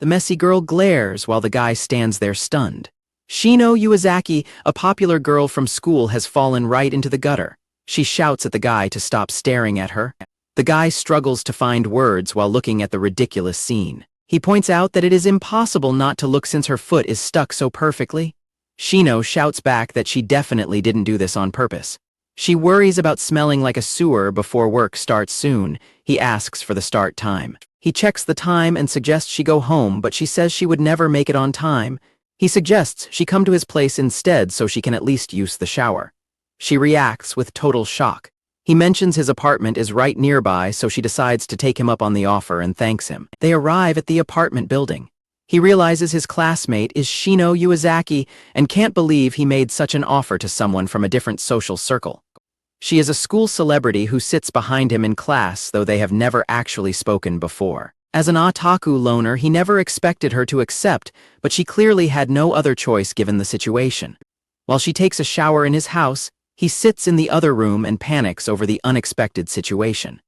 The messy girl glares while the guy stands there stunned. Shino Uezaki, a popular girl from school, has fallen right into the gutter. She shouts at the guy to stop staring at her. The guy struggles to find words while looking at the ridiculous scene. He points out that it is impossible not to look since her foot is stuck so perfectly. Shino shouts back that she definitely didn't do this on purpose. She worries about smelling like a sewer before work starts soon. He asks for the start time. He checks the time and suggests she go home, but she says she would never make it on time. He suggests she come to his place instead so she can at least use the shower. She reacts with total shock. He mentions his apartment is right nearby, so she decides to take him up on the offer and thanks him. They arrive at the apartment building. He realizes his classmate is Shino Uezaki and can't believe he made such an offer to someone from a different social circle. She is a school celebrity who sits behind him in class, though they have never actually spoken before. As an otaku loner, he never expected her to accept, but she clearly had no other choice given the situation. While she takes a shower in his house, he sits in the other room and panics over the unexpected situation.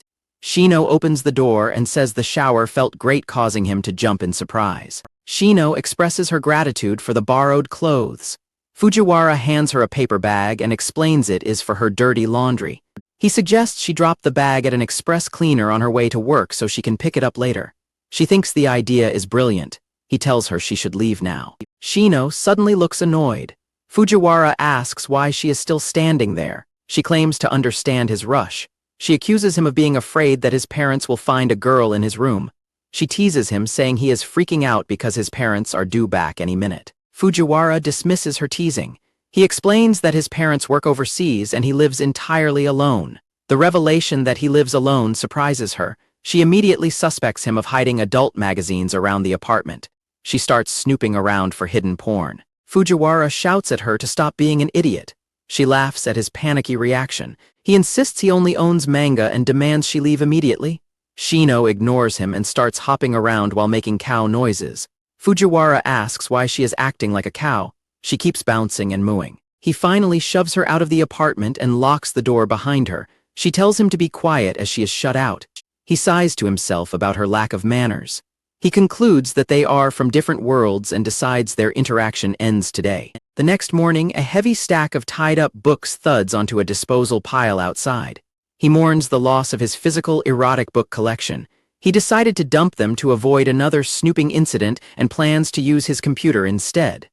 Shino opens the door and says the shower felt great, causing him to jump in surprise. Shino expresses her gratitude for the borrowed clothes. Fujiwara hands her a paper bag and explains it is for her dirty laundry. He suggests she drop the bag at an express cleaner on her way to work so she can pick it up later. She thinks the idea is brilliant. He tells her she should leave now. Shino suddenly looks annoyed. Fujiwara asks why she is still standing there. She claims to understand his rush. She accuses him of being afraid that his parents will find a girl in his room. She teases him, saying he is freaking out because his parents are due back any minute. Fujiwara dismisses her teasing. He explains that his parents work overseas and he lives entirely alone. The revelation that he lives alone surprises her. She immediately suspects him of hiding adult magazines around the apartment. She starts snooping around for hidden porn. Fujiwara shouts at her to stop being an idiot. She laughs at his panicky reaction. He insists he only owns manga and demands she leave immediately. Shino ignores him and starts hopping around while making cow noises. Fujiwara asks why she is acting like a cow. She keeps bouncing and mooing. He finally shoves her out of the apartment and locks the door behind her. She tells him to be quiet as she is shut out. He sighs to himself about her lack of manners. He concludes that they are from different worlds and decides their interaction ends today. The next morning, a heavy stack of tied-up books thuds onto a disposal pile outside. He mourns the loss of his physical erotic book collection. He decided to dump them to avoid another snooping incident and plans to use his computer instead.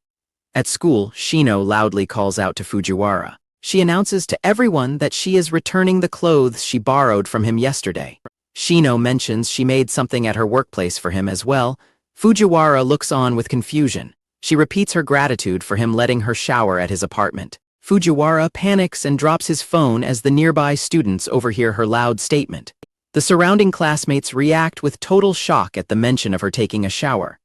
At school, Shino loudly calls out to Fujiwara. She announces to everyone that she is returning the clothes she borrowed from him yesterday. Shino mentions she made something at her workplace for him as well. Fujiwara looks on with confusion. She repeats her gratitude for him letting her shower at his apartment. Fujiwara panics and drops his phone as the nearby students overhear her loud statement. The surrounding classmates react with total shock at the mention of her taking a shower.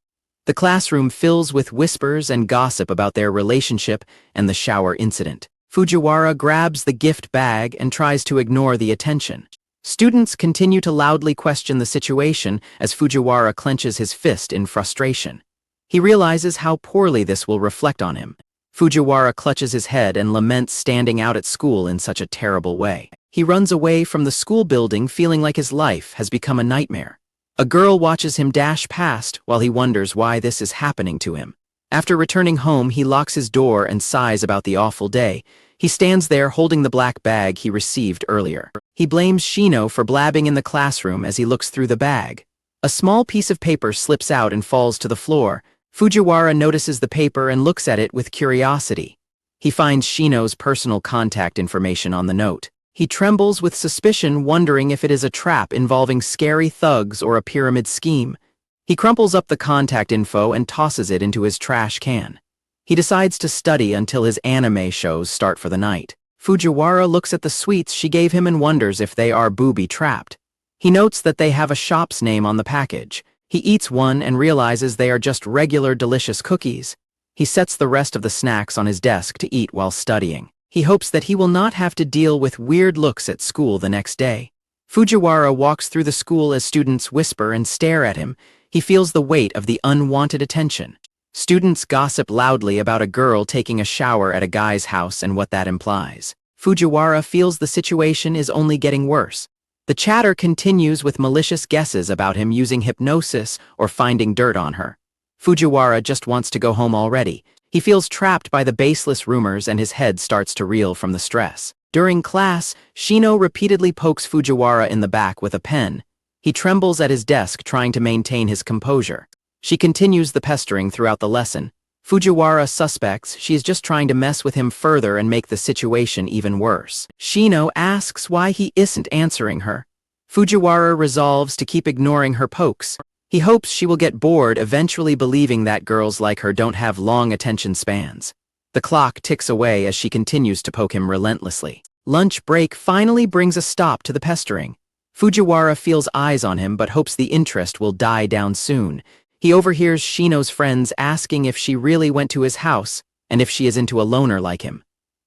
The classroom fills with whispers and gossip about their relationship and the shower incident. Fujiwara grabs the gift bag and tries to ignore the attention. Students continue to loudly question the situation as Fujiwara clenches his fist in frustration. He realizes how poorly this will reflect on him. Fujiwara clutches his head and laments standing out at school in such a terrible way. He runs away from the school building feeling like his life has become a nightmare. A girl watches him dash past while he wonders why this is happening to him. After returning home, he locks his door and sighs about the awful day. He stands there holding the black bag he received earlier. He blames Shino for blabbing in the classroom as he looks through the bag. A small piece of paper slips out and falls to the floor. Fujiwara notices the paper and looks at it with curiosity. He finds Shino's personal contact information on the note. He trembles with suspicion, wondering if it is a trap involving scary thugs or a pyramid scheme. He crumples up the contact info and tosses it into his trash can. He decides to study until his anime shows start for the night. Fujiwara looks at the sweets she gave him and wonders if they are booby-trapped. He notes that they have a shop's name on the package. He eats one and realizes they are just regular delicious cookies. He sets the rest of the snacks on his desk to eat while studying. He hopes that he will not have to deal with weird looks at school the next day. Fujiwara walks through the school as students whisper and stare at him. He feels the weight of the unwanted attention. Students gossip loudly about a girl taking a shower at a guy's house and what that implies. Fujiwara feels the situation is only getting worse. The chatter continues with malicious guesses about him using hypnosis or finding dirt on her. Fujiwara just wants to go home already. He feels trapped by the baseless rumors and his head starts to reel from the stress. During class, Shino repeatedly pokes Fujiwara in the back with a pen. He trembles at his desk trying to maintain his composure. She continues the pestering throughout the lesson. Fujiwara suspects she is just trying to mess with him further and make the situation even worse. Shino asks why he isn't answering her. Fujiwara resolves to keep ignoring her pokes. He hopes she will get bored, eventually believing that girls like her don't have long attention spans. The clock ticks away as she continues to poke him relentlessly. Lunch break finally brings a stop to the pestering. Fujiwara feels eyes on him but hopes the interest will die down soon. He overhears Shino's friends asking if she really went to his house and if she is into a loner like him.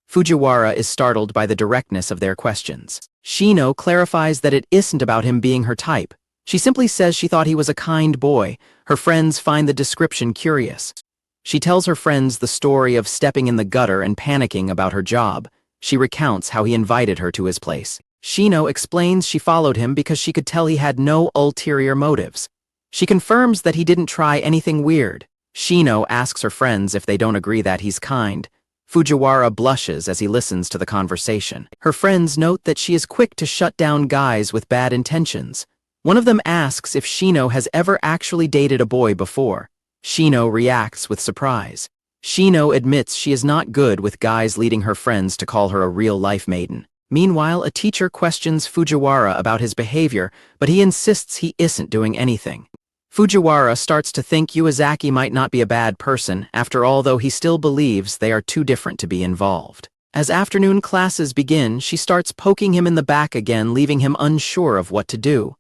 Fujiwara is startled by the directness of their questions. Shino clarifies that it isn't about him being her type. She simply says she thought he was a kind boy. Her friends find the description curious. She tells her friends the story of stepping in the gutter and panicking about her job. She recounts how he invited her to his place. Shino explains she followed him because she could tell he had no ulterior motives. She confirms that he didn't try anything weird. Shino asks her friends if they don't agree that he's kind. Fujiwara blushes as he listens to the conversation. Her friends note that she is quick to shut down guys with bad intentions. One of them asks if Shino has ever actually dated a boy before. Shino reacts with surprise. Shino admits she is not good with guys, leading her friends to call her a real-life maiden. Meanwhile, a teacher questions Fujiwara about his behavior, but he insists he isn't doing anything. Fujiwara starts to think Yuazaki might not be a bad person, after all, though he still believes they are too different to be involved. As afternoon classes begin, she starts poking him in the back again, leaving him unsure of what to do.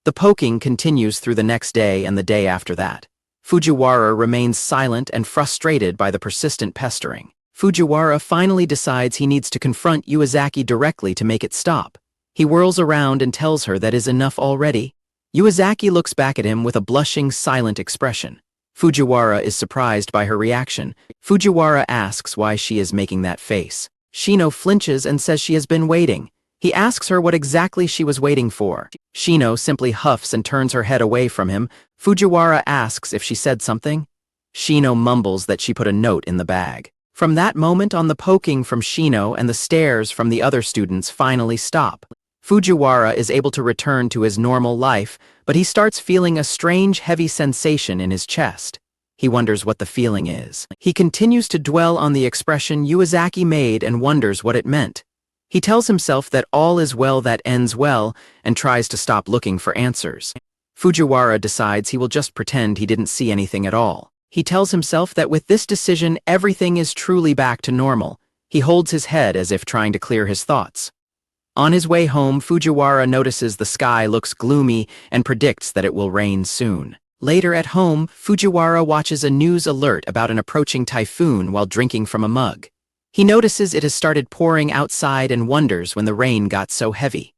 The poking continues through the next day and the day after that. Fujiwara remains silent and frustrated by the persistent pestering. Fujiwara finally decides he needs to confront Yuazaki directly to make it stop. He whirls around and tells her that is enough already. Yuazaki looks back at him with a blushing, silent expression. Fujiwara is surprised by her reaction. Fujiwara asks why she is making that face. Shino flinches and says she has been waiting. He asks her what exactly she was waiting for. Shino simply huffs and turns her head away from him. Fujiwara asks if she said something. Shino mumbles that she put a note in the bag. From that moment on, the poking from Shino and the stares from the other students finally stop. Fujiwara is able to return to his normal life, but he starts feeling a strange, heavy sensation in his chest. He wonders what the feeling is. He continues to dwell on the expression Yuazaki made and wonders what it meant. He tells himself that all is well that ends well and tries to stop looking for answers. Fujiwara decides he will just pretend he didn't see anything at all. He tells himself that with this decision, everything is truly back to normal. He holds his head as if trying to clear his thoughts. On his way home, Fujiwara notices the sky looks gloomy and predicts that it will rain soon. Later at home, Fujiwara watches a news alert about an approaching typhoon while drinking from a mug. He notices it has started pouring outside and wonders when the rain got so heavy.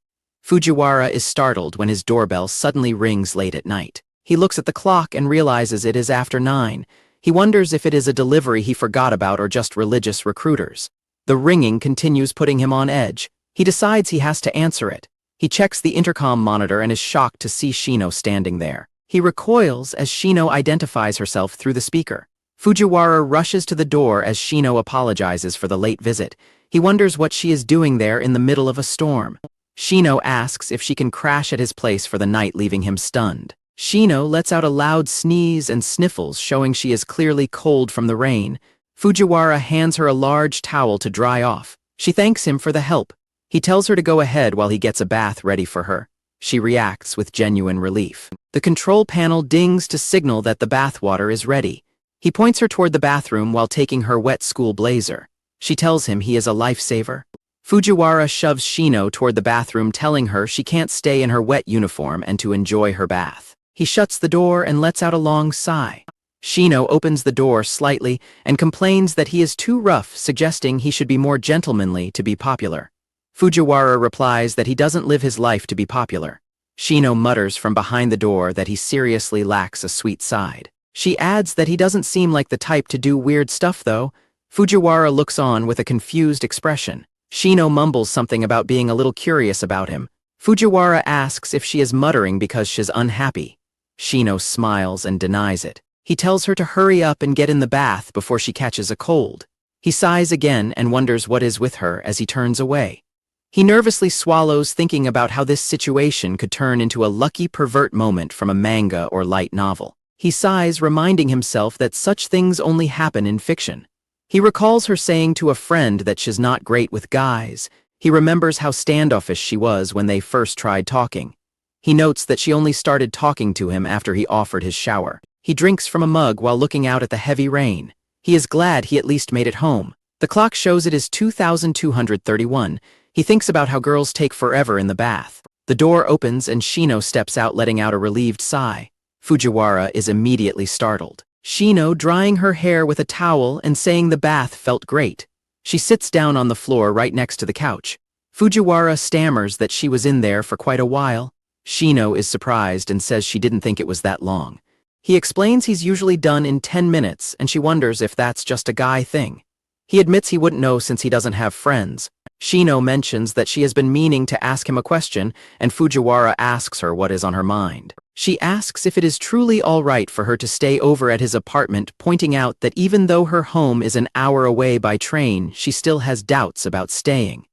Fujiwara is startled when his doorbell suddenly rings late at night. He looks at the clock and realizes it is after 9. He wonders if it is a delivery he forgot about or just religious recruiters. The ringing continues, putting him on edge. He decides he has to answer it. He checks the intercom monitor and is shocked to see Shino standing there. He recoils as Shino identifies herself through the speaker. Fujiwara rushes to the door as Shino apologizes for the late visit. He wonders what she is doing there in the middle of a storm. Shino asks if she can crash at his place for the night, leaving him stunned. Shino lets out a loud sneeze and sniffles, showing she is clearly cold from the rain. Fujiwara hands her a large towel to dry off. She thanks him for the help. He tells her to go ahead while he gets a bath ready for her. She reacts with genuine relief. The control panel dings to signal that the bathwater is ready. He points her toward the bathroom while taking her wet school blazer. She tells him he is a lifesaver. Fujiwara shoves Shino toward the bathroom, telling her she can't stay in her wet uniform and to enjoy her bath. He shuts the door and lets out a long sigh. Shino opens the door slightly and complains that he is too rough, suggesting he should be more gentlemanly to be popular. Fujiwara replies that he doesn't live his life to be popular. Shino mutters from behind the door that he seriously lacks a sweet side. She adds that he doesn't seem like the type to do weird stuff, though. Fujiwara looks on with a confused expression. Shino mumbles something about being a little curious about him. Fujiwara asks if she is muttering because she's unhappy. Shino smiles and denies it. He tells her to hurry up and get in the bath before she catches a cold. He sighs again and wonders what is with her as he turns away. He nervously swallows, thinking about how this situation could turn into a lucky pervert moment from a manga or light novel. He sighs, reminding himself that such things only happen in fiction. He recalls her saying to a friend that she's not great with guys. He remembers how standoffish she was when they first tried talking. He notes that she only started talking to him after he offered his shower. He drinks from a mug while looking out at the heavy rain. He is glad he at least made it home. The clock shows it is 2231. He thinks about how girls take forever in the bath. The door opens and Shino steps out, letting out a relieved sigh. Fujiwara is immediately startled. Shino drying her hair with a towel and saying the bath felt great. She sits down on the floor right next to the couch. Fujiwara stammers that she was in there for quite a while. Shino is surprised and says she didn't think it was that long. He explains he's usually done in 10 minutes and she wonders if that's just a guy thing. He admits he wouldn't know since he doesn't have friends. Shino mentions that she has been meaning to ask him a question and Fujiwara asks her what is on her mind. She asks if it is truly all right for her to stay over at his apartment, pointing out that even though her home is an hour away by train, she still has doubts about staying.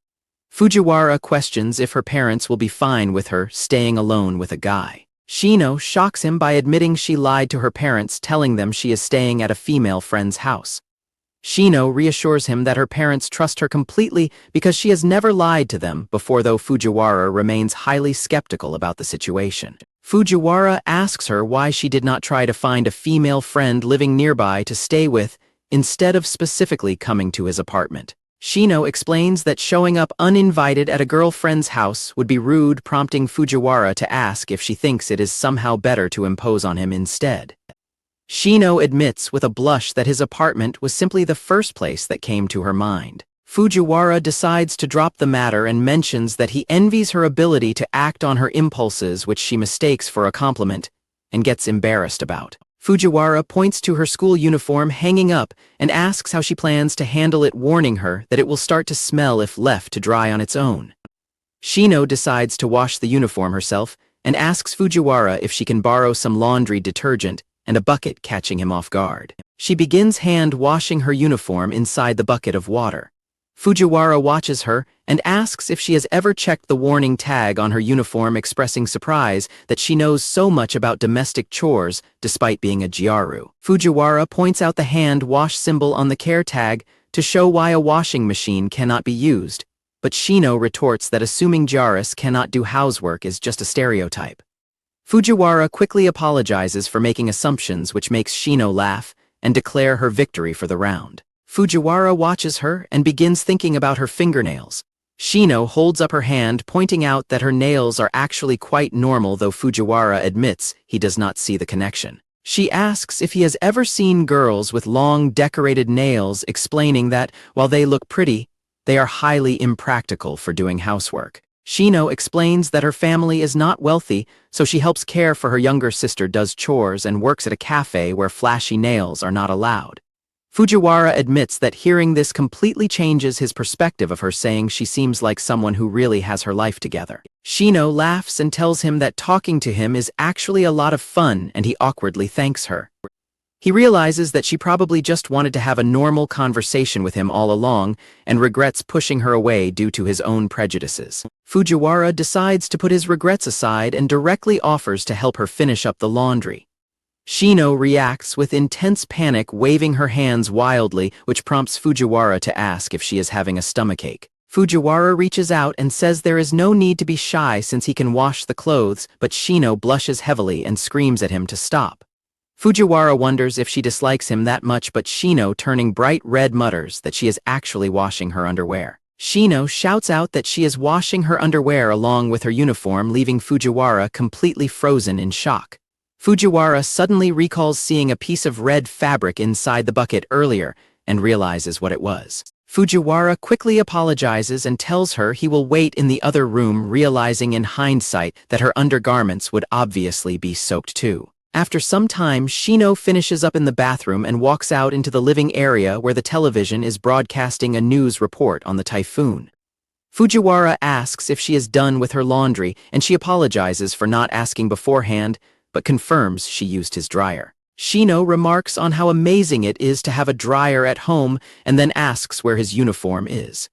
Fujiwara questions if her parents will be fine with her staying alone with a guy. Shino shocks him by admitting she lied to her parents, telling them she is staying at a female friend's house. Shino reassures him that her parents trust her completely because she has never lied to them before, though Fujiwara remains highly skeptical about the situation. Fujiwara asks her why she did not try to find a female friend living nearby to stay with, instead of specifically coming to his apartment. Shino explains that showing up uninvited at a girlfriend's house would be rude, prompting Fujiwara to ask if she thinks it is somehow better to impose on him instead. Shino admits with a blush that his apartment was simply the first place that came to her mind. Fujiwara decides to drop the matter and mentions that he envies her ability to act on her impulses, which she mistakes for a compliment, and gets embarrassed about. Fujiwara points to her school uniform hanging up and asks how she plans to handle it, warning her that it will start to smell if left to dry on its own. Shino decides to wash the uniform herself and asks Fujiwara if she can borrow some laundry detergent and a bucket, catching him off guard. She begins hand washing her uniform inside the bucket of water. Fujiwara watches her and asks if she has ever checked the warning tag on her uniform, expressing surprise that she knows so much about domestic chores despite being a Gyaru. Fujiwara points out the hand wash symbol on the care tag to show why a washing machine cannot be used, but Shino retorts that assuming Gyaris cannot do housework is just a stereotype. Fujiwara quickly apologizes for making assumptions, which makes Shino laugh and declare her victory for the round. Fujiwara watches her and begins thinking about her fingernails. Shino holds up her hand, pointing out that her nails are actually quite normal, though Fujiwara admits he does not see the connection. She asks if he has ever seen girls with long, decorated nails, explaining that, while they look pretty, they are highly impractical for doing housework. Shino explains that her family is not wealthy, so she helps care for her younger sister, does chores, and works at a cafe where flashy nails are not allowed. Fujiwara admits that hearing this completely changes his perspective of her, saying she seems like someone who really has her life together. Shino laughs and tells him that talking to him is actually a lot of fun, and he awkwardly thanks her. He realizes that she probably just wanted to have a normal conversation with him all along and regrets pushing her away due to his own prejudices. Fujiwara decides to put his regrets aside and directly offers to help her finish up the laundry. Shino reacts with intense panic, waving her hands wildly, which prompts Fujiwara to ask if she is having a stomachache. Fujiwara reaches out and says there is no need to be shy since he can wash the clothes, but Shino blushes heavily and screams at him to stop. Fujiwara wonders if she dislikes him that much, but Shino, turning bright red, mutters that she is actually washing her underwear. Shino shouts out that she is washing her underwear along with her uniform, leaving Fujiwara completely frozen in shock. Fujiwara suddenly recalls seeing a piece of red fabric inside the bucket earlier and realizes what it was. Fujiwara quickly apologizes and tells her he will wait in the other room, realizing in hindsight that her undergarments would obviously be soaked too. After some time, Shino finishes up in the bathroom and walks out into the living area where the television is broadcasting a news report on the typhoon. Fujiwara asks if she is done with her laundry, and she apologizes for not asking beforehand, but confirms she used his dryer. Shino remarks on how amazing it is to have a dryer at home and then asks where his uniform is.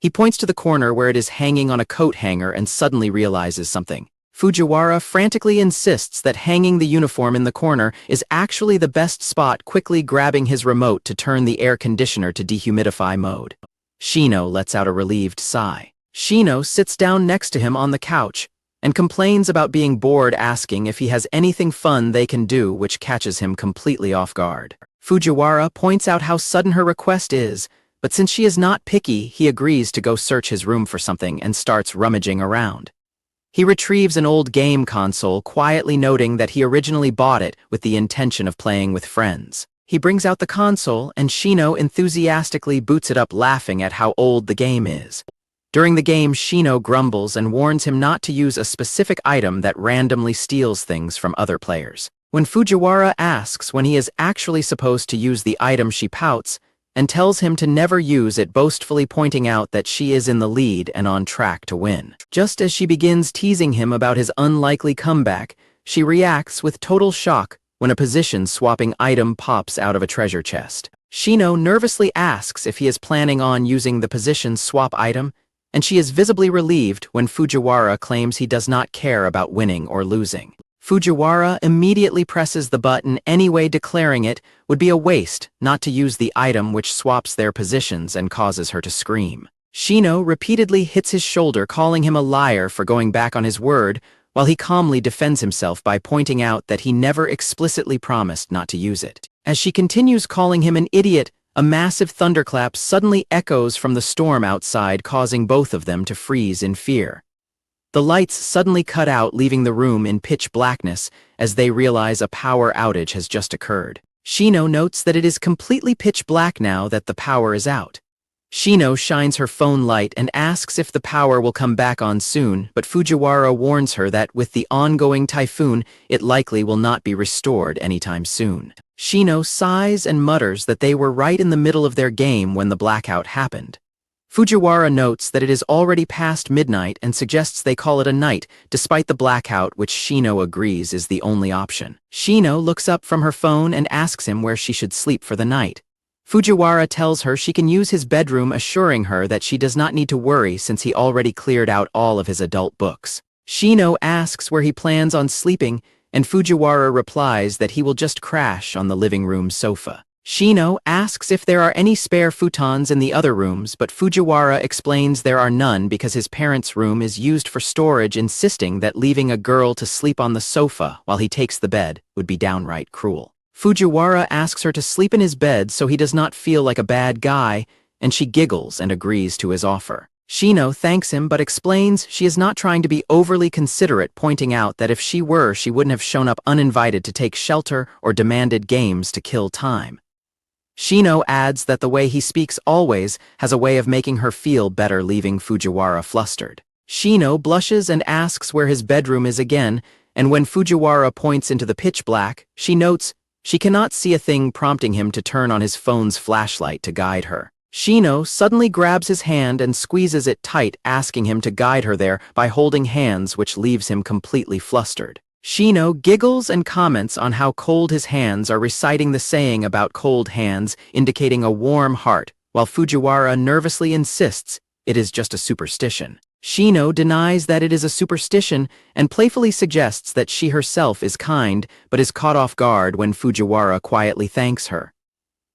He points to the corner where it is hanging on a coat hanger and suddenly realizes something. Fujiwara frantically insists that hanging the uniform in the corner is actually the best spot, quickly grabbing his remote to turn the air conditioner to dehumidify mode. Shino lets out a relieved sigh. Shino sits down next to him on the couch and complains about being bored, asking if he has anything fun they can do, which catches him completely off guard. Fujiwara points out how sudden her request is, but since she is not picky, he agrees to go search his room for something and starts rummaging around. He retrieves an old game console, quietly noting that he originally bought it with the intention of playing with friends. He brings out the console, and Shino enthusiastically boots it up, laughing at how old the game is. During the game, Shino grumbles and warns him not to use a specific item that randomly steals things from other players. When Fujiwara asks when he is actually supposed to use the item, she pouts and tells him to never use it, boastfully pointing out that she is in the lead and on track to win. Just as she begins teasing him about his unlikely comeback, she reacts with total shock when a position-swapping item pops out of a treasure chest. Shino nervously asks if he is planning on using the position-swap item, and she is visibly relieved when Fujiwara claims he does not care about winning or losing. Fujiwara immediately presses the button anyway, declaring it would be a waste not to use the item which swaps their positions and causes her to scream. Shino repeatedly hits his shoulder, calling him a liar for going back on his word, while he calmly defends himself by pointing out that he never explicitly promised not to use it. As she continues calling him an idiot, a massive thunderclap suddenly echoes from the storm outside, causing both of them to freeze in fear. The lights suddenly cut out, leaving the room in pitch blackness as they realize a power outage has just occurred. Shino notes that it is completely pitch black now that the power is out. Shino shines her phone light and asks if the power will come back on soon, but Fujiwara warns her that with the ongoing typhoon, it likely will not be restored anytime soon. Shino sighs and mutters that they were right in the middle of their game when the blackout happened. Fujiwara notes that it is already past midnight and suggests they call it a night, despite the blackout, which Shino agrees is the only option. Shino looks up from her phone and asks him where she should sleep for the night. Fujiwara tells her she can use his bedroom, assuring her that she does not need to worry since he already cleared out all of his adult books. Shino asks where he plans on sleeping, and Fujiwara replies that he will just crash on the living room sofa. Shino asks if there are any spare futons in the other rooms, but Fujiwara explains there are none because his parents' room is used for storage, insisting that leaving a girl to sleep on the sofa while he takes the bed would be downright cruel. Fujiwara asks her to sleep in his bed so he does not feel like a bad guy, and she giggles and agrees to his offer. Shino thanks him but explains she is not trying to be overly considerate, pointing out that if she were, she wouldn't have shown up uninvited to take shelter or demanded games to kill time. Shino adds that the way he speaks always has a way of making her feel better, leaving Fujiwara flustered. Shino blushes and asks where his bedroom is again, and when Fujiwara points into the pitch black, she notes she cannot see a thing, prompting him to turn on his phone's flashlight to guide her. Shino suddenly grabs his hand and squeezes it tight, asking him to guide her there by holding hands, which leaves him completely flustered. Shino giggles and comments on how cold his hands are, reciting the saying about cold hands indicating a warm heart, while Fujiwara nervously insists it is just a superstition. Shino denies that it is a superstition and playfully suggests that she herself is kind, but is caught off guard when Fujiwara quietly thanks her.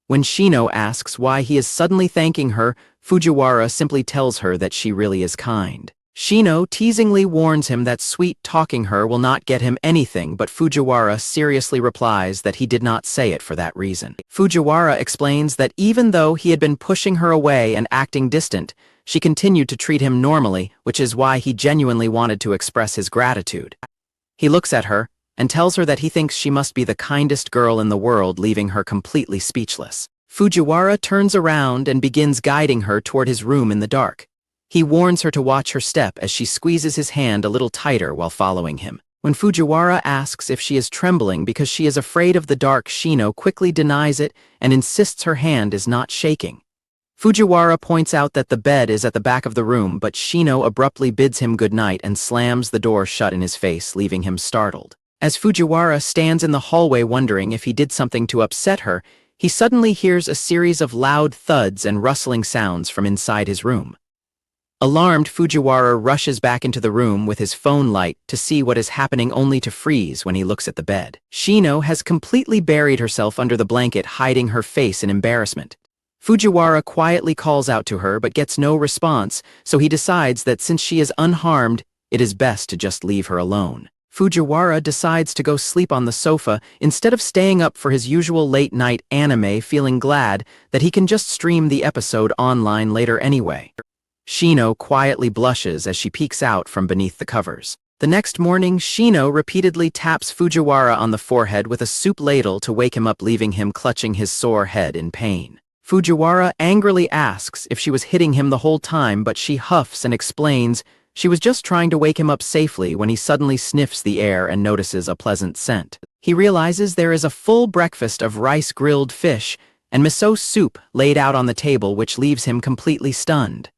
When Shino asks why he is suddenly thanking her, Fujiwara simply tells her that she really is kind. Shino teasingly warns him that sweet-talking her will not get him anything, but Fujiwara seriously replies that he did not say it for that reason. Fujiwara explains that even though he had been pushing her away and acting distant, she continued to treat him normally, which is why he genuinely wanted to express his gratitude. He looks at her and tells her that he thinks she must be the kindest girl in the world, leaving her completely speechless. Fujiwara turns around and begins guiding her toward his room in the dark. He warns her to watch her step as she squeezes his hand a little tighter while following him. When Fujiwara asks if she is trembling because she is afraid of the dark, Shino quickly denies it and insists her hand is not shaking. Fujiwara points out that the bed is at the back of the room, but Shino abruptly bids him goodnight and slams the door shut in his face, leaving him startled. As Fujiwara stands in the hallway wondering if he did something to upset her, he suddenly hears a series of loud thuds and rustling sounds from inside his room. Alarmed, Fujiwara rushes back into the room with his phone light to see what is happening, only to freeze when he looks at the bed. Shino has completely buried herself under the blanket, hiding her face in embarrassment. Fujiwara quietly calls out to her but gets no response, so he decides that since she is unharmed, it is best to just leave her alone. Fujiwara decides to go sleep on the sofa instead of staying up for his usual late-night anime, feeling glad that he can just stream the episode online later anyway. Shino quietly blushes as she peeks out from beneath the covers. The next morning, Shino repeatedly taps Fujiwara on the forehead with a soup ladle to wake him up, leaving him clutching his sore head in pain. Fujiwara angrily asks if she was hitting him the whole time, but she huffs and explains she was just trying to wake him up safely when he suddenly sniffs the air and notices a pleasant scent. He realizes there is a full breakfast of rice, grilled fish, and miso soup laid out on the table, which leaves him completely stunned.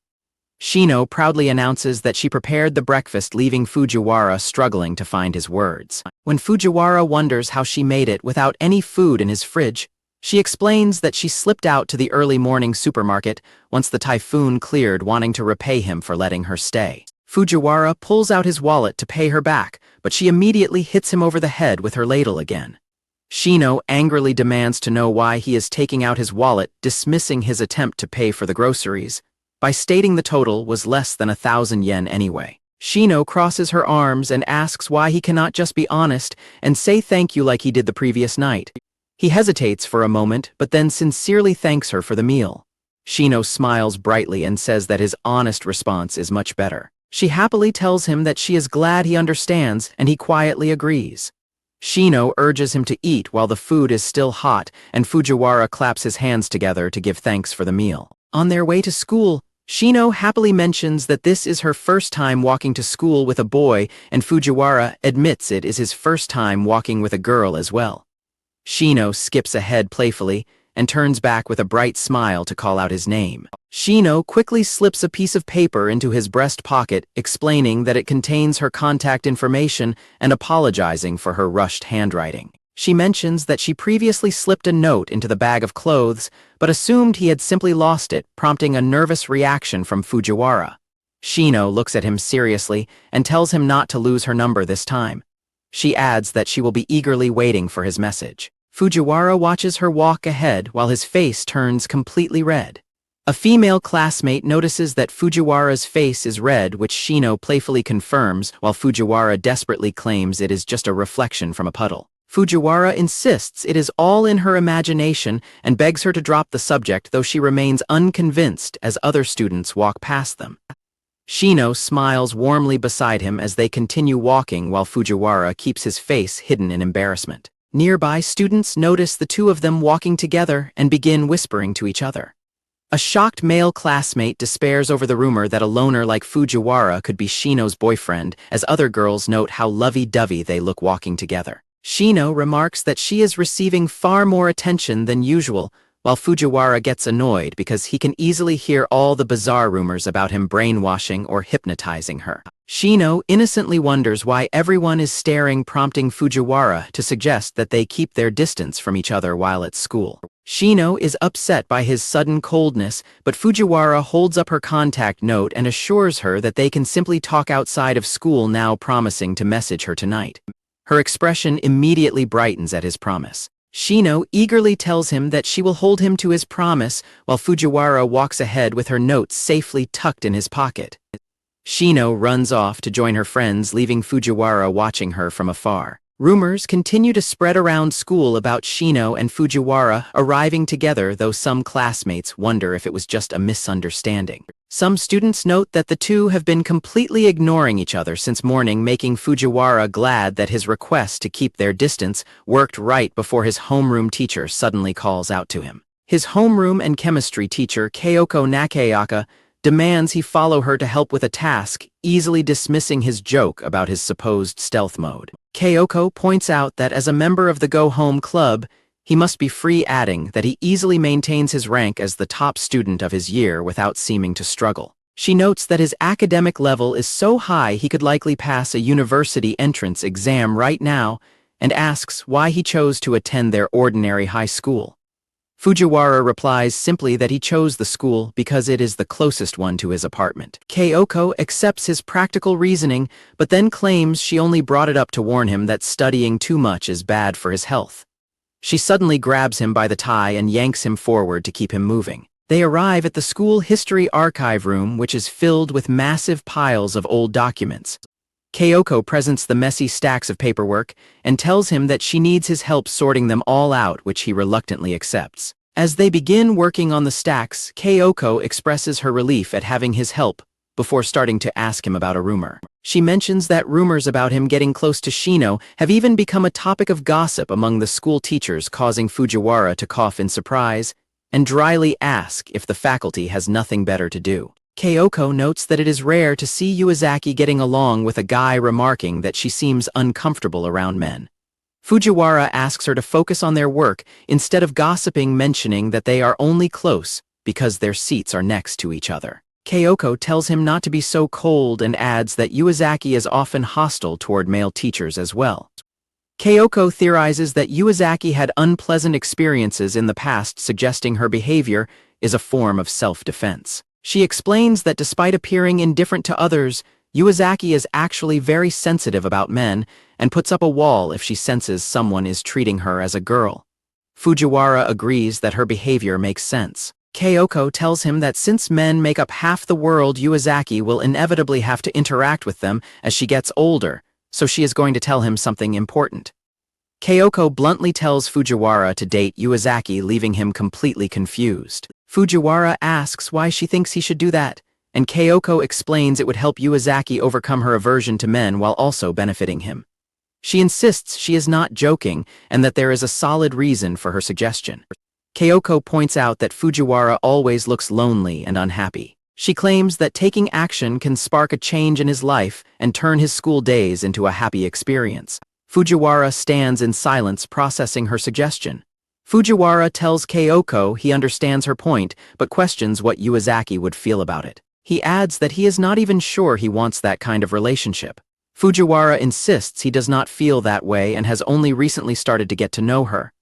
Shino proudly announces that she prepared the breakfast, leaving Fujiwara struggling to find his words. When Fujiwara wonders how she made it without any food in his fridge, she explains that she slipped out to the early morning supermarket once the typhoon cleared, wanting to repay him for letting her stay. Fujiwara pulls out his wallet to pay her back, but she immediately hits him over the head with her ladle again. Shino angrily demands to know why he is taking out his wallet, dismissing his attempt to pay for the groceries by stating the total was less than 1,000 yen anyway. Shino crosses her arms and asks why he cannot just be honest and say thank you like he did the previous night. He hesitates for a moment, but then sincerely thanks her for the meal. Shino smiles brightly and says that his honest response is much better. She happily tells him that she is glad he understands, and he quietly agrees. Shino urges him to eat while the food is still hot, and Fujiwara claps his hands together to give thanks for the meal. On their way to school, Shino happily mentions that this is her first time walking to school with a boy, and Fujiwara admits it is his first time walking with a girl as well. Shino skips ahead playfully and turns back with a bright smile to call out his name. Shino quickly slips a piece of paper into his breast pocket, explaining that it contains her contact information and apologizing for her rushed handwriting. She mentions that she previously slipped a note into the bag of clothes, but assumed he had simply lost it, prompting a nervous reaction from Fujiwara. Shino looks at him seriously and tells him not to lose her number this time. She adds that she will be eagerly waiting for his message. Fujiwara watches her walk ahead while his face turns completely red. A female classmate notices that Fujiwara's face is red, which Shino playfully confirms, while Fujiwara desperately claims it is just a reflection from a puddle. Fujiwara insists it is all in her imagination and begs her to drop the subject, though she remains unconvinced as other students walk past them. Shino smiles warmly beside him as they continue walking, while Fujiwara keeps his face hidden in embarrassment. Nearby students notice the two of them walking together and begin whispering to each other. A shocked male classmate despairs over the rumor that a loner like Fujiwara could be Shino's boyfriend, as other girls note how lovey-dovey they look walking together. Shino remarks that she is receiving far more attention than usual, while Fujiwara gets annoyed because he can easily hear all the bizarre rumors about him brainwashing or hypnotizing her. Shino innocently wonders why everyone is staring, prompting Fujiwara to suggest that they keep their distance from each other while at school. Shino is upset by his sudden coldness, but Fujiwara holds up her contact note and assures her that they can simply talk outside of school now, promising to message her tonight. Her expression immediately brightens at his promise. Shino eagerly tells him that she will hold him to his promise, while Fujiwara walks ahead with her notes safely tucked in his pocket. Shino runs off to join her friends, leaving Fujiwara watching her from afar. Rumors continue to spread around school about Shino and Fujiwara arriving together, though some classmates wonder if it was just a misunderstanding. Some students note that the two have been completely ignoring each other since morning, making Fujiwara glad that his request to keep their distance worked right before his homeroom teacher suddenly calls out to him. His homeroom and chemistry teacher, Kyoko Nakayaka, demands he follow her to help with a task, easily dismissing his joke about his supposed stealth mode. Kyoko points out that as a member of the Go Home Club, he must be free, adding that he easily maintains his rank as the top student of his year without seeming to struggle. She notes that his academic level is so high he could likely pass a university entrance exam right now, and asks why he chose to attend their ordinary high school. Fujiwara replies simply that he chose the school because it is the closest one to his apartment. Kyoko accepts his practical reasoning, but then claims she only brought it up to warn him that studying too much is bad for his health. She suddenly grabs him by the tie and yanks him forward to keep him moving. They arrive at the school history archive room, which is filled with massive piles of old documents. Kyoko presents the messy stacks of paperwork and tells him that she needs his help sorting them all out, which he reluctantly accepts. As they begin working on the stacks, Kyoko expresses her relief at having his help before starting to ask him about a rumor. She mentions that rumors about him getting close to Shino have even become a topic of gossip among the school teachers, causing Fujiwara to cough in surprise and dryly ask if the faculty has nothing better to do. Kyoko notes that it is rare to see Yuazaki getting along with a guy, remarking that she seems uncomfortable around men. Fujiwara asks her to focus on their work instead of gossiping, mentioning that they are only close because their seats are next to each other. Kyoko tells him not to be so cold and adds that Yuazaki is often hostile toward male teachers as well. Kyoko theorizes that Yuazaki had unpleasant experiences in the past, suggesting her behavior is a form of self-defense. She explains that despite appearing indifferent to others, Yuazaki is actually very sensitive about men and puts up a wall if she senses someone is treating her as a girl. Fujiwara agrees that her behavior makes sense. Kyoko tells him that since men make up half the world, Yuazaki will inevitably have to interact with them as she gets older, so she is going to tell him something important. Kyoko bluntly tells Fujiwara to date Yuazaki, leaving him completely confused. Fujiwara asks why she thinks he should do that, and Kyoko explains it would help Yuazaki overcome her aversion to men while also benefiting him. She insists she is not joking and that there is a solid reason for her suggestion. Kyoko points out that Fujiwara always looks lonely and unhappy. She claims that taking action can spark a change in his life and turn his school days into a happy experience. Fujiwara stands in silence, processing her suggestion. Fujiwara tells Kyoko he understands her point, but questions what Yuazaki would feel about it. He adds that he is not even sure he wants that kind of relationship. Fujiwara insists he does not feel that way and has only recently started to get to know her.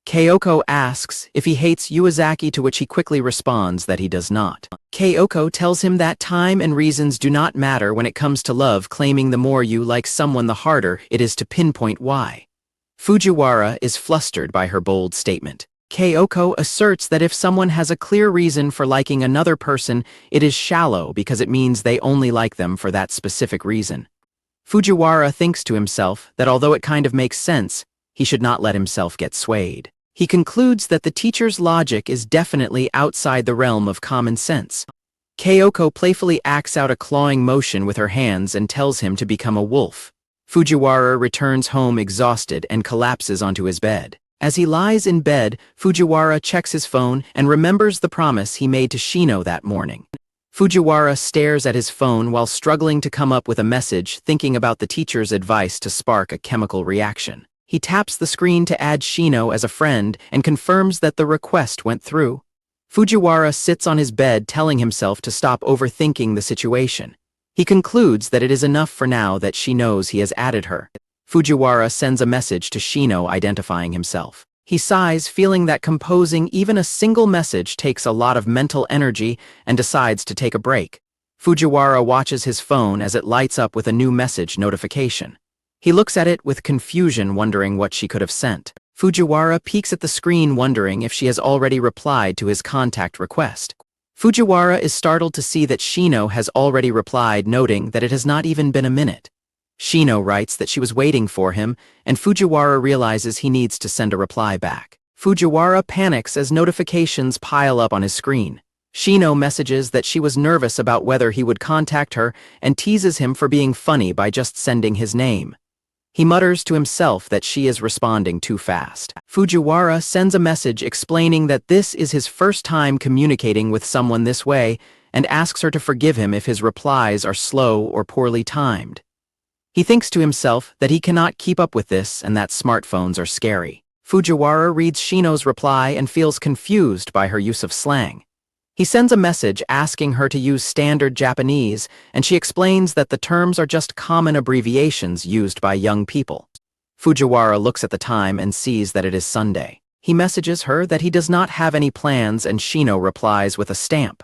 Kyoko asks if he hates Yuazaki, to which he quickly responds that he does not. Kyoko tells him that time and reasons do not matter when it comes to love, claiming the more you like someone, the harder it is to pinpoint why. Fujiwara is flustered by her bold statement. Kyoko asserts that if someone has a clear reason for liking another person, it is shallow because it means they only like them for that specific reason. Fujiwara thinks to himself that although it kind of makes sense, he should not let himself get swayed. He concludes that the teacher's logic is definitely outside the realm of common sense. Kyoko playfully acts out a clawing motion with her hands and tells him to become a wolf. Fujiwara returns home exhausted and collapses onto his bed. As he lies in bed, Fujiwara checks his phone and remembers the promise he made to Shino that morning. Fujiwara stares at his phone while struggling to come up with a message, thinking about the teacher's advice to spark a chemical reaction. He taps the screen to add Shino as a friend and confirms that the request went through. Fujiwara sits on his bed, telling himself to stop overthinking the situation. He concludes that it is enough for now that she knows he has added her. Fujiwara sends a message to Shino identifying himself. He sighs, feeling that composing even a single message takes a lot of mental energy, and decides to take a break. Fujiwara watches his phone as it lights up with a new message notification. He looks at it with confusion, wondering what she could have sent. Fujiwara peeks at the screen, wondering if she has already replied to his contact request. Fujiwara is startled to see that Shino has already replied, noting that it has not even been a minute. Shino writes that she was waiting for him, and Fujiwara realizes he needs to send a reply back. Fujiwara panics as notifications pile up on his screen. Shino messages that she was nervous about whether he would contact her and teases him for being funny by just sending his name. He mutters to himself that she is responding too fast. Fujiwara sends a message explaining that this is his first time communicating with someone this way and asks her to forgive him if his replies are slow or poorly timed. He thinks to himself that he cannot keep up with this and that smartphones are scary. Fujiwara reads Shino's reply and feels confused by her use of slang. He sends a message asking her to use standard Japanese, and she explains that the terms are just common abbreviations used by young people. Fujiwara looks at the time and sees that it is Sunday. He messages her that he does not have any plans, and Shino replies with a stamp.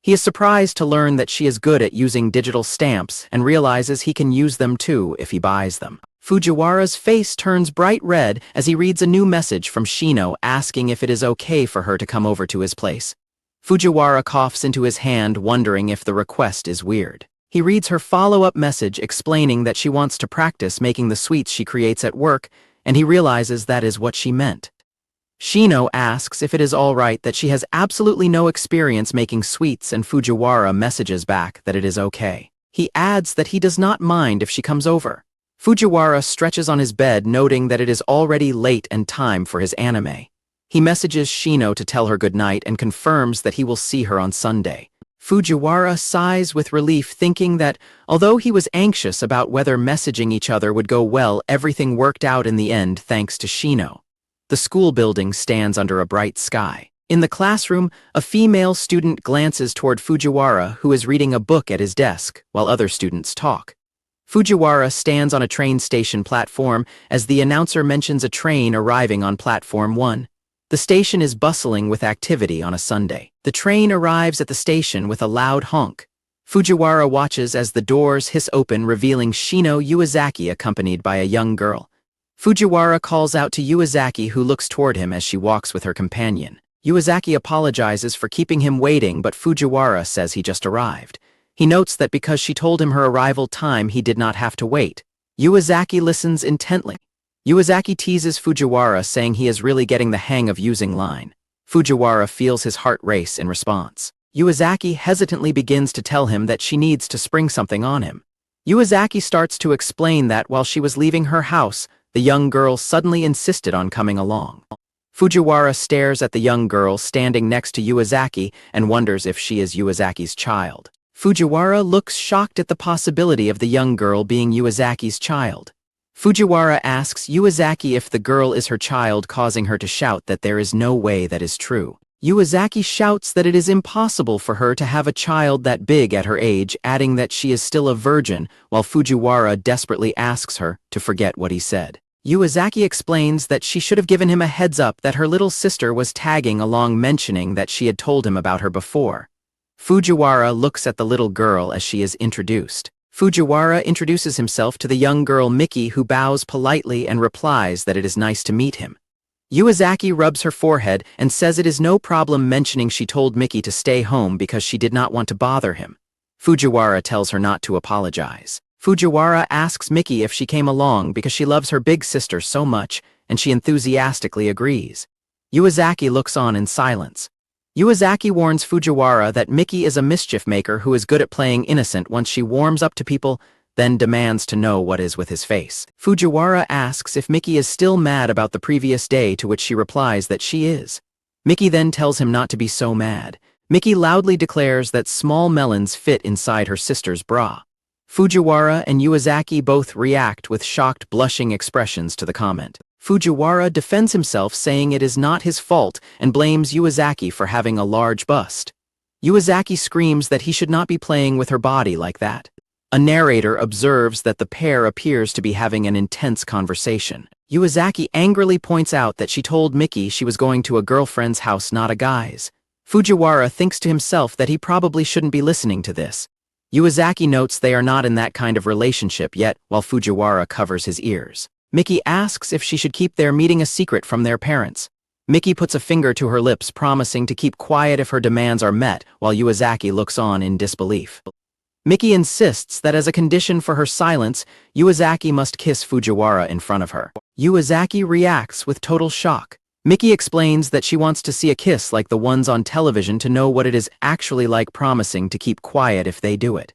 He is surprised to learn that she is good at using digital stamps and realizes he can use them too if he buys them. Fujiwara's face turns bright red as he reads a new message from Shino asking if it is okay for her to come over to his place. Fujiwara coughs into his hand, wondering if the request is weird. He reads her follow-up message explaining that she wants to practice making the sweets she creates at work, and he realizes that is what she meant. Shino asks if it is all right that she has absolutely no experience making sweets, and Fujiwara messages back that it is okay. He adds that he does not mind if she comes over. Fujiwara stretches on his bed, noting that it is already late and time for his anime. He messages Shino to tell her goodnight and confirms that he will see her on Sunday. Fujiwara sighs with relief, thinking that, although he was anxious about whether messaging each other would go well, everything worked out in the end thanks to Shino. The school building stands under a bright sky. In the classroom, a female student glances toward Fujiwara, who is reading a book at his desk, while other students talk. Fujiwara stands on a train station platform as the announcer mentions a train arriving on platform 1. The station is bustling with activity on a Sunday. The train arrives at the station with a loud honk. Fujiwara watches as the doors hiss open, revealing Shino Uezaki accompanied by a young girl. Fujiwara calls out to Uezaki, who looks toward him as she walks with her companion. Uezaki apologizes for keeping him waiting, but Fujiwara says he just arrived. He notes that because she told him her arrival time, he did not have to wait. Uezaki listens intently. Uezaki teases Fujiwara, saying he is really getting the hang of using line. Fujiwara feels his heart race in response. Uezaki hesitantly begins to tell him that she needs to spring something on him. Uezaki starts to explain that while she was leaving her house, the young girl suddenly insisted on coming along. Fujiwara stares at the young girl standing next to Uezaki and wonders if she is Uezaki's child. Fujiwara looks shocked at the possibility of the young girl being Uezaki's child. Fujiwara asks Uezaki if the girl is her child, causing her to shout that there is no way that is true. Uezaki shouts that it is impossible for her to have a child that big at her age, adding that she is still a virgin, while Fujiwara desperately asks her to forget what he said. Uezaki explains that she should have given him a heads up that her little sister was tagging along, mentioning that she had told him about her before. Fujiwara looks at the little girl as she is introduced. Fujiwara introduces himself to the young girl Miki, who bows politely and replies that it is nice to meet him. Uezaki rubs her forehead and says it is no problem, mentioning she told Miki to stay home because she did not want to bother him. Fujiwara tells her not to apologize. Fujiwara asks Miki if she came along because she loves her big sister so much, and she enthusiastically agrees. Uezaki looks on in silence. Uezaki warns Fujiwara that Miki is a mischief maker who is good at playing innocent once she warms up to people, then demands to know what is with his face. Fujiwara asks if Miki is still mad about the previous day, to which she replies that she is. Miki then tells him not to be so mad. Miki loudly declares that small melons fit inside her sister's bra. Fujiwara and Uezaki both react with shocked, blushing expressions to the comment. Fujiwara defends himself, saying it is not his fault, and blames Uezaki for having a large bust. Uezaki screams that he should not be playing with her body like that. A narrator observes that the pair appears to be having an intense conversation. Uezaki angrily points out that she told Miki she was going to a girlfriend's house, not a guy's. Fujiwara thinks to himself that he probably shouldn't be listening to this. Uezaki notes they are not in that kind of relationship yet, while Fujiwara covers his ears. Miki asks if she should keep their meeting a secret from their parents. Miki puts a finger to her lips, promising to keep quiet if her demands are met, while Uezaki looks on in disbelief. Miki insists that as a condition for her silence, Uezaki must kiss Fujiwara in front of her. Uezaki reacts with total shock. Miki explains that she wants to see a kiss like the ones on television to know what it is actually like, promising to keep quiet if they do it.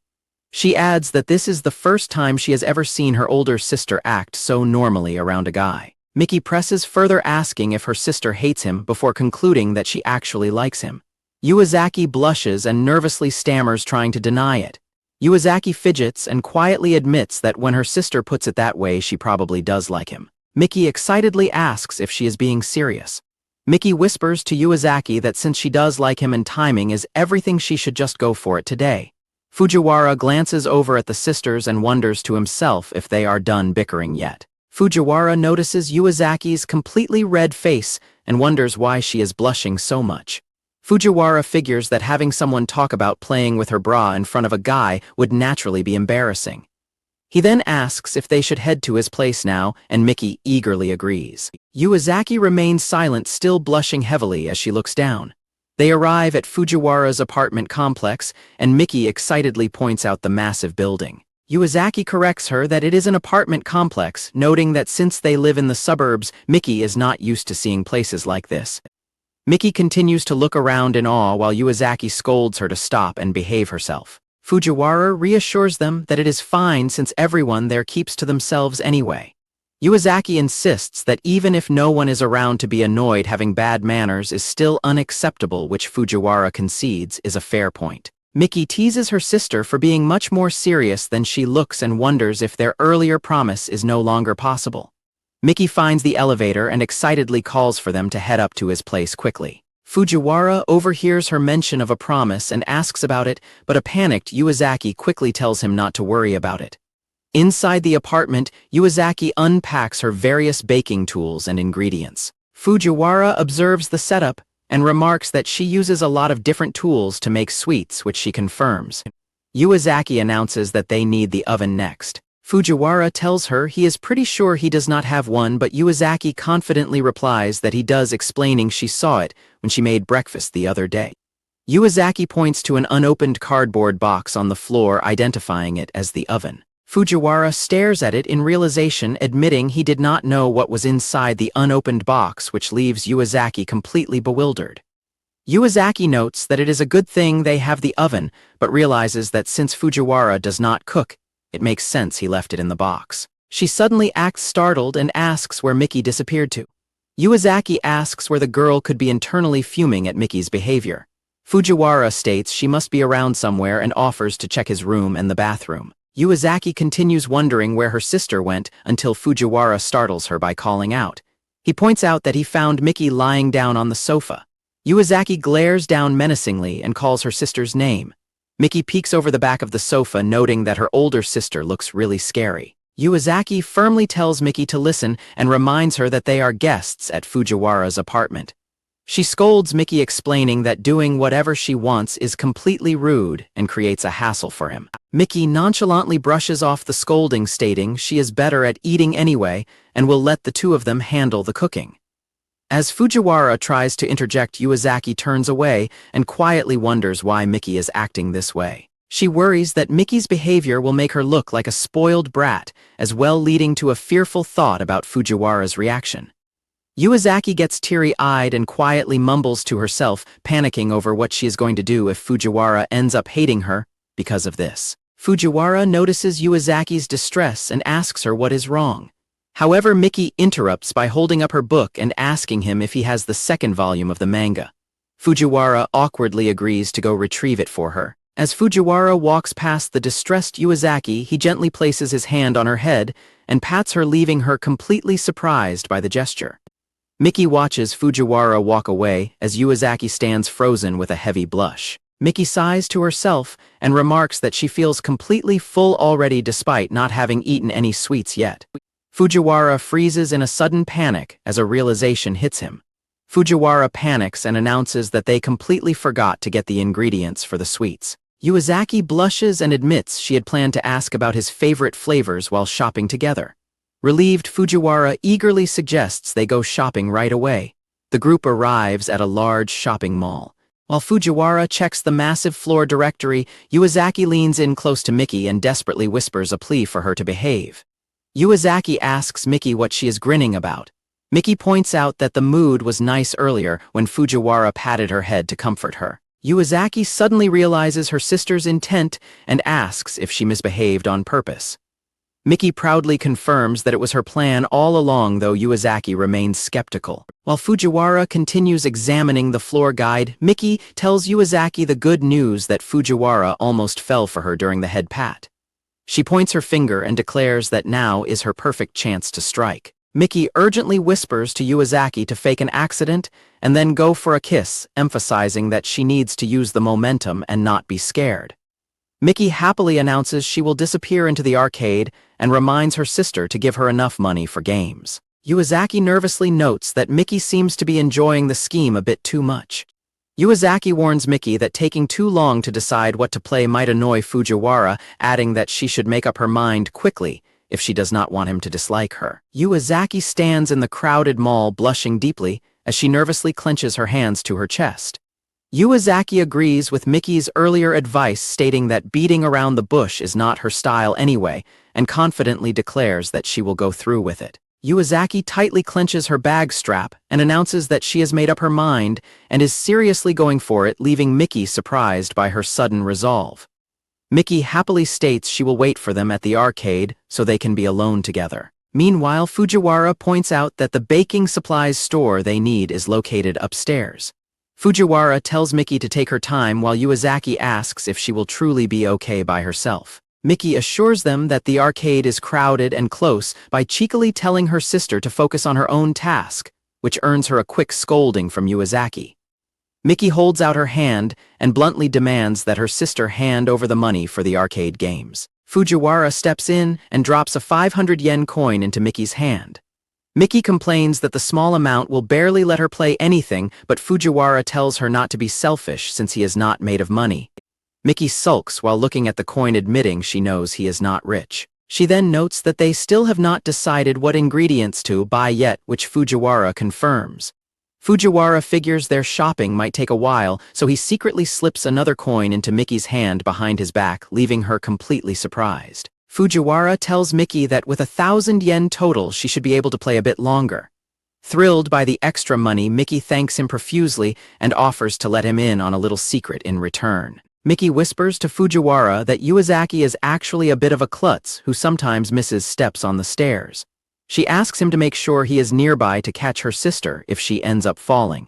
She adds that this is the first time she has ever seen her older sister act so normally around a guy. Miki presses further, asking if her sister hates him before concluding that she actually likes him. Uezaki blushes and nervously stammers, trying to deny it. Uezaki fidgets and quietly admits that when her sister puts it that way, she probably does like him. Miki excitedly asks if she is being serious. Miki whispers to Yuazaki that since she does like him and timing is everything, she should just go for it today. Fujiwara glances over at the sisters and wonders to himself if they are done bickering yet. Fujiwara notices Yuazaki's completely red face and wonders why she is blushing so much. Fujiwara figures that having someone talk about playing with her bra in front of a guy would naturally be embarrassing. He then asks if they should head to his place now, and Miki eagerly agrees. Yuazaki remains silent, still blushing heavily as she looks down. They arrive at Fujiwara's apartment complex, and Miki excitedly points out the massive building. Yuazaki corrects her that it is an apartment complex, noting that since they live in the suburbs, Miki is not used to seeing places like this. Miki continues to look around in awe while Yuazaki scolds her to stop and behave herself. Fujiwara reassures them that it is fine since everyone there keeps to themselves anyway. Yuazaki insists that even if no one is around to be annoyed, having bad manners is still unacceptable, which Fujiwara concedes is a fair point. Miki teases her sister for being much more serious than she looks and wonders if their earlier promise is no longer possible. Miki finds the elevator and excitedly calls for them to head up to his place quickly. Fujiwara overhears her mention of a promise and asks about it, but a panicked Yuazaki quickly tells him not to worry about it. Inside the apartment, Yuazaki unpacks her various baking tools and ingredients. Fujiwara observes the setup and remarks that she uses a lot of different tools to make sweets, which she confirms. Yuazaki announces that they need the oven next. Fujiwara tells her he is pretty sure he does not have one, but Yuazaki confidently replies that he does, explaining she saw it when she made breakfast the other day. Yuazaki points to an unopened cardboard box on the floor, identifying it as the oven. Fujiwara stares at it in realization, admitting he did not know what was inside the unopened box, which leaves Yuazaki completely bewildered. Yuazaki notes that it is a good thing they have the oven, but realizes that since Fujiwara does not cook, it makes sense he left it in the box. She suddenly acts startled and asks where Miki disappeared to. Yuazaki asks where the girl could be, internally fuming at Miki's behavior. Fujiwara states she must be around somewhere and offers to check his room and the bathroom. Yuazaki continues wondering where her sister went until Fujiwara startles her by calling out. He points out that he found Miki lying down on the sofa. Yuazaki glares down menacingly and calls her sister's name. Miki peeks over the back of the sofa, noting that her older sister looks really scary. Yuazaki firmly tells Miki to listen and reminds her that they are guests at Fujiwara's apartment. She scolds Miki, explaining that doing whatever she wants is completely rude and creates a hassle for him. Miki nonchalantly brushes off the scolding, stating she is better at eating anyway and will let the two of them handle the cooking. As Fujiwara tries to interject, Yuazaki turns away and quietly wonders why Miki is acting this way. She worries that Miki's behavior will make her look like a spoiled brat, as well leading to a fearful thought about Fujiwara's reaction. Yuazaki gets teary-eyed and quietly mumbles to herself, panicking over what she is going to do if Fujiwara ends up hating her because of this. Fujiwara notices Yuazaki's distress and asks her what is wrong. However, Miki interrupts by holding up her book and asking him if he has the second volume of the manga. Fujiwara awkwardly agrees to go retrieve it for her. As Fujiwara walks past the distressed Yuazaki, he gently places his hand on her head and pats her, leaving her completely surprised by the gesture. Miki watches Fujiwara walk away as Yuazaki stands frozen with a heavy blush. Miki sighs to herself and remarks that she feels completely full already despite not having eaten any sweets yet. Fujiwara freezes in a sudden panic as a realization hits him. Fujiwara panics and announces that they completely forgot to get the ingredients for the sweets. Yuazaki blushes and admits she had planned to ask about his favorite flavors while shopping together. Relieved, Fujiwara eagerly suggests they go shopping right away. The group arrives at a large shopping mall. While Fujiwara checks the massive floor directory, Yuazaki leans in close to Miki and desperately whispers a plea for her to behave. Yuazaki asks Miki what she is grinning about. Miki points out that the mood was nice earlier when Fujiwara patted her head to comfort her. Yuazaki suddenly realizes her sister's intent and asks if she misbehaved on purpose. Miki proudly confirms that it was her plan all along, though Yuazaki remains skeptical. While Fujiwara continues examining the floor guide, Miki tells Yuazaki the good news that Fujiwara almost fell for her during the head pat. She points her finger and declares that now is her perfect chance to strike. Miki urgently whispers to Yuazaki to fake an accident and then go for a kiss, emphasizing that she needs to use the momentum and not be scared. Miki happily announces she will disappear into the arcade and reminds her sister to give her enough money for games. Yuazaki nervously notes that Miki seems to be enjoying the scheme a bit too much. Yuazaki warns Miki that taking too long to decide what to play might annoy Fujiwara, adding that she should make up her mind quickly if she does not want him to dislike her. Yuazaki stands in the crowded mall blushing deeply as she nervously clenches her hands to her chest. Yuazaki agrees with Miki's earlier advice, stating that beating around the bush is not her style anyway, and confidently declares that she will go through with it. Yuazaki tightly clenches her bag strap and announces that she has made up her mind and is seriously going for it, leaving Miki surprised by her sudden resolve. Miki happily states she will wait for them at the arcade so they can be alone together. Meanwhile, Fujiwara points out that the baking supplies store they need is located upstairs. Fujiwara tells Miki to take her time while Yuazaki asks if she will truly be okay by herself. Miki assures them that the arcade is crowded and close by cheekily telling her sister to focus on her own task, which earns her a quick scolding from Yuazaki. Miki holds out her hand and bluntly demands that her sister hand over the money for the arcade games. Fujiwara steps in and drops a 500 yen coin into Miki's hand. Miki complains that the small amount will barely let her play anything, but Fujiwara tells her not to be selfish since he is not made of money. Miki sulks while looking at the coin, admitting she knows he is not rich. She then notes that they still have not decided what ingredients to buy yet, which Fujiwara confirms. Fujiwara figures their shopping might take a while, so he secretly slips another coin into Miki's hand behind his back, leaving her completely surprised. Fujiwara tells Miki that with 1,000 yen total, she should be able to play a bit longer. Thrilled by the extra money, Miki thanks him profusely and offers to let him in on a little secret in return. Miki whispers to Fujiwara that Yuazaki is actually a bit of a klutz who sometimes misses steps on the stairs. She asks him to make sure he is nearby to catch her sister if she ends up falling.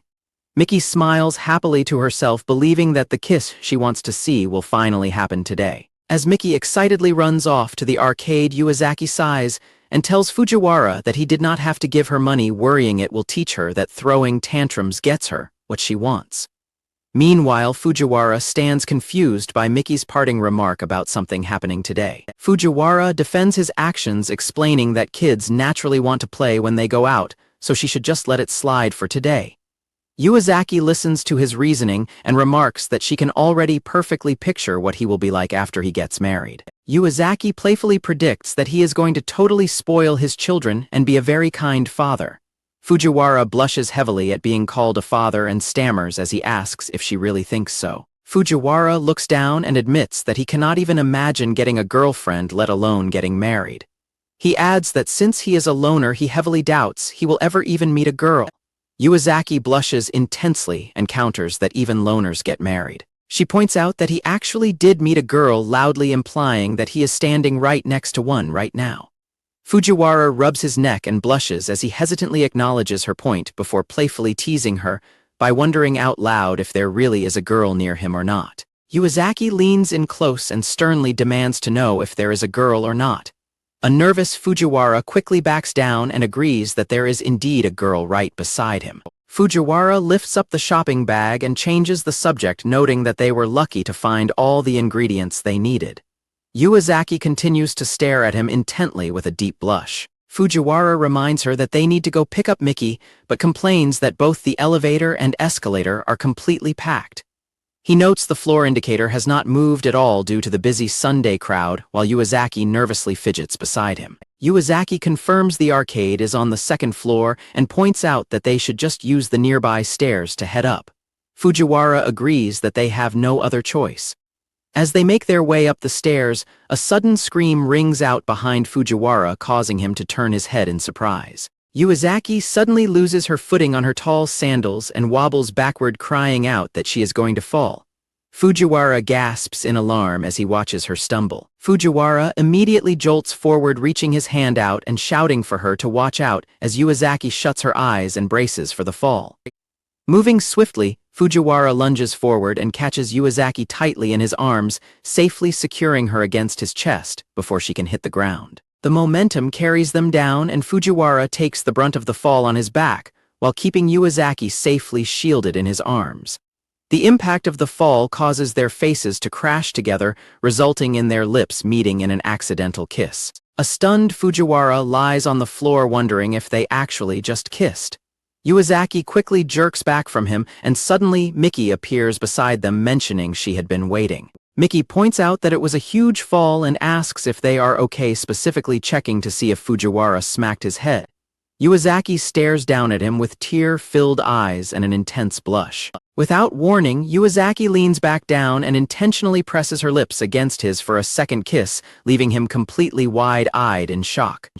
Miki smiles happily to herself, believing that the kiss she wants to see will finally happen today. As Miki excitedly runs off to the arcade, Yuazaki sighs and tells Fujiwara that he did not have to give her money, worrying it will teach her that throwing tantrums gets her what she wants. Meanwhile, Fujiwara stands confused by Miki's parting remark about something happening today. Fujiwara defends his actions, explaining that kids naturally want to play when they go out, so she should just let it slide for today. Yuazaki listens to his reasoning and remarks that she can already perfectly picture what he will be like after he gets married. Yuazaki playfully predicts that he is going to totally spoil his children and be a very kind father. Fujiwara blushes heavily at being called a father and stammers as he asks if she really thinks so. Fujiwara looks down and admits that he cannot even imagine getting a girlfriend, let alone getting married. He adds that since he is a loner, he heavily doubts he will ever even meet a girl. Yuazaki blushes intensely and counters that even loners get married. She points out that he actually did meet a girl, loudly implying that he is standing right next to one right now. Fujiwara rubs his neck and blushes as he hesitantly acknowledges her point before playfully teasing her by wondering out loud if there really is a girl near him or not. Yuazaki leans in close and sternly demands to know if there is a girl or not. A nervous Fujiwara quickly backs down and agrees that there is indeed a girl right beside him. Fujiwara lifts up the shopping bag and changes the subject, noting that they were lucky to find all the ingredients they needed. Yuazaki continues to stare at him intently with a deep blush. Fujiwara reminds her that they need to go pick up Miki, but complains that both the elevator and escalator are completely packed. He notes the floor indicator has not moved at all due to the busy Sunday crowd, while Yuazaki nervously fidgets beside him. Yuazaki confirms the arcade is on the second floor and points out that they should just use the nearby stairs to head up. Fujiwara agrees that they have no other choice. As they make their way up the stairs, a sudden scream rings out behind Fujiwara, causing him to turn his head in surprise. Yuazaki suddenly loses her footing on her tall sandals and wobbles backward, crying out that she is going to fall. Fujiwara gasps in alarm as he watches her stumble. Fujiwara immediately jolts forward, reaching his hand out and shouting for her to watch out as Yuazaki shuts her eyes and braces for the fall. Moving swiftly, Fujiwara lunges forward and catches Yuazaki tightly in his arms, safely securing her against his chest before she can hit the ground. The momentum carries them down and Fujiwara takes the brunt of the fall on his back, while keeping Yuazaki safely shielded in his arms. The impact of the fall causes their faces to crash together, resulting in their lips meeting in an accidental kiss. A stunned Fujiwara lies on the floor wondering if they actually just kissed. Yuazaki quickly jerks back from him, and suddenly Miki appears beside them, mentioning she had been waiting. Miki points out that it was a huge fall and asks if they are okay, specifically checking to see if Fujiwara smacked his head. Yuazaki stares down at him with tear-filled eyes and an intense blush. Without warning, Yuazaki leans back down and intentionally presses her lips against his for a second kiss, leaving him completely wide-eyed in shock.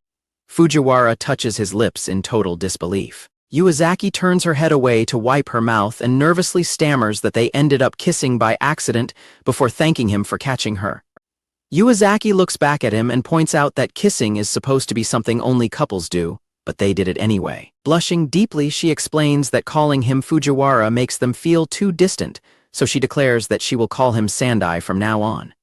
Fujiwara touches his lips in total disbelief. Yuazaki turns her head away to wipe her mouth and nervously stammers that they ended up kissing by accident before thanking him for catching her. Yuazaki looks back at him and points out that kissing is supposed to be something only couples do, but they did it anyway. Blushing deeply, she explains that calling him Fujiwara makes them feel too distant, so she declares that she will call him Sandai from now on.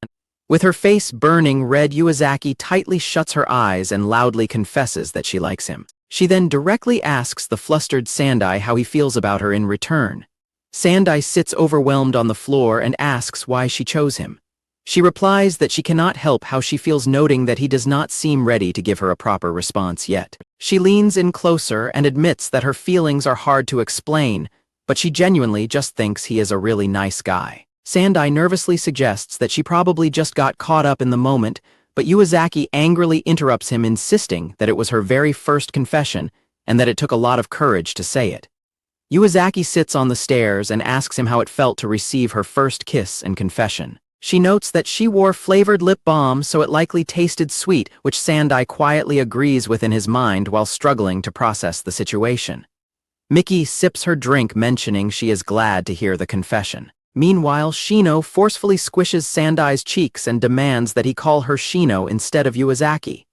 With her face burning red, Yuazaki tightly shuts her eyes and loudly confesses that she likes him. She then directly asks the flustered Sandai how he feels about her in return. Sandai sits overwhelmed on the floor and asks why she chose him. She replies that she cannot help how she feels, noting that he does not seem ready to give her a proper response yet. She leans in closer and admits that her feelings are hard to explain, but she genuinely just thinks he is a really nice guy. Sandai nervously suggests that she probably just got caught up in the moment, but Yuazaki angrily interrupts him, insisting that it was her very first confession and that it took a lot of courage to say it. Yuazaki sits on the stairs and asks him how it felt to receive her first kiss and confession. She notes that she wore flavored lip balm, so it likely tasted sweet, which Sandai quietly agrees with in his mind while struggling to process the situation. Miki sips her drink, mentioning she is glad to hear the confession. Meanwhile, Shino forcefully squishes Sandai's cheeks and demands that he call her Shino instead of Yuazaki.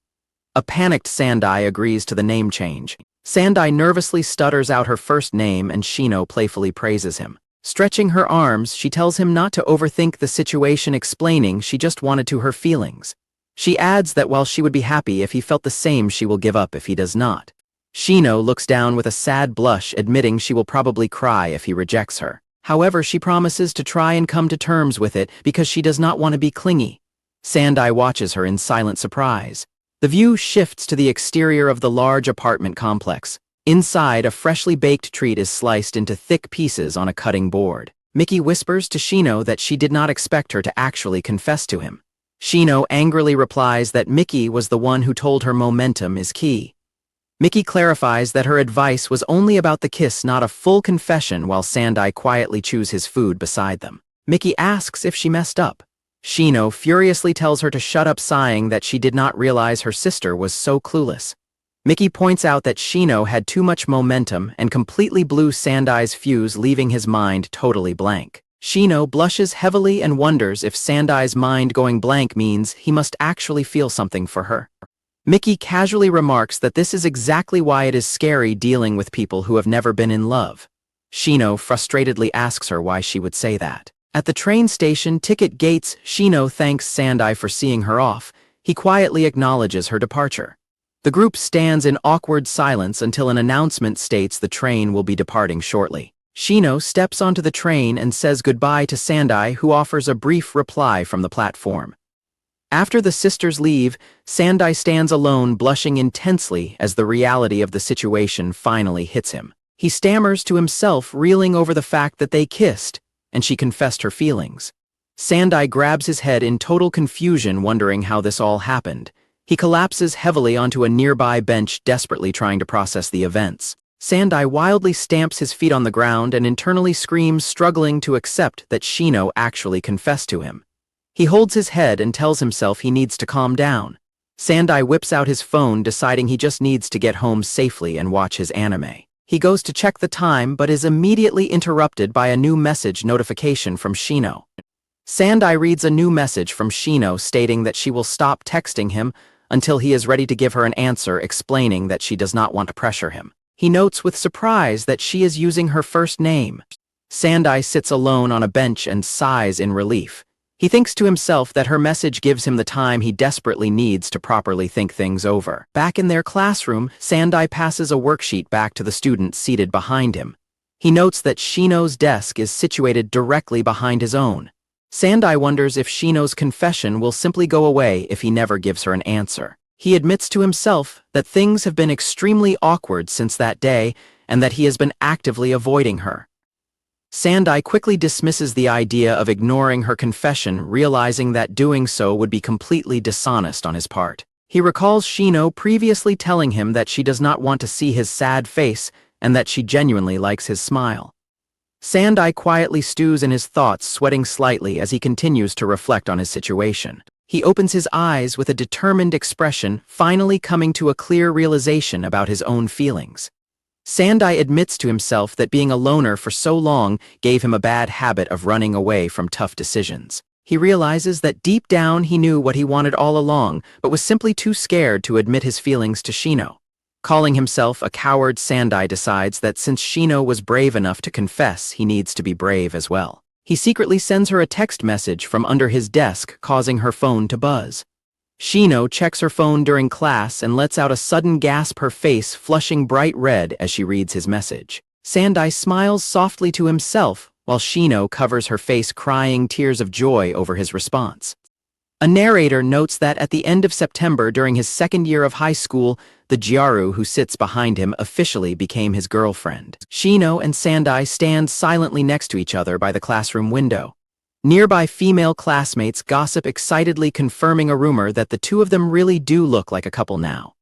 A panicked Sandai agrees to the name change. Sandai nervously stutters out her first name and Shino playfully praises him. Stretching her arms, she tells him not to overthink the situation, explaining she just wanted to her feelings. She adds that while she would be happy if he felt the same, she will give up if he does not. Shino looks down with a sad blush, admitting she will probably cry if he rejects her. However, she promises to try and come to terms with it because she does not want to be clingy. Sandai watches her in silent surprise. The view shifts to the exterior of the large apartment complex. Inside, a freshly baked treat is sliced into thick pieces on a cutting board. Miki whispers to Shino that she did not expect her to actually confess to him. Shino angrily replies that Miki was the one who told her momentum is key. Miki clarifies that her advice was only about the kiss, not a full confession, while Sandai quietly chews his food beside them. Miki asks if she messed up. Shino furiously tells her to shut up, sighing that she did not realize her sister was so clueless. Miki points out that Shino had too much momentum and completely blew Sandai's fuse, leaving his mind totally blank. Shino blushes heavily and wonders if Sandai's mind going blank means he must actually feel something for her. Miki casually remarks that this is exactly why it is scary dealing with people who have never been in love. Shino frustratedly asks her why she would say that. At the train station ticket gates, Shino thanks Sandai for seeing her off. He quietly acknowledges her departure. The group stands in awkward silence until an announcement states the train will be departing shortly. Shino steps onto the train and says goodbye to Sandai, who offers a brief reply from the platform. After the sisters leave, Sandai stands alone, blushing intensely as the reality of the situation finally hits him. He stammers to himself, reeling over the fact that they kissed, and she confessed her feelings. Sandai grabs his head in total confusion, wondering how this all happened. He collapses heavily onto a nearby bench, desperately trying to process the events. Sandai wildly stamps his feet on the ground and internally screams, struggling to accept that Shino actually confessed to him. He holds his head and tells himself he needs to calm down. Sandai whips out his phone, deciding he just needs to get home safely and watch his anime. He goes to check the time but is immediately interrupted by a new message notification from Shino. Sandai reads a new message from Shino stating that she will stop texting him until he is ready to give her an answer, explaining that she does not want to pressure him. He notes with surprise that she is using her first name. Sandai sits alone on a bench and sighs in relief. He thinks to himself that her message gives him the time he desperately needs to properly think things over. Back in their classroom, Sandai passes a worksheet back to the student seated behind him. He notes that Shino's desk is situated directly behind his own. Sandai wonders if Shino's confession will simply go away if he never gives her an answer. He admits to himself that things have been extremely awkward since that day and that he has been actively avoiding her. Sandai quickly dismisses the idea of ignoring her confession, realizing that doing so would be completely dishonest on his part. He recalls Shino previously telling him that she does not want to see his sad face and that she genuinely likes his smile. Sandai quietly stews in his thoughts, sweating slightly as he continues to reflect on his situation. He opens his eyes with a determined expression, finally coming to a clear realization about his own feelings. Sandai admits to himself that being a loner for so long gave him a bad habit of running away from tough decisions. He realizes that deep down he knew what he wanted all along, but was simply too scared to admit his feelings to Shino. Calling himself a coward, Sandai decides that since Shino was brave enough to confess, he needs to be brave as well. He secretly sends her a text message from under his desk, causing her phone to buzz. Shino checks her phone during class and lets out a sudden gasp, her face flushing bright red as she reads his message. Sandai smiles softly to himself while Shino covers her face, crying tears of joy over his response. A narrator notes that at the end of September, during his second year of high school, the Gyaru who sits behind him officially became his girlfriend. Shino and Sandai stand silently next to each other by the classroom window. Nearby female classmates gossip excitedly, confirming a rumor that the two of them really do look like a couple now.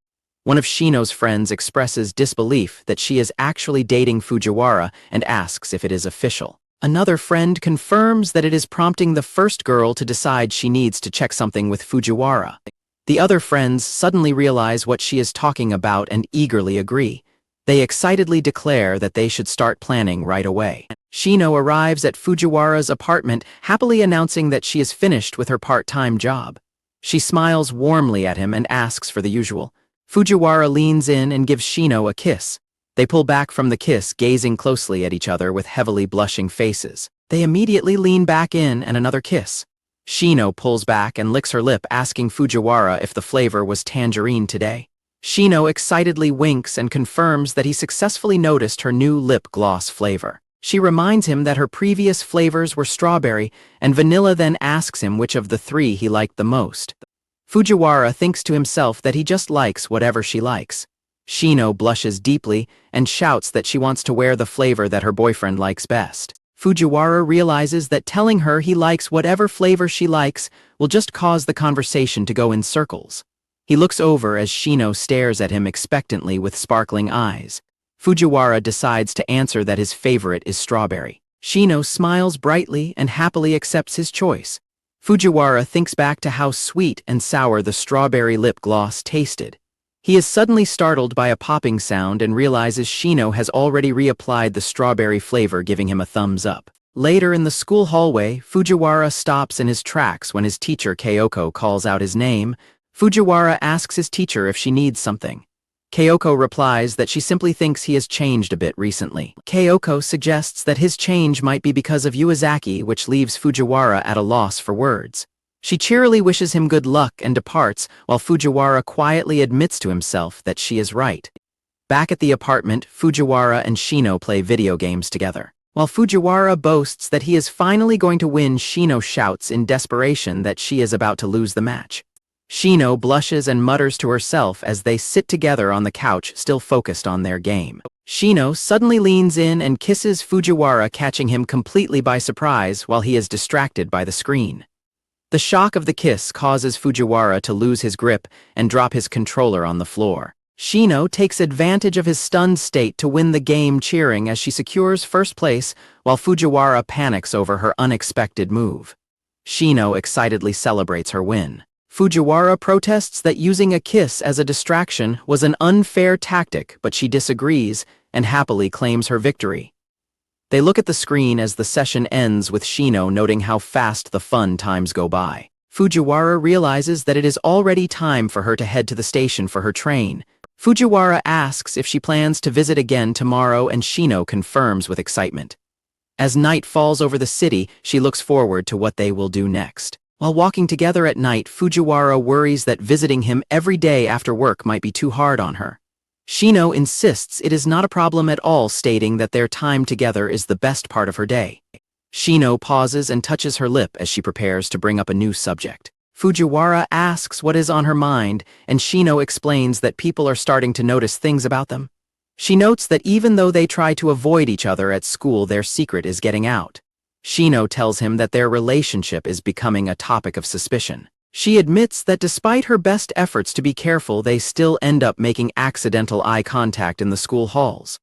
One of Shino's friends expresses disbelief that she is actually dating Fujiwara and asks if it is official. Another friend confirms that it is, prompting the first girl to decide she needs to check something with Fujiwara. The other friends suddenly realize what she is talking about and eagerly agree. They excitedly declare that they should start planning right away. Shino arrives at Fujiwara's apartment, happily announcing that she is finished with her part-time job. She smiles warmly at him and asks for the usual. Fujiwara leans in and gives Shino a kiss. They pull back from the kiss, gazing closely at each other with heavily blushing faces. They immediately lean back in and another kiss. Shino pulls back and licks her lip, asking Fujiwara if the flavor was tangerine today. Shino excitedly winks and confirms that he successfully noticed her new lip gloss flavor. She reminds him that her previous flavors were strawberry and vanilla, then asks him which of the three he liked the most. Fujiwara thinks to himself that he just likes whatever she likes. Shino blushes deeply and shouts that she wants to wear the flavor that her boyfriend likes best. Fujiwara realizes that telling her he likes whatever flavor she likes will just cause the conversation to go in circles. He looks over as Shino stares at him expectantly with sparkling eyes. Fujiwara decides to answer that his favorite is strawberry. Shino smiles brightly and happily accepts his choice. Fujiwara thinks back to how sweet and sour the strawberry lip gloss tasted. He is suddenly startled by a popping sound and realizes Shino has already reapplied the strawberry flavor, giving him a thumbs up. Later in the school hallway, Fujiwara stops in his tracks when his teacher Kyoko calls out his name. Fujiwara asks his teacher if she needs something. Kyoko replies that she simply thinks he has changed a bit recently. Kyoko suggests that his change might be because of Yuazaki, which leaves Fujiwara at a loss for words. She cheerily wishes him good luck and departs, while Fujiwara quietly admits to himself that she is right. Back at the apartment, Fujiwara and Shino play video games together. While Fujiwara boasts that he is finally going to win, Shino shouts in desperation that she is about to lose the match. Shino blushes and mutters to herself as they sit together on the couch, still focused on their game. Shino suddenly leans in and kisses Fujiwara, catching him completely by surprise while he is distracted by the screen. The shock of the kiss causes Fujiwara to lose his grip and drop his controller on the floor. Shino takes advantage of his stunned state to win the game, cheering as she secures first place, while Fujiwara panics over her unexpected move. Shino excitedly celebrates her win. Fujiwara protests that using a kiss as a distraction was an unfair tactic, but she disagrees and happily claims her victory. They look at the screen as the session ends, with Shino noting how fast the fun times go by. Fujiwara realizes that it is already time for her to head to the station for her train. Fujiwara asks if she plans to visit again tomorrow, and Shino confirms with excitement. As night falls over the city, she looks forward to what they will do next. While walking together at night, Fujiwara worries that visiting him every day after work might be too hard on her. Shino insists it is not a problem at all, stating that their time together is the best part of her day. Shino pauses and touches her lip as she prepares to bring up a new subject. Fujiwara asks what is on her mind, and Shino explains that people are starting to notice things about them. She notes that even though they try to avoid each other at school, their secret is getting out. Shino tells him that their relationship is becoming a topic of suspicion. She admits that despite her best efforts to be careful, they still end up making accidental eye contact in the school halls.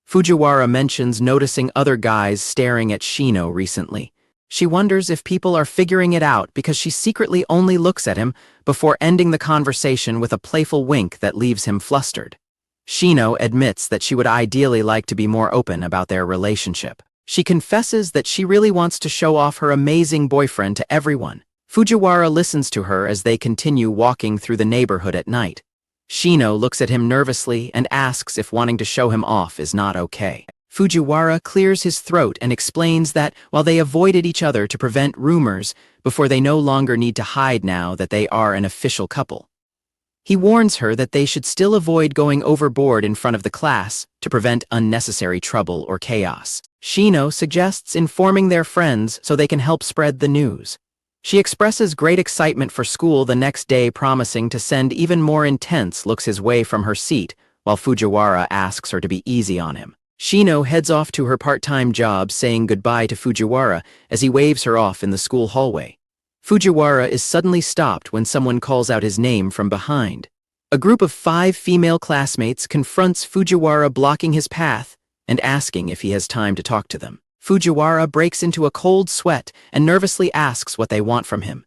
Fujiwara mentions noticing other guys staring at Shino recently. She wonders if people are figuring it out because she secretly only looks at him before ending the conversation with a playful wink that leaves him flustered. Shino admits that she would ideally like to be more open about their relationship. She confesses that she really wants to show off her amazing boyfriend to everyone. Fujiwara listens to her as they continue walking through the neighborhood at night. Shino looks at him nervously and asks if wanting to show him off is not okay. Fujiwara clears his throat and explains that while they avoided each other to prevent rumors, before they no longer need to hide now that they are an official couple. He warns her that they should still avoid going overboard in front of the class to prevent unnecessary trouble or chaos. Shino suggests informing their friends so they can help spread the news. She expresses great excitement for school the next day, promising to send even more intense looks his way from her seat, while Fujiwara asks her to be easy on him. Shino heads off to her part-time job, saying goodbye to Fujiwara as he waves her off in the school hallway. Fujiwara is suddenly stopped when someone calls out his name from behind. A group of 5 female classmates confronts Fujiwara, blocking his path and asking if he has time to talk to them. Fujiwara breaks into a cold sweat and nervously asks what they want from him.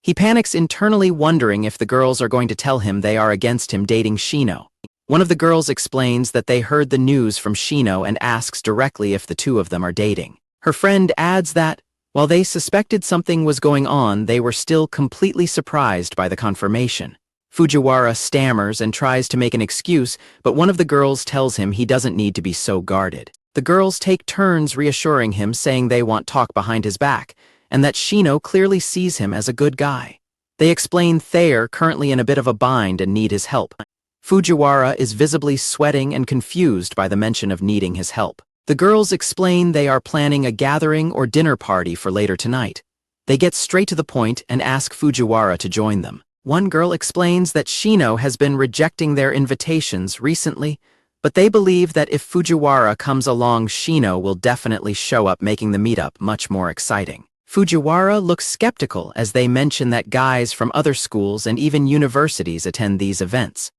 He panics internally, wondering if the girls are going to tell him they are against him dating Shino. One of the girls explains that they heard the news from Shino and asks directly if the two of them are dating. Her friend adds that, while they suspected something was going on, they were still completely surprised by the confirmation. Fujiwara stammers and tries to make an excuse, but one of the girls tells him he doesn't need to be so guarded. The girls take turns reassuring him, saying they want talk behind his back, and that Shino clearly sees him as a good guy. They explain they are currently in a bit of a bind and need his help. Fujiwara is visibly sweating and confused by the mention of needing his help. The girls explain they are planning a gathering or dinner party for later tonight. They get straight to the point and ask Fujiwara to join them. One girl explains that Shino has been rejecting their invitations recently, but they believe that if Fujiwara comes along, Shino will definitely show up, making the meetup much more exciting. Fujiwara looks skeptical as they mention that guys from other schools and even universities attend these events.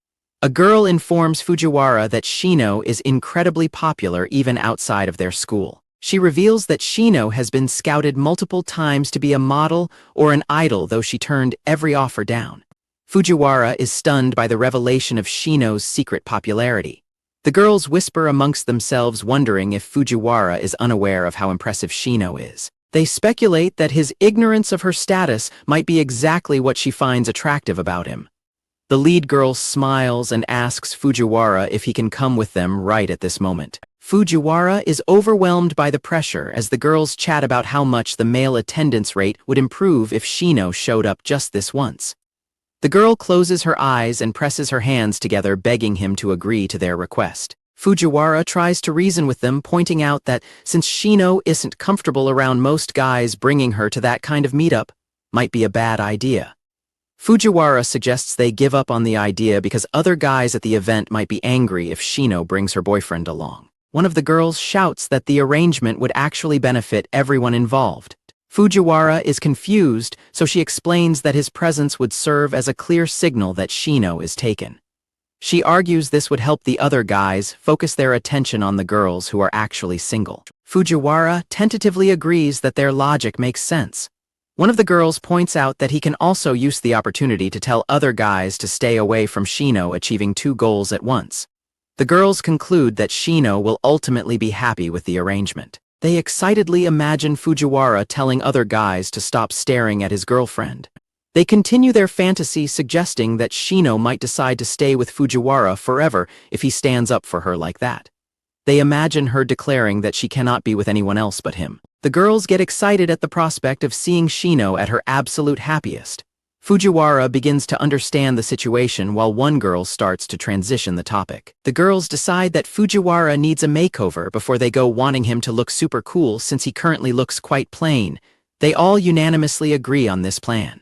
A girl informs Fujiwara that Shino is incredibly popular even outside of their school. She reveals that Shino has been scouted multiple times to be a model or an idol, though she turned every offer down. Fujiwara is stunned by the revelation of Shino's secret popularity. The girls whisper amongst themselves, wondering if Fujiwara is unaware of how impressive Shino is. They speculate that his ignorance of her status might be exactly what she finds attractive about him. The lead girl smiles and asks Fujiwara if he can come with them right at this moment. Fujiwara is overwhelmed by the pressure as the girls chat about how much the male attendance rate would improve if Shino showed up just this once. The girl closes her eyes and presses her hands together, begging him to agree to their request. Fujiwara tries to reason with them, pointing out that since Shino isn't comfortable around most guys, bringing her to that kind of meetup might be a bad idea. Fujiwara suggests they give up on the idea because other guys at the event might be angry if Shino brings her boyfriend along. One of the girls shouts that the arrangement would actually benefit everyone involved. Fujiwara is confused, so she explains that his presence would serve as a clear signal that Shino is taken. She argues this would help the other guys focus their attention on the girls who are actually single. Fujiwara tentatively agrees that their logic makes sense. One of the girls points out that he can also use the opportunity to tell other guys to stay away from Shino, achieving 2 goals at once. The girls conclude that Shino will ultimately be happy with the arrangement. They excitedly imagine Fujiwara telling other guys to stop staring at his girlfriend. They continue their fantasy, suggesting that Shino might decide to stay with Fujiwara forever if he stands up for her like that. They imagine her declaring that she cannot be with anyone else but him. The girls get excited at the prospect of seeing Shino at her absolute happiest. Fujiwara begins to understand the situation while one girl starts to transition the topic. The girls decide that Fujiwara needs a makeover before they go, wanting him to look super cool since he currently looks quite plain. They all unanimously agree on this plan.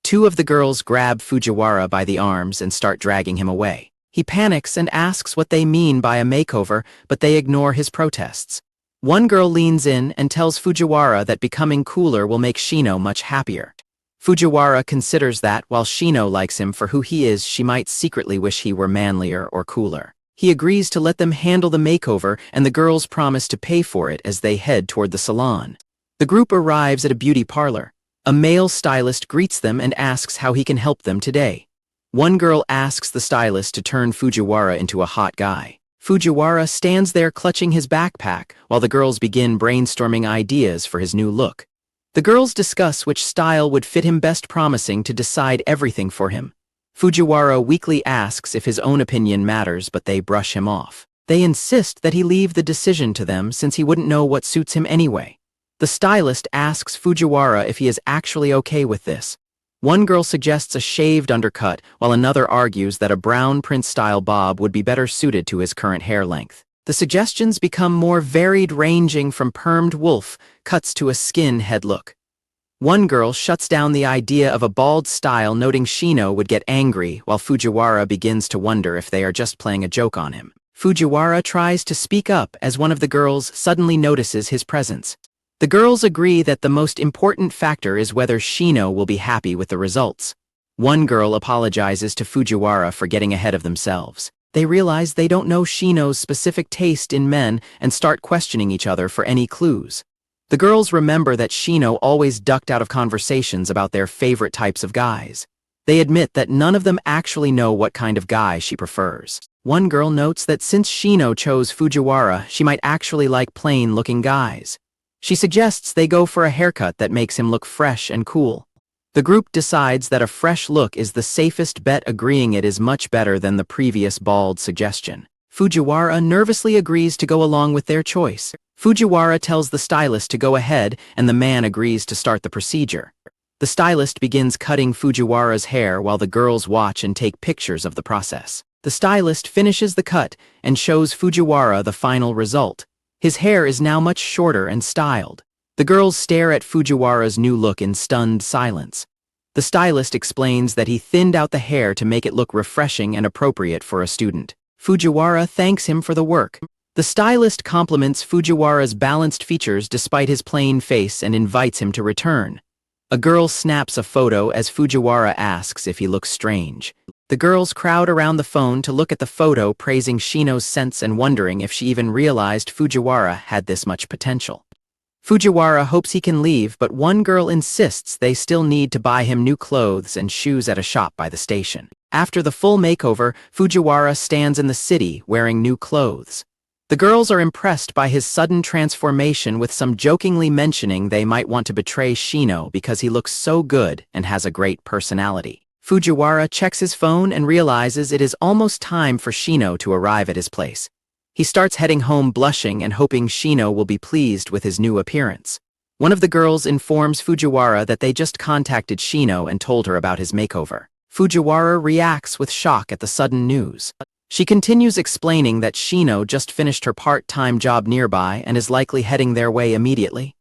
Two of the girls grab Fujiwara by the arms and start dragging him away. He panics and asks what they mean by a makeover, but they ignore his protests. One girl leans in and tells Fujiwara that becoming cooler will make Shino much happier. Fujiwara considers that while Shino likes him for who he is, she might secretly wish he were manlier or cooler. He agrees to let them handle the makeover, and the girls promise to pay for it as they head toward the salon. The group arrives at a beauty parlor. A male stylist greets them and asks how he can help them today. One girl asks the stylist to turn Fujiwara into a hot guy. Fujiwara stands there clutching his backpack while the girls begin brainstorming ideas for his new look. The girls discuss which style would fit him best, promising to decide everything for him. Fujiwara weakly asks if his own opinion matters, but they brush him off. They insist that he leave the decision to them since he wouldn't know what suits him anyway. The stylist asks Fujiwara if he is actually okay with this. One girl suggests a shaved undercut, while another argues that a brown Prince-style bob would be better suited to his current hair length. The suggestions become more varied, ranging from permed wolf cuts to a skin-head look. One girl shuts down the idea of a bald style, noting Shino would get angry, while Fujiwara begins to wonder if they are just playing a joke on him. Fujiwara tries to speak up as one of the girls suddenly notices his presence. The girls agree that the most important factor is whether Shino will be happy with the results. One girl apologizes to Fujiwara for getting ahead of themselves. They realize they don't know Shino's specific taste in men and start questioning each other for any clues. The girls remember that Shino always ducked out of conversations about their favorite types of guys. They admit that none of them actually know what kind of guy she prefers. One girl notes that since Shino chose Fujiwara, she might actually like plain-looking guys. She suggests they go for a haircut that makes him look fresh and cool. The group decides that a fresh look is the safest bet, agreeing it is much better than the previous bald suggestion. Fujiwara nervously agrees to go along with their choice. Fujiwara tells the stylist to go ahead, and the man agrees to start the procedure. The stylist begins cutting Fujiwara's hair while the girls watch and take pictures of the process. The stylist finishes the cut and shows Fujiwara the final result. His hair is now much shorter and styled. The girls stare at Fujiwara's new look in stunned silence. The stylist explains that he thinned out the hair to make it look refreshing and appropriate for a student. Fujiwara thanks him for the work. The stylist compliments Fujiwara's balanced features despite his plain face and invites him to return. A girl snaps a photo as Fujiwara asks if he looks strange. The girls crowd around the phone to look at the photo, praising Shino's sense and wondering if she even realized Fujiwara had this much potential. Fujiwara hopes he can leave, but one girl insists they still need to buy him new clothes and shoes at a shop by the station. After the full makeover, Fujiwara stands in the city wearing new clothes. The girls are impressed by his sudden transformation, with some jokingly mentioning they might want to betray Shino because he looks so good and has a great personality. Fujiwara checks his phone and realizes it is almost time for Shino to arrive at his place. He starts heading home, blushing and hoping Shino will be pleased with his new appearance. One of the girls informs Fujiwara that they just contacted Shino and told her about his makeover. Fujiwara reacts with shock at the sudden news. She continues explaining that Shino just finished her part-time job nearby and is likely heading their way immediately.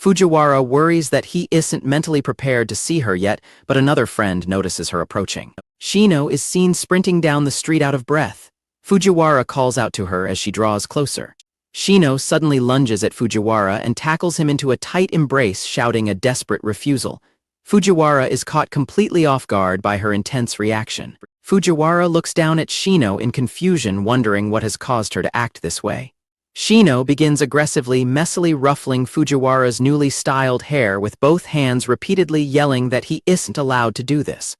Fujiwara worries that he isn't mentally prepared to see her yet, but another friend notices her approaching. Shino is seen sprinting down the street out of breath. Fujiwara calls out to her as she draws closer. Shino suddenly lunges at Fujiwara and tackles him into a tight embrace, shouting a desperate refusal. Fujiwara is caught completely off guard by her intense reaction. Fujiwara looks down at Shino in confusion, wondering what has caused her to act this way. Shino begins aggressively, messily ruffling Fujiwara's newly styled hair with both hands, repeatedly yelling that he isn't allowed to do this.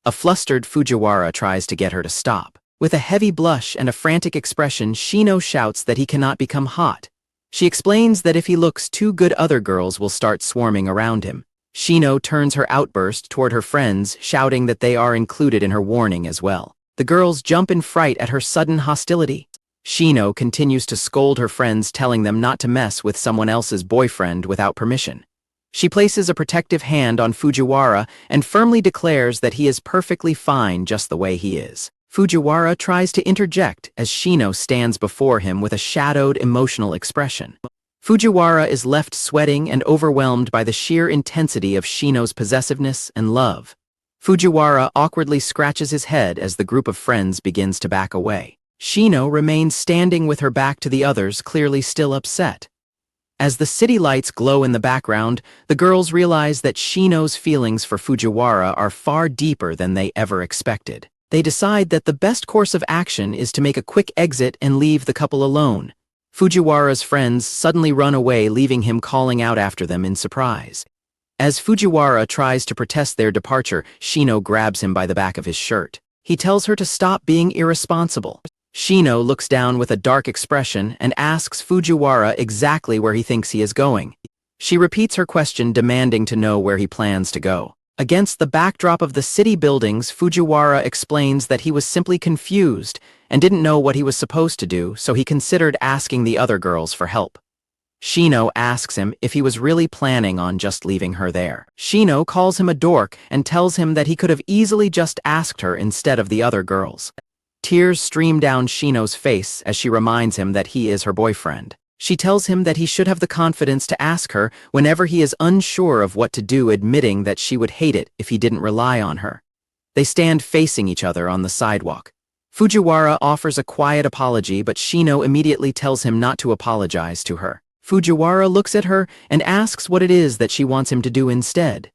A flustered Fujiwara tries to get her to stop. With a heavy blush and a frantic expression, Shino shouts that he cannot become hot. She explains that if he looks too good, other girls will start swarming around him. Shino turns her outburst toward her friends, shouting that they are included in her warning as well. The girls jump in fright at her sudden hostility. Shino continues to scold her friends, telling them not to mess with someone else's boyfriend without permission. She places a protective hand on Fujiwara and firmly declares that he is perfectly fine just the way he is. Fujiwara tries to interject as Shino stands before him with a shadowed, emotional expression. Fujiwara is left sweating and overwhelmed by the sheer intensity of Shino's possessiveness and love. Fujiwara awkwardly scratches his head as the group of friends begins to back away. Shino remains standing with her back to the others, clearly still upset. As the city lights glow in the background, the girls realize that Shino's feelings for Fujiwara are far deeper than they ever expected. They decide that the best course of action is to make a quick exit and leave the couple alone. Fujiwara's friends suddenly run away, leaving him calling out after them in surprise. As Fujiwara tries to protest their departure, Shino grabs him by the back of his shirt. He tells her to stop being irresponsible. Shino looks down with a dark expression and asks Fujiwara exactly where he thinks he is going. She repeats her question, demanding to know where he plans to go. Against the backdrop of the city buildings, Fujiwara explains that he was simply confused and didn't know what he was supposed to do, so he considered asking the other girls for help. Shino asks him if he was really planning on just leaving her there. Shino calls him a dork and tells him that he could have easily just asked her instead of the other girls. Tears stream down Shino's face as she reminds him that he is her boyfriend. She tells him that he should have the confidence to ask her whenever he is unsure of what to do, admitting that she would hate it if he didn't rely on her. They stand facing each other on the sidewalk. Fujiwara offers a quiet apology, but Shino immediately tells him not to apologize to her. Fujiwara looks at her and asks what it is that she wants him to do instead.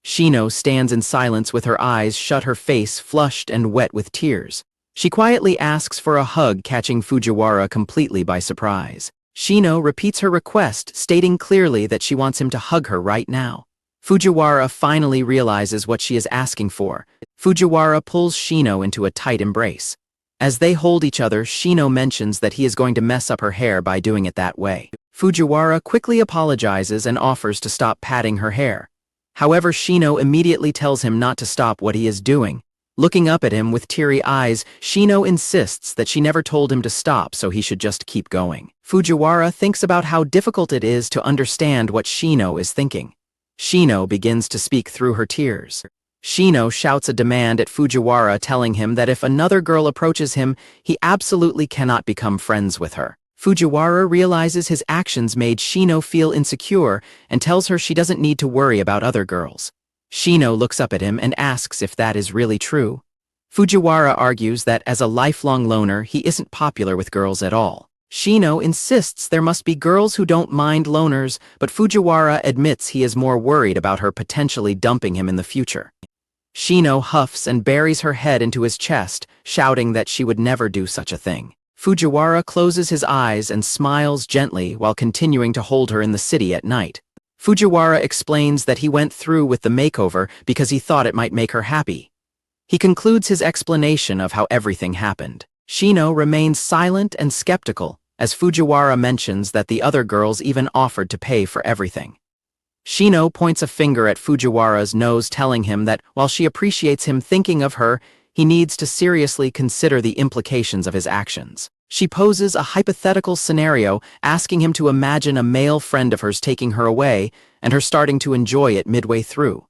Shino stands in silence with her eyes shut, her face flushed and wet with tears. She quietly asks for a hug, catching Fujiwara completely by surprise. Shino repeats her request, stating clearly that she wants him to hug her right now. Fujiwara finally realizes what she is asking for. Fujiwara pulls Shino into a tight embrace. As they hold each other, Shino mentions that he is going to mess up her hair by doing it that way. Fujiwara quickly apologizes and offers to stop patting her hair. However, Shino immediately tells him not to stop what he is doing. Looking up at him with teary eyes, Shino insists that she never told him to stop, so he should just keep going. Fujiwara thinks about how difficult it is to understand what Shino is thinking. Shino begins to speak through her tears. Shino shouts a demand at Fujiwara, telling him that if another girl approaches him, he absolutely cannot become friends with her. Fujiwara realizes his actions made Shino feel insecure and tells her she doesn't need to worry about other girls. Shino looks up at him and asks if that is really true. Fujiwara argues that as a lifelong loner, he isn't popular with girls at all. Shino insists there must be girls who don't mind loners, but Fujiwara admits he is more worried about her potentially dumping him in the future. Shino huffs and buries her head into his chest, shouting that she would never do such a thing. Fujiwara closes his eyes and smiles gently while continuing to hold her in the city at night. Fujiwara explains that he went through with the makeover because he thought it might make her happy. He concludes his explanation of how everything happened. Shino remains silent and skeptical, as Fujiwara mentions that the other girls even offered to pay for everything. Shino points a finger at Fujiwara's nose, telling him that while she appreciates him thinking of her, he needs to seriously consider the implications of his actions. She poses a hypothetical scenario, asking him to imagine a male friend of hers taking her away and her starting to enjoy it midway through.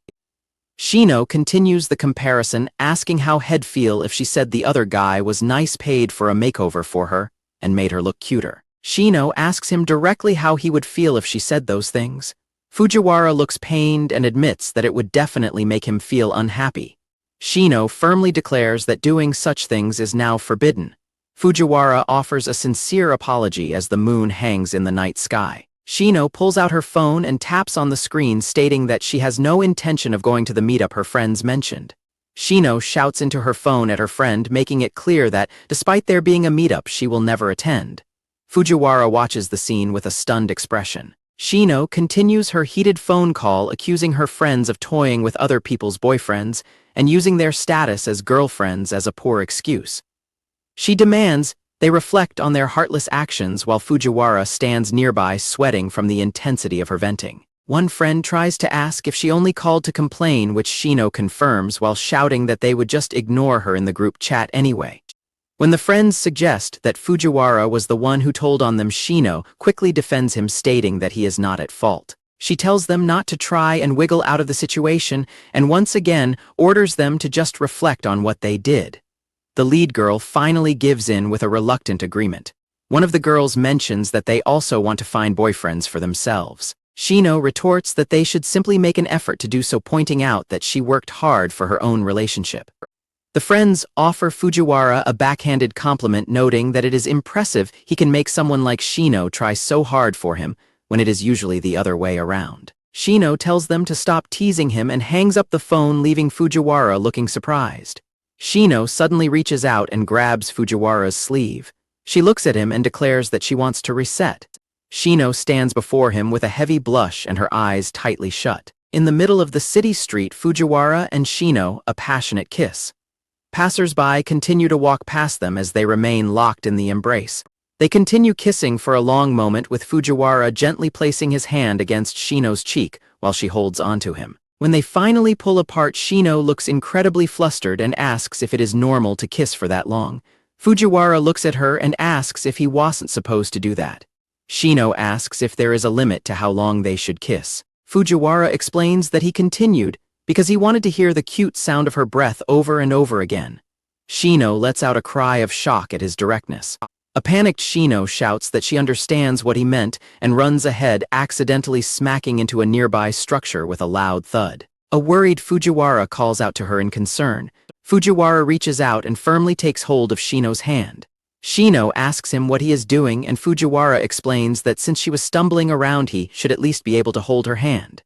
Shino continues the comparison, asking how he'd feel if she said the other guy was nice, paid for a makeover for her, and made her look cuter. Shino asks him directly how he would feel if she said those things. Fujiwara looks pained and admits that it would definitely make him feel unhappy. Shino firmly declares that doing such things is now forbidden. Fujiwara offers a sincere apology as the moon hangs in the night sky. Shino pulls out her phone and taps on the screen, stating that she has no intention of going to the meetup her friends mentioned. Shino shouts into her phone at her friend, making it clear that, despite there being a meetup, she will never attend. Fujiwara watches the scene with a stunned expression. Shino continues her heated phone call, accusing her friends of toying with other people's boyfriends and using their status as girlfriends as a poor excuse. She demands they reflect on their heartless actions while Fujiwara stands nearby, sweating from the intensity of her venting. One friend tries to ask if she only called to complain, which Shino confirms while shouting that they would just ignore her in the group chat anyway. When the friends suggest that Fujiwara was the one who told on them, Shino quickly defends him, stating that he is not at fault. She tells them not to try and wiggle out of the situation and once again orders them to just reflect on what they did. The lead girl finally gives in with a reluctant agreement. One of the girls mentions that they also want to find boyfriends for themselves. Shino retorts that they should simply make an effort to do so, pointing out that she worked hard for her own relationship. The friends offer Fujiwara a backhanded compliment, noting that it is impressive he can make someone like Shino try so hard for him, when it is usually the other way around. Shino tells them to stop teasing him and hangs up the phone, leaving Fujiwara looking surprised. Shino suddenly reaches out and grabs Fujiwara's sleeve. She looks at him and declares that she wants to reset. Shino stands before him with a heavy blush and her eyes tightly shut. In the middle of the city street, Fujiwara and Shino a passionate kiss. Passers-by continue to walk past them as they remain locked in the embrace. They continue kissing for a long moment, with Fujiwara gently placing his hand against Shino's cheek while she holds onto him. When they finally pull apart, Shino looks incredibly flustered and asks if it is normal to kiss for that long. Fujiwara looks at her and asks if he wasn't supposed to do that. Shino asks if there is a limit to how long they should kiss. Fujiwara explains that he continued because he wanted to hear the cute sound of her breath over and over again. Shino lets out a cry of shock at his directness. A panicked Shino shouts that she understands what he meant and runs ahead, accidentally smacking into a nearby structure with a loud thud. A worried Fujiwara calls out to her in concern. Fujiwara reaches out and firmly takes hold of Shino's hand. Shino asks him what he is doing, and Fujiwara explains that since she was stumbling around, he should at least be able to hold her hand.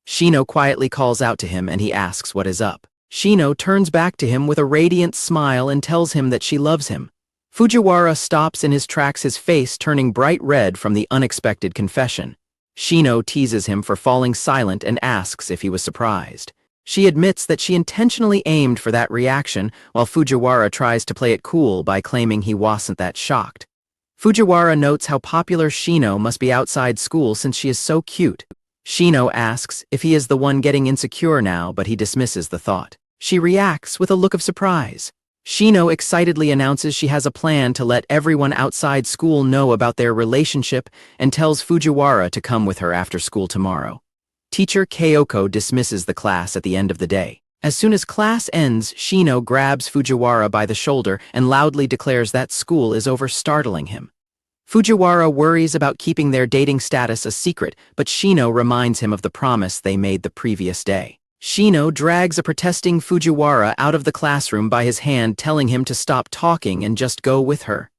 Shino quietly calls out to him and he asks what is up. Shino turns back to him with a radiant smile and tells him that she loves him. Fujiwara stops in his tracks, his face turning bright red from the unexpected confession. Shino teases him for falling silent and asks if he was surprised. She admits that she intentionally aimed for that reaction, while Fujiwara tries to play it cool by claiming he wasn't that shocked. Fujiwara notes how popular Shino must be outside school since she is so cute. Shino asks if he is the one getting insecure now, but he dismisses the thought. She reacts with a look of surprise. Shino excitedly announces she has a plan to let everyone outside school know about their relationship and tells Fujiwara to come with her after school tomorrow. Teacher Kyoko dismisses the class at the end of the day. As soon as class ends, Shino grabs Fujiwara by the shoulder and loudly declares that school is over, startling him. Fujiwara worries about keeping their dating status a secret, but Shino reminds him of the promise they made the previous day. Shino drags a protesting Fujiwara out of the classroom by his hand, telling him to stop talking and just go with her.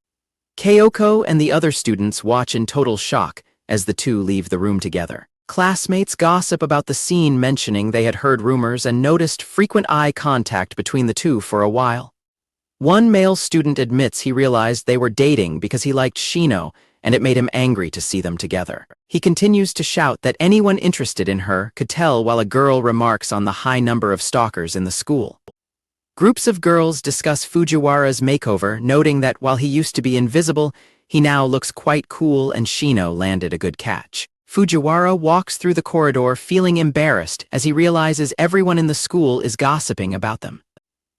Kyoko and the other students watch in total shock as the two leave the room together. Classmates gossip about the scene, mentioning they had heard rumors and noticed frequent eye contact between the two for a while. One male student admits he realized they were dating because he liked Shino, and it made him angry to see them together. He continues to shout that anyone interested in her could tell, while a girl remarks on the high number of stalkers in the school. Groups of girls discuss Fujiwara's makeover, noting that while he used to be invisible, he now looks quite cool, and Shino landed a good catch. Fujiwara walks through the corridor feeling embarrassed as he realizes everyone in the school is gossiping about them.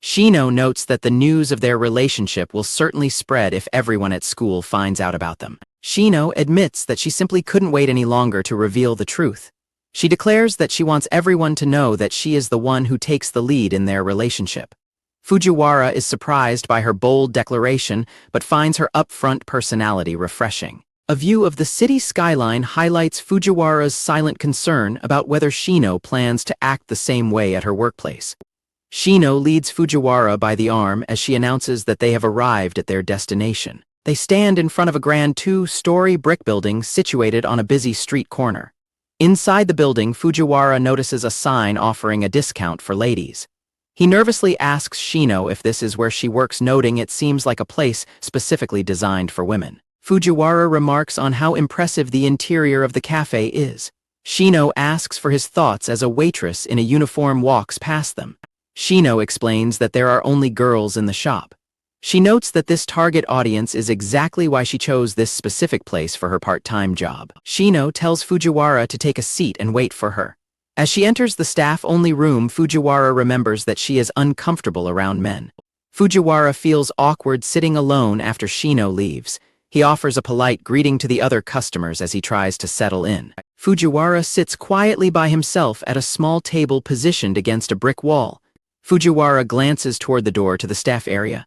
Shino notes that the news of their relationship will certainly spread if everyone at school finds out about them. Shino admits that she simply couldn't wait any longer to reveal the truth. She declares that she wants everyone to know that she is the one who takes the lead in their relationship. Fujiwara is surprised by her bold declaration, but finds her upfront personality refreshing. A view of the city skyline highlights Fujiwara's silent concern about whether Shino plans to act the same way at her workplace. Shino leads Fujiwara by the arm as she announces that they have arrived at their destination. They stand in front of a grand 2-story brick building situated on a busy street corner. Inside the building, Fujiwara notices a sign offering a discount for ladies. He nervously asks Shino if this is where she works, noting it seems like a place specifically designed for women. Fujiwara remarks on how impressive the interior of the cafe is. Shino asks for his thoughts as a waitress in a uniform walks past them. Shino explains that there are only girls in the shop. She notes that this target audience is exactly why she chose this specific place for her part-time job. Shino tells Fujiwara to take a seat and wait for her. As she enters the staff-only room, Fujiwara remembers that she is uncomfortable around men. Fujiwara feels awkward sitting alone after Shino leaves. He offers a polite greeting to the other customers as he tries to settle in. Fujiwara sits quietly by himself at a small table positioned against a brick wall. Fujiwara glances toward the door to the staff area.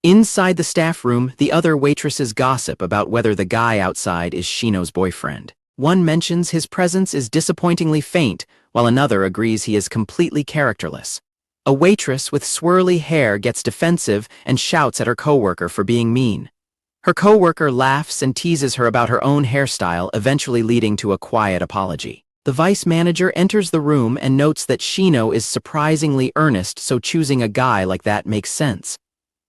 Inside the staff room, the other waitresses gossip about whether the guy outside is Shino's boyfriend. One mentions his presence is disappointingly faint, while another agrees he is completely characterless. A waitress with swirly hair gets defensive and shouts at her coworker for being mean. Her coworker laughs and teases her about her own hairstyle, eventually leading to a quiet apology. The vice manager enters the room and notes that Shino is surprisingly earnest, so choosing a guy like that makes sense.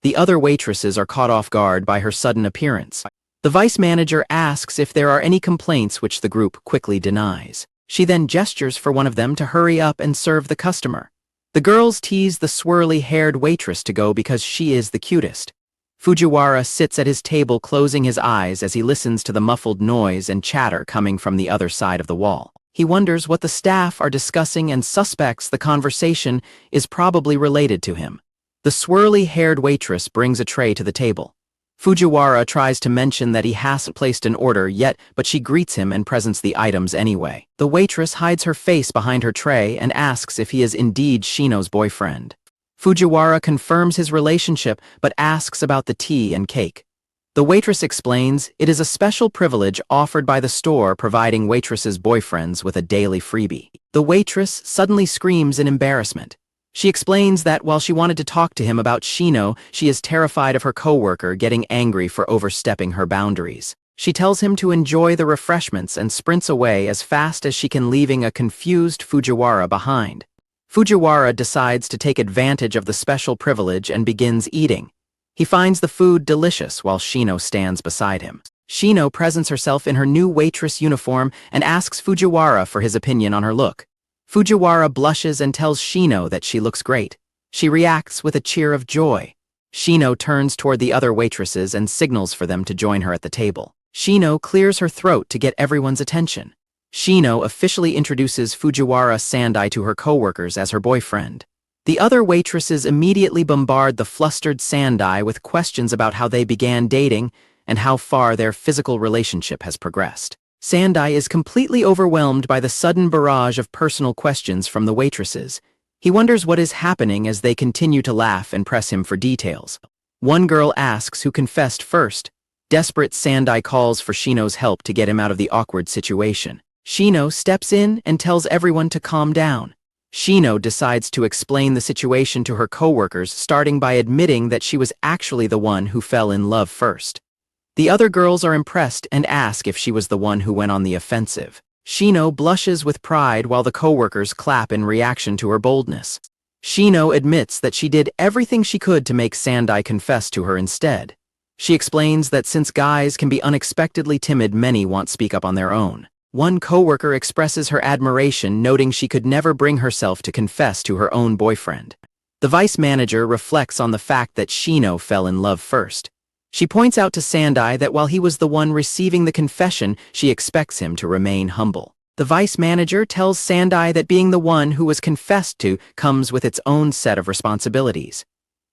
The other waitresses are caught off guard by her sudden appearance. The vice manager asks if there are any complaints, which the group quickly denies. She then gestures for one of them to hurry up and serve the customer. The girls tease the swirly-haired waitress to go because she is the cutest. Fujiwara sits at his table closing his eyes as he listens to the muffled noise and chatter coming from the other side of the wall. He wonders what the staff are discussing and suspects the conversation is probably related to him. The swirly-haired waitress brings a tray to the table. Fujiwara tries to mention that he hasn't placed an order yet, but she greets him and presents the items anyway. The waitress hides her face behind her tray and asks if he is indeed Shino's boyfriend. Fujiwara confirms his relationship but asks about the tea and cake. The waitress explains it is a special privilege offered by the store providing waitresses' boyfriends with a daily freebie. The waitress suddenly screams in embarrassment. She explains that while she wanted to talk to him about Shino, she is terrified of her coworker getting angry for overstepping her boundaries. She tells him to enjoy the refreshments and sprints away as fast as she can, leaving a confused Fujiwara behind. Fujiwara decides to take advantage of the special privilege and begins eating. He finds the food delicious while Shino stands beside him. Shino presents herself in her new waitress uniform and asks Fujiwara for his opinion on her look. Fujiwara blushes and tells Shino that she looks great. She reacts with a cheer of joy. Shino turns toward the other waitresses and signals for them to join her at the table. Shino clears her throat to get everyone's attention. Shino officially introduces Fujiwara Sandai to her coworkers as her boyfriend. The other waitresses immediately bombard the flustered Sandai with questions about how they began dating and how far their physical relationship has progressed. Sandai is completely overwhelmed by the sudden barrage of personal questions from the waitresses. He wonders what is happening as they continue to laugh and press him for details. One girl asks who confessed first. Desperate, Sandai calls for Shino's help to get him out of the awkward situation. Shino steps in and tells everyone to calm down. Shino decides to explain the situation to her coworkers, starting by admitting that she was actually the one who fell in love first. The other girls are impressed and ask if she was the one who went on the offensive. Shino blushes with pride while the coworkers clap in reaction to her boldness. Shino admits that she did everything she could to make Sandai confess to her instead. She explains that since guys can be unexpectedly timid, many won't speak up on their own. One coworker expresses her admiration, noting she could never bring herself to confess to her own boyfriend. The vice manager reflects on the fact that Shino fell in love first. She points out to Sandai that while he was the one receiving the confession, she expects him to remain humble. The vice manager tells Sandai that being the one who was confessed to comes with its own set of responsibilities.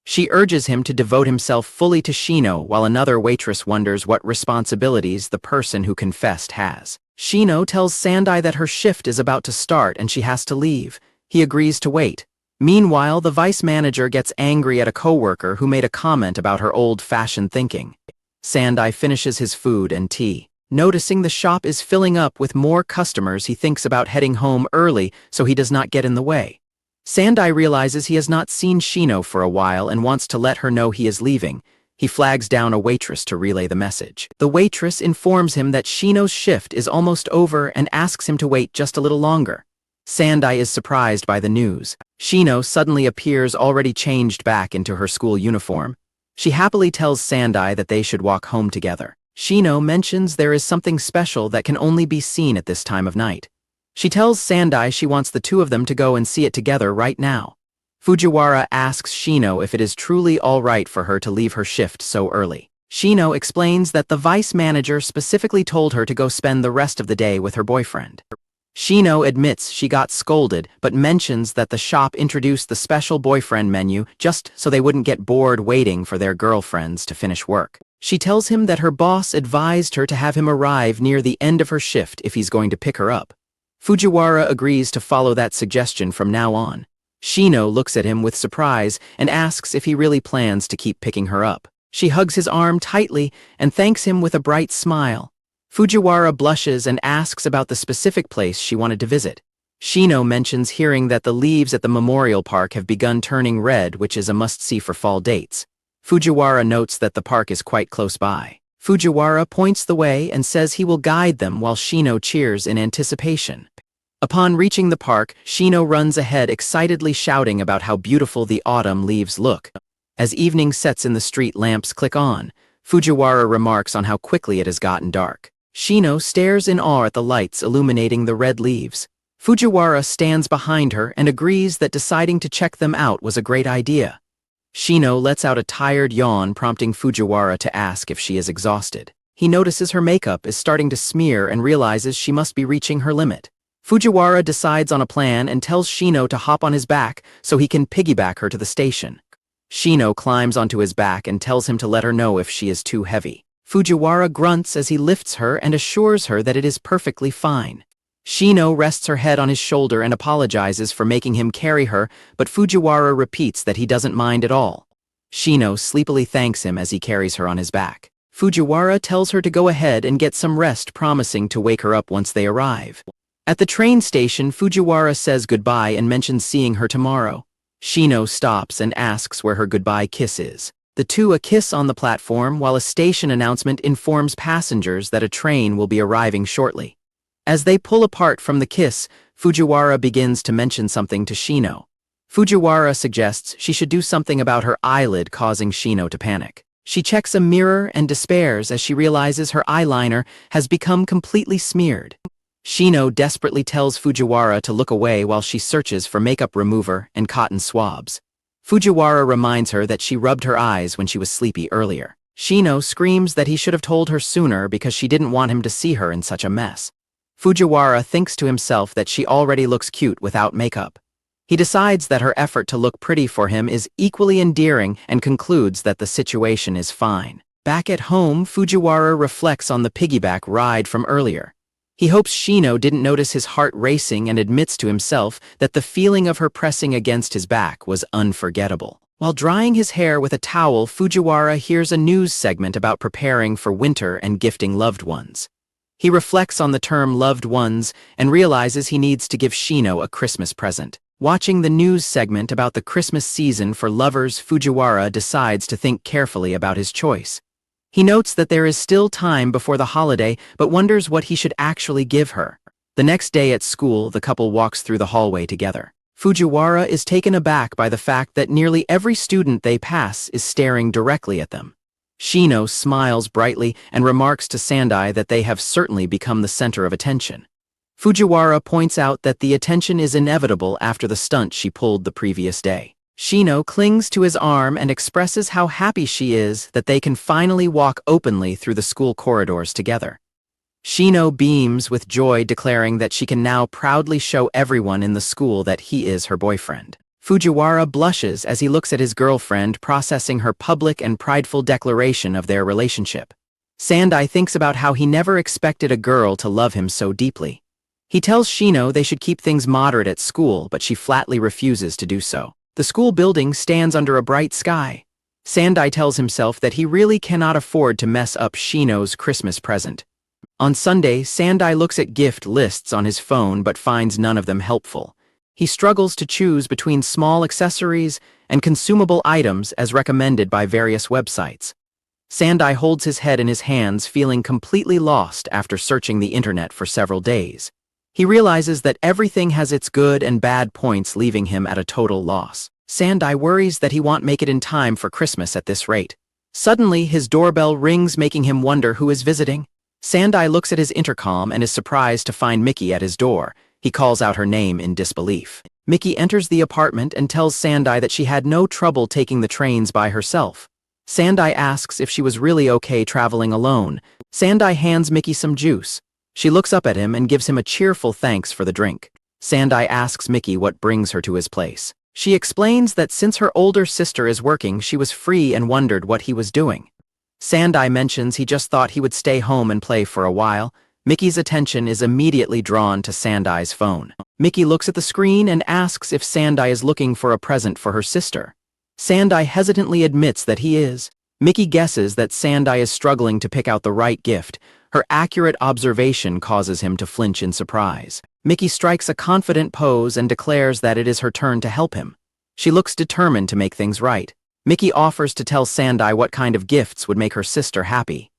She urges him to devote himself fully to Shino, while another waitress wonders what responsibilities the person who confessed has. Shino tells Sandai that her shift is about to start and she has to leave. He agrees to wait. Meanwhile, the vice manager gets angry at a coworker who made a comment about her old-fashioned thinking. Sandai finishes his food and tea. Noticing the shop is filling up with more customers, he thinks about heading home early so he does not get in the way. Sandai realizes he has not seen Shino for a while and wants to let her know he is leaving. He flags down a waitress to relay the message. The waitress informs him that Shino's shift is almost over and asks him to wait just a little longer. Sandai is surprised by the news. Shino suddenly appears, already changed back into her school uniform. She happily tells Sandai that they should walk home together. Shino mentions there is something special that can only be seen at this time of night. She tells Sandai she wants the two of them to go and see it together right now. Fujiwara asks Shino if it is truly all right for her to leave her shift so early. Shino explains that the vice manager specifically told her to go spend the rest of the day with her boyfriend. Shino admits she got scolded, but mentions that the shop introduced the special boyfriend menu just so they wouldn't get bored waiting for their girlfriends to finish work. She tells him that her boss advised her to have him arrive near the end of her shift if he's going to pick her up. Fujiwara agrees to follow that suggestion from now on. Shino looks at him with surprise and asks if he really plans to keep picking her up. She hugs his arm tightly and thanks him with a bright smile. Fujiwara blushes and asks about the specific place she wanted to visit. Shino mentions hearing that the leaves at the memorial park have begun turning red, which is a must-see for fall dates. Fujiwara notes that the park is quite close by. Fujiwara points the way and says he will guide them while Shino cheers in anticipation. Upon reaching the park, Shino runs ahead excitedly shouting about how beautiful the autumn leaves look. As evening sets and the street lamps click on, Fujiwara remarks on how quickly it has gotten dark. Shino stares in awe at the lights illuminating the red leaves. Fujiwara stands behind her and agrees that deciding to check them out was a great idea. Shino lets out a tired yawn, prompting Fujiwara to ask if she is exhausted. He notices her makeup is starting to smear and realizes she must be reaching her limit. Fujiwara decides on a plan and tells Shino to hop on his back so he can piggyback her to the station. Shino climbs onto his back and tells him to let her know if she is too heavy. Fujiwara grunts as he lifts her and assures her that it is perfectly fine. Shino rests her head on his shoulder and apologizes for making him carry her, but Fujiwara repeats that he doesn't mind at all. Shino sleepily thanks him as he carries her on his back. Fujiwara tells her to go ahead and get some rest, promising to wake her up once they arrive. At the train station, Fujiwara says goodbye and mentions seeing her tomorrow. Shino stops and asks where her goodbye kiss is. The two kiss on the platform while a station announcement informs passengers that a train will be arriving shortly. As they pull apart from the kiss, Fujiwara begins to mention something to Shino. Fujiwara suggests she should do something about her eyelid, causing Shino to panic. She checks a mirror and despairs as she realizes her eyeliner has become completely smeared. Shino desperately tells Fujiwara to look away while she searches for makeup remover and cotton swabs. Fujiwara reminds her that she rubbed her eyes when she was sleepy earlier. Shino screams that he should have told her sooner because she didn't want him to see her in such a mess. Fujiwara thinks to himself that she already looks cute without makeup. He decides that her effort to look pretty for him is equally endearing and concludes that the situation is fine. Back at home, Fujiwara reflects on the piggyback ride from earlier. He hopes Shino didn't notice his heart racing and admits to himself that the feeling of her pressing against his back was unforgettable. While drying his hair with a towel, Fujiwara hears a news segment about preparing for winter and gifting loved ones. He reflects on the term loved ones and realizes he needs to give Shino a Christmas present. Watching the news segment about the Christmas season for lovers, Fujiwara decides to think carefully about his choice. He notes that there is still time before the holiday, but wonders what he should actually give her. The next day at school, the couple walks through the hallway together. Fujiwara is taken aback by the fact that nearly every student they pass is staring directly at them. Shino smiles brightly and remarks to Sandai that they have certainly become the center of attention. Fujiwara points out that the attention is inevitable after the stunt she pulled the previous day. Shino clings to his arm and expresses how happy she is that they can finally walk openly through the school corridors together. Shino beams with joy, declaring that she can now proudly show everyone in the school that he is her boyfriend. Fujiwara blushes as he looks at his girlfriend, processing her public and prideful declaration of their relationship. Sandai thinks about how he never expected a girl to love him so deeply. He tells Shino they should keep things moderate at school, but she flatly refuses to do so. The school building stands under a bright sky. Sandai tells himself that he really cannot afford to mess up Shino's Christmas present. On Sunday, Sandai looks at gift lists on his phone but finds none of them helpful. He struggles to choose between small accessories and consumable items as recommended by various websites. Sandai holds his head in his hands, feeling completely lost after searching the internet for several days. He realizes that everything has its good and bad points, leaving him at a total loss. Sandai worries that he won't make it in time for Christmas at this rate. Suddenly, his doorbell rings, making him wonder who is visiting. Sandai looks at his intercom and is surprised to find Mickey at his door. He calls out her name in disbelief. Mickey enters the apartment and tells Sandai that she had no trouble taking the trains by herself. Sandai asks if she was really okay traveling alone. Sandai hands Mickey some juice. She looks up at him and gives him a cheerful thanks for the drink. Sandai asks Mickey what brings her to his place. She explains that since her older sister is working, she was free and wondered what he was doing. Sandai mentions he just thought he would stay home and play for a while. Mickey's attention is immediately drawn to Sandai's phone. Mickey looks at the screen and asks if Sandai is looking for a present for her sister. Sandai hesitantly admits that he is. Mickey guesses that Sandai is struggling to pick out the right gift. Her accurate observation causes him to flinch in surprise. Mickey strikes a confident pose and declares that it is her turn to help him. She looks determined to make things right. Mickey offers to tell Sandai what kind of gifts would make her sister happy.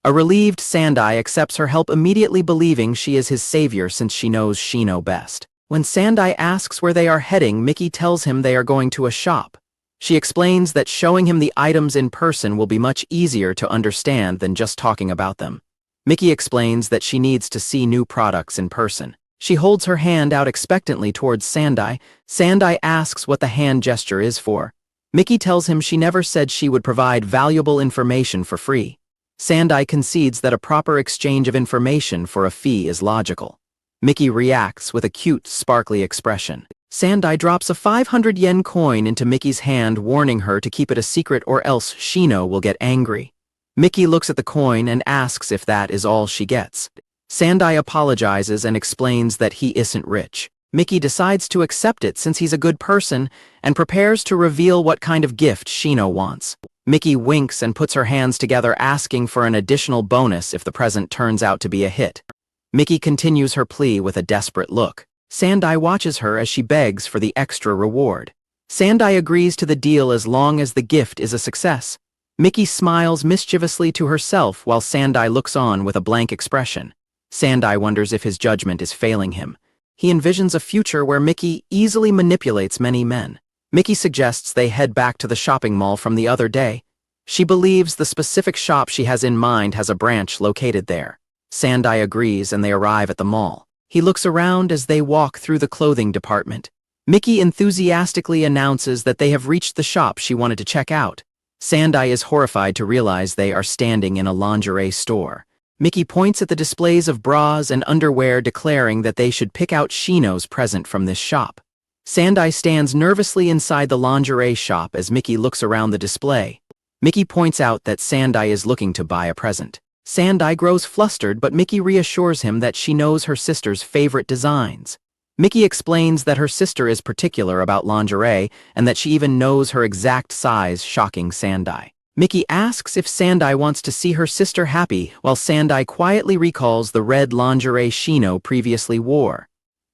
A relieved Sandai accepts her help, immediately believing she is his savior since she knows she knows best. When Sandai asks where they are heading, Mickey tells him they are going to a shop. She explains that showing him the items in person will be much easier to understand than just talking about them. Mickey explains that she needs to see new products in person. She holds her hand out expectantly towards Sandai. Sandai asks what the hand gesture is for. Mickey tells him she never said she would provide valuable information for free. Sandai concedes that a proper exchange of information for a fee is logical. Mickey reacts with a cute, sparkly expression. Sandai drops a 500 yen coin into Mickey's hand, warning her to keep it a secret or else Shino will get angry. Mickey looks at the coin and asks if that is all she gets. Sandai apologizes and explains that he isn't rich. Mickey decides to accept it since he's a good person and prepares to reveal what kind of gift Shino wants. Mickey winks and puts her hands together, asking for an additional bonus if the present turns out to be a hit. Mickey continues her plea with a desperate look. Sandai watches her as she begs for the extra reward. Sandai agrees to the deal as long as the gift is a success. Mickey smiles mischievously to herself while Sandai looks on with a blank expression. Sandai wonders if his judgment is failing him. He envisions a future where Mickey easily manipulates many men. Mickey suggests they head back to the shopping mall from the other day. She believes the specific shop she has in mind has a branch located there. Sandai agrees and they arrive at the mall. He looks around as they walk through the clothing department. Mickey enthusiastically announces that they have reached the shop she wanted to check out. Sandai is horrified to realize they are standing in a lingerie store. Mickey points at the displays of bras and underwear, declaring that they should pick out Shino's present from this shop. Sandai stands nervously inside the lingerie shop as Mickey looks around the display. Mickey points out that Sandai is looking to buy a present. Sandai grows flustered, but Mickey reassures him that she knows her sister's favorite designs. Mickey explains that her sister is particular about lingerie and that she even knows her exact size, shocking Sandai. Mickey asks if Sandai wants to see her sister happy, while Sandai quietly recalls the red lingerie Shino previously wore.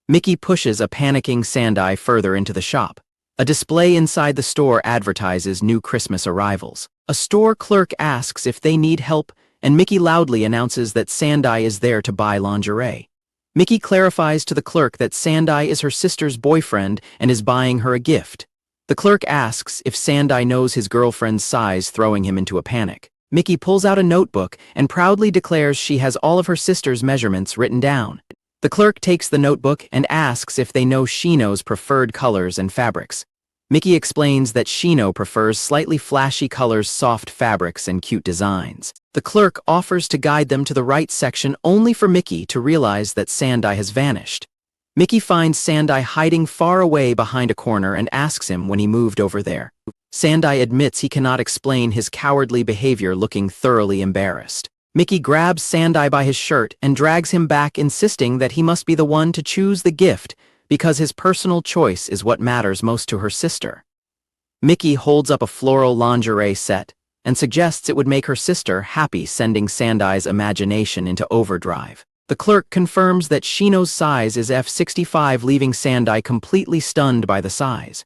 Mickey pushes a panicking Sandai further into the shop. A display inside the store advertises new Christmas arrivals. A store clerk asks if they need help, and Mickey loudly announces that Sandai is there to buy lingerie. Mickey clarifies to the clerk that Sandai is her sister's boyfriend and is buying her a gift. The clerk asks if Sandai knows his girlfriend's size, throwing him into a panic. Mickey pulls out a notebook and proudly declares she has all of her sister's measurements written down. The clerk takes the notebook and asks if they know Shino's preferred colors and fabrics. Mickey explains that Shino prefers slightly flashy colors, soft fabrics, and cute designs. The clerk offers to guide them to the right section, only for Mickey to realize that Sandai has vanished. Mickey finds Sandai hiding far away behind a corner and asks him when he moved over there. Sandai admits he cannot explain his cowardly behavior, looking thoroughly embarrassed. Mickey grabs Sandai by his shirt and drags him back, insisting that he must be the one to choose the gift because his personal choice is what matters most to her sister. Mickey holds up a floral lingerie set and suggests it would make her sister happy, sending Sandai's imagination into overdrive. The clerk confirms that Shino's size is F65, leaving Sandai completely stunned by the size.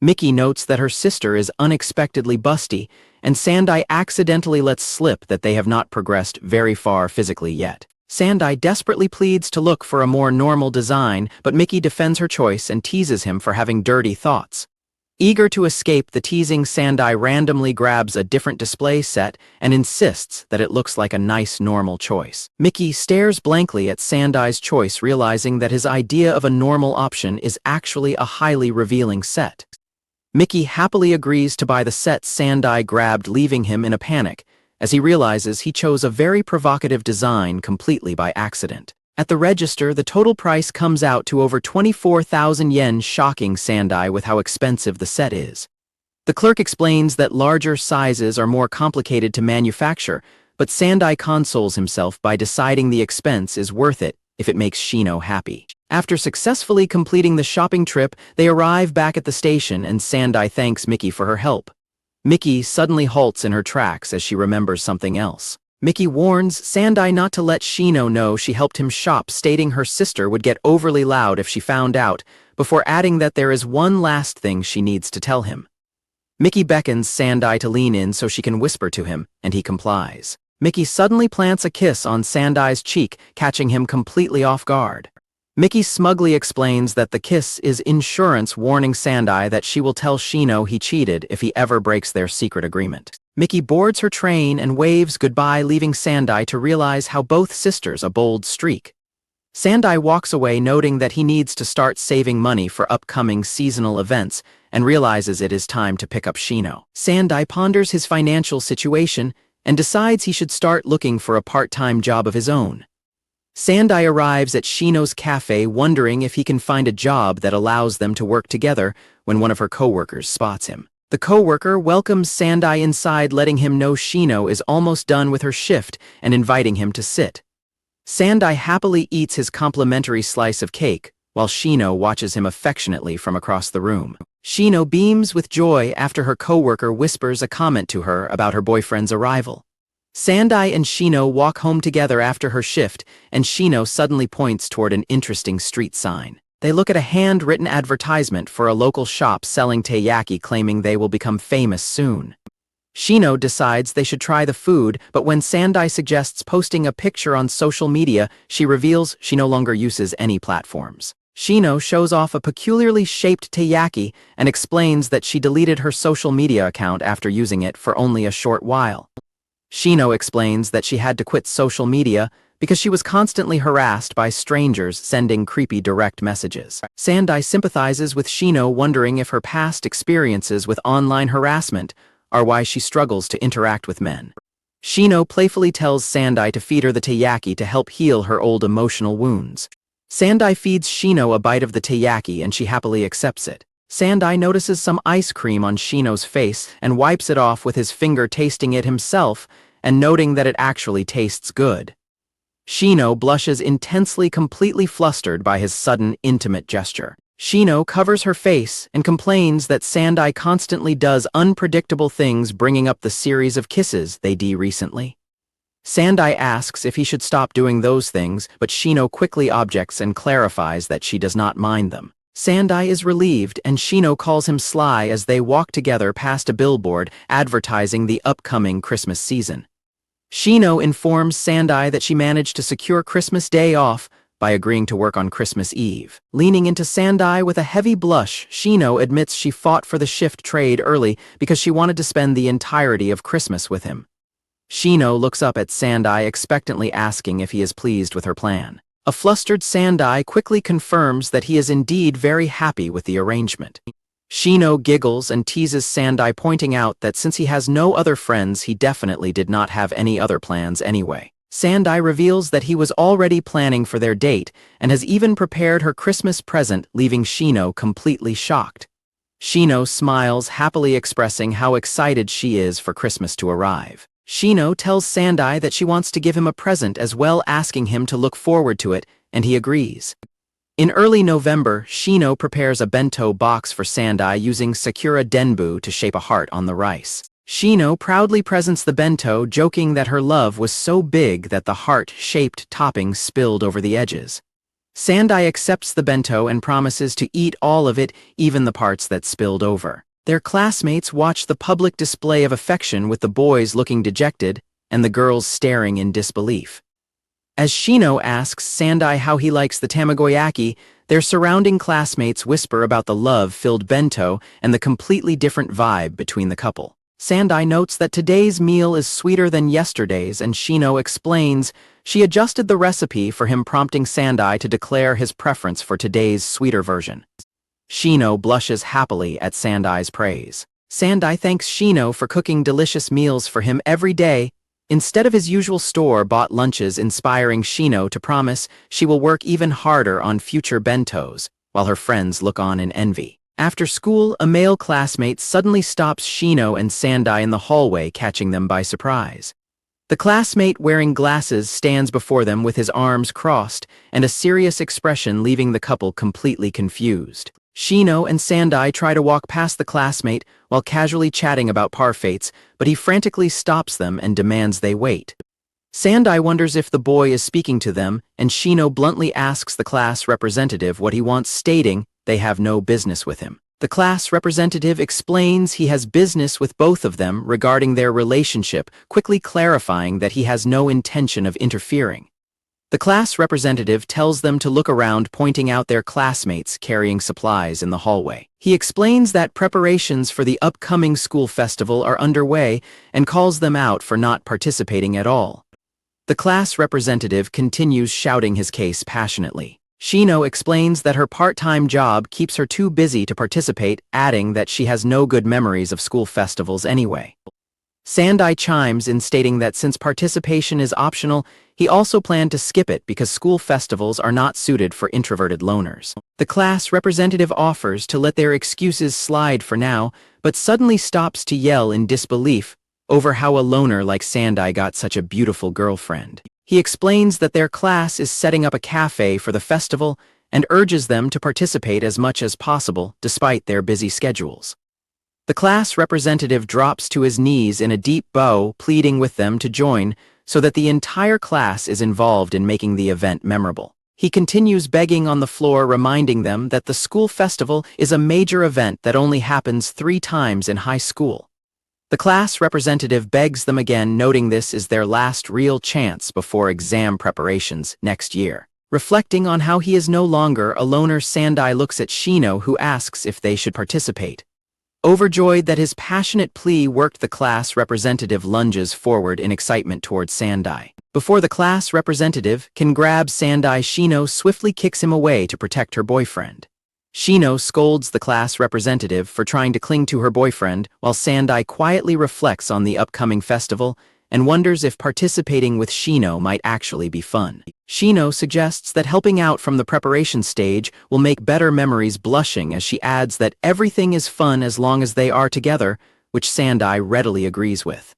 Mickey notes that her sister is unexpectedly busty, and Sandai accidentally lets slip that they have not progressed very far physically yet. Sandai desperately pleads to look for a more normal design, but Mickey defends her choice and teases him for having dirty thoughts. Eager to escape the teasing, Sandai randomly grabs a different display set and insists that it looks like a nice normal choice. Mickey stares blankly at Sandai's choice, realizing that his idea of a normal option is actually a highly revealing set. Mickey happily agrees to buy the set Sandai grabbed, leaving him in a panic. as he realizes he chose a very provocative design completely by accident. At the register, the total price comes out to over 24,000 yen, shocking Sandai with how expensive the set is. The clerk explains that larger sizes are more complicated to manufacture, but Sandai consoles himself by deciding the expense is worth it if it makes Shino happy. After successfully completing the shopping trip, they arrive back at the station and Sandai thanks Miki for her help. Miki suddenly halts in her tracks as she remembers something else. Miki warns Sandai not to let Shino know she helped him shop, stating her sister would get overly loud if she found out, before adding that there is one last thing she needs to tell him. Miki beckons Sandai to lean in so she can whisper to him, and he complies. Miki suddenly plants a kiss on Sandai's cheek, catching him completely off guard. Miki smugly explains that the kiss is insurance, warning Sandai that she will tell Shino he cheated if he ever breaks their secret agreement. Miki boards her train and waves goodbye, leaving Sandai to realize how both sisters a bold streak. Sandai walks away, noting that he needs to start saving money for upcoming seasonal events and realizes it is time to pick up Shino. Sandai ponders his financial situation and decides he should start looking for a part-time job of his own. Sandai arrives at Shino's cafe, wondering if he can find a job that allows them to work together when one of her coworkers spots him. The coworker welcomes Sandai inside, letting him know Shino is almost done with her shift and inviting him to sit. Sandai happily eats his complimentary slice of cake, while Shino watches him affectionately from across the room. Shino beams with joy after her coworker whispers a comment to her about her boyfriend's arrival. Sandai and Shino walk home together after her shift, and Shino suddenly points toward an interesting street sign. They look at a handwritten advertisement for a local shop selling taiyaki, claiming they will become famous soon. Shino decides they should try the food, but when Sandai suggests posting a picture on social media, she reveals she no longer uses any platforms. Shino shows off a peculiarly shaped taiyaki and explains that she deleted her social media account after using it for only a short while. Shino explains that she had to quit social media because she was constantly harassed by strangers sending creepy direct messages. Sandai sympathizes with Shino, wondering if her past experiences with online harassment are why she struggles to interact with men. Shino playfully tells Sandai to feed her the taiyaki to help heal her old emotional wounds. Sandai feeds Shino a bite of the taiyaki and she happily accepts it. Sandai notices some ice cream on Shino's face and wipes it off with his finger, tasting it himself and noting that it actually tastes good. Shino blushes intensely, completely flustered by his sudden, intimate gesture. Shino covers her face and complains that Sandai constantly does unpredictable things, bringing up the series of kisses they did recently. Sandai asks if he should stop doing those things, but Shino quickly objects and clarifies that she does not mind them. Sandai is relieved and Shino calls him sly as they walk together past a billboard advertising the upcoming Christmas season. Shino informs Sandai that she managed to secure Christmas Day off by agreeing to work on Christmas Eve. Leaning into Sandai with a heavy blush, Shino admits she fought for the shift trade early because she wanted to spend the entirety of Christmas with him. Shino looks up at Sandai, expectantly asking if he is pleased with her plan. A flustered Sandai quickly confirms that he is indeed very happy with the arrangement. Shino giggles and teases Sandai, pointing out that since he has no other friends, he definitely did not have any other plans anyway. Sandai reveals that he was already planning for their date and has even prepared her Christmas present, leaving Shino completely shocked. Shino smiles, happily expressing how excited she is for Christmas to arrive. Shino tells Sandai that she wants to give him a present as well, asking him to look forward to it, and he agrees. In early November, Shino prepares a bento box for Sandai using Sakura Denbu to shape a heart on the rice. Shino proudly presents the bento, joking that her love was so big that the heart-shaped topping spilled over the edges. Sandai accepts the bento and promises to eat all of it, even the parts that spilled over. Their classmates watch the public display of affection, with the boys looking dejected and the girls staring in disbelief. As Shino asks Sandai how he likes the tamagoyaki, their surrounding classmates whisper about the love-filled bento and the completely different vibe between the couple. Sandai notes that today's meal is sweeter than yesterday's, and Shino explains she adjusted the recipe for him, prompting Sandai to declare his preference for today's sweeter version. Shino blushes happily at Sandai's praise. Sandai thanks Shino for cooking delicious meals for him every day Instead of his usual store-bought lunches inspiring Shino to promise she will work even harder on future bentos, while her friends look on in envy. After school, a male classmate suddenly stops Shino and Sandai in the hallway, catching them by surprise. The classmate wearing glasses stands before them with his arms crossed and a serious expression, leaving the couple completely confused. Shino and Sandai try to walk past the classmate while casually chatting about parfaits, but he frantically stops them and demands they wait. Sandai wonders if the boy is speaking to them, and Shino bluntly asks the class representative what he wants, stating they have no business with him. The class representative explains he has business with both of them regarding their relationship, quickly clarifying that he has no intention of interfering. The class representative tells them to look around, pointing out their classmates carrying supplies in the hallway. He explains that preparations for the upcoming school festival are underway and calls them out for not participating at all. The class representative continues shouting his case passionately. Shino explains that her part-time job keeps her too busy to participate, adding that she has no good memories of school festivals anyway. Sandai chimes in, stating that since participation is optional, he also planned to skip it because school festivals are not suited for introverted loners. The class representative offers to let their excuses slide for now, but suddenly stops to yell in disbelief over how a loner like Sandai got such a beautiful girlfriend. He explains that their class is setting up a cafe for the festival and urges them to participate as much as possible despite their busy schedules. The class representative drops to his knees in a deep bow, pleading with them to join so that the entire class is involved in making the event memorable. He continues begging on the floor, reminding them that the school festival is a major event that only happens 3 times in high school. The class representative begs them again, noting this is their last real chance before exam preparations next year. Reflecting on how he is no longer a loner, Sandai looks at Shino, who asks if they should participate. Overjoyed that his passionate plea worked, the class representative lunges forward in excitement towards Sandai. Before the class representative can grab Sandai, Shino swiftly kicks him away to protect her boyfriend. Shino scolds the class representative for trying to cling to her boyfriend, while Sandai quietly reflects on the upcoming festival and wonders if participating with Shino might actually be fun. Shino suggests that helping out from the preparation stage will make better memories, blushing as she adds that everything is fun as long as they are together, which Sandai readily agrees with.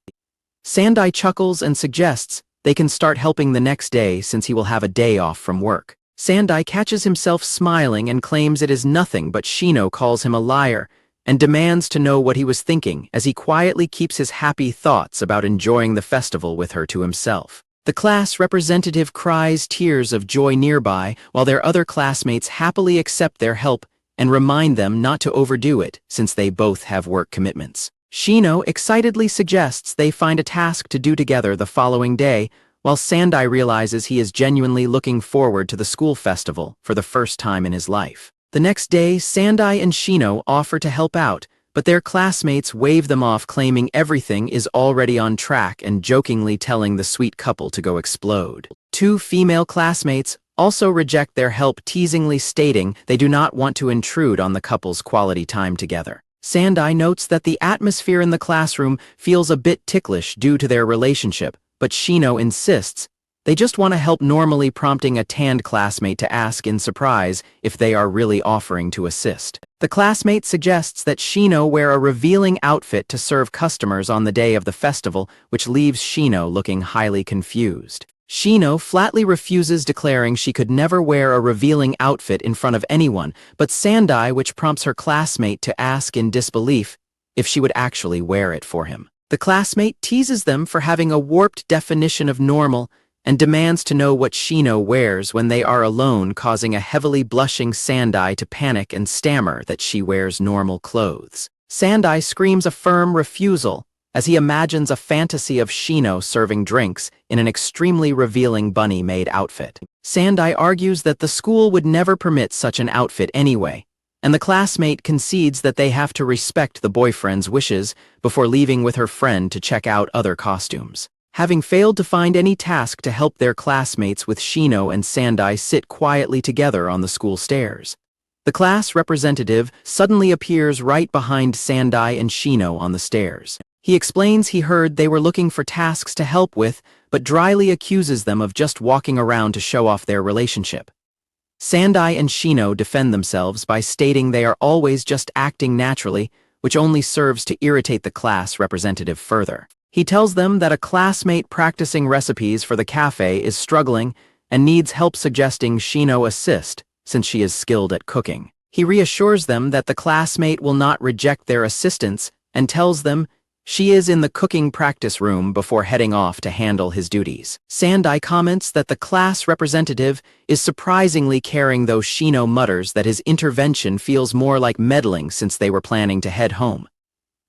Sandai chuckles and suggests they can start helping the next day since he will have a day off from work. Sandai catches himself smiling and claims it is nothing, but Shino calls him a liar and demands to know what he was thinking as he quietly keeps his happy thoughts about enjoying the festival with her to himself. The class representative cries tears of joy nearby, while their other classmates happily accept their help and remind them not to overdo it since they both have work commitments. Shino excitedly suggests they find a task to do together the following day, while Sandai realizes he is genuinely looking forward to the school festival for the first time in his life. The next day, Sandai and Shino offer to help out, but their classmates wave them off, claiming everything is already on track and jokingly telling the sweet couple to go explode. 2 female classmates also reject their help, teasingly stating they do not want to intrude on the couple's quality time together. Sandai notes that the atmosphere in the classroom feels a bit ticklish due to their relationship, but Shino insists they just want to help, normally prompting a tanned classmate to ask in surprise if they are really offering to assist. The classmate suggests that Shino wear a revealing outfit to serve customers on the day of the festival, which leaves Shino looking highly confused. Shino flatly refuses, declaring she could never wear a revealing outfit in front of anyone, but Sandai, which prompts her classmate to ask in disbelief if she would actually wear it for him. The classmate teases them for having a warped definition of normal and demands to know what Shino wears when they are alone, causing a heavily blushing Sandai to panic and stammer that she wears normal clothes. Sandai screams a firm refusal as he imagines a fantasy of Shino serving drinks in an extremely revealing bunny-made outfit. Sandai argues that the school would never permit such an outfit anyway, and the classmate concedes that they have to respect the boyfriend's wishes before leaving with her friend to check out other costumes. Having failed to find any task to help their classmates, with Shino and Sandai sit quietly together on the school stairs. The class representative suddenly appears right behind Sandai and Shino on the stairs. He explains he heard they were looking for tasks to help with, but dryly accuses them of just walking around to show off their relationship. Sandai and Shino defend themselves by stating they are always just acting naturally, which only serves to irritate the class representative further. He tells them that a classmate practicing recipes for the cafe is struggling and needs help, suggesting Shino assist, since she is skilled at cooking. He reassures them that the classmate will not reject their assistance and tells them she is in the cooking practice room before heading off to handle his duties. Sandai comments that the class representative is surprisingly caring, though Shino mutters that his intervention feels more like meddling since they were planning to head home.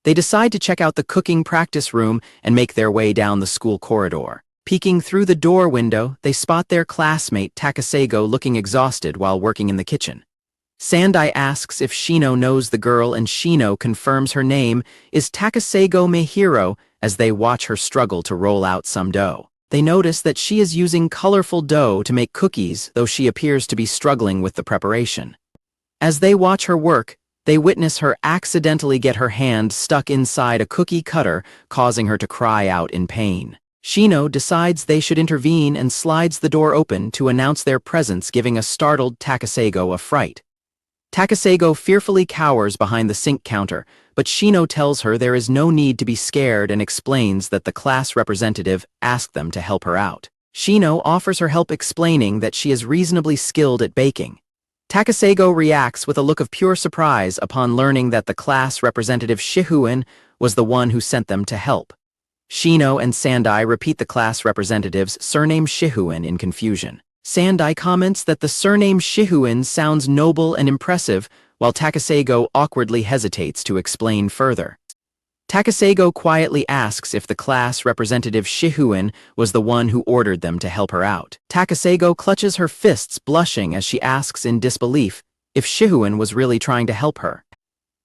They decide to check out the cooking practice room and make their way down the school corridor. Peeking through the door window, they spot their classmate Takasego looking exhausted while working in the kitchen. Sandai asks if Shino knows the girl, and Shino confirms her name is Takasego Mihiro as they watch her struggle to roll out some dough. They notice that she is using colorful dough to make cookies, though she appears to be struggling with the preparation. As they watch her work, they witness her accidentally get her hand stuck inside a cookie cutter, causing her to cry out in pain. Shino decides they should intervene and slides the door open to announce their presence, giving a startled Takasego a fright. Takasego fearfully cowers behind the sink counter, but Shino tells her there is no need to be scared and explains that the class representative asked them to help her out. Shino offers her help, explaining that she is reasonably skilled at baking. Takasego reacts with a look of pure surprise upon learning that the class representative Shihuin was the one who sent them to help. Shino and Sandai repeat the class representative's surname Shihuin in confusion. Sandai comments that the surname Shihuin sounds noble and impressive, while Takasego awkwardly hesitates to explain further. Takasego quietly asks if the class representative Shihuin was the one who ordered them to help her out. Takasego clutches her fists, blushing as she asks in disbelief if Shihuin was really trying to help her.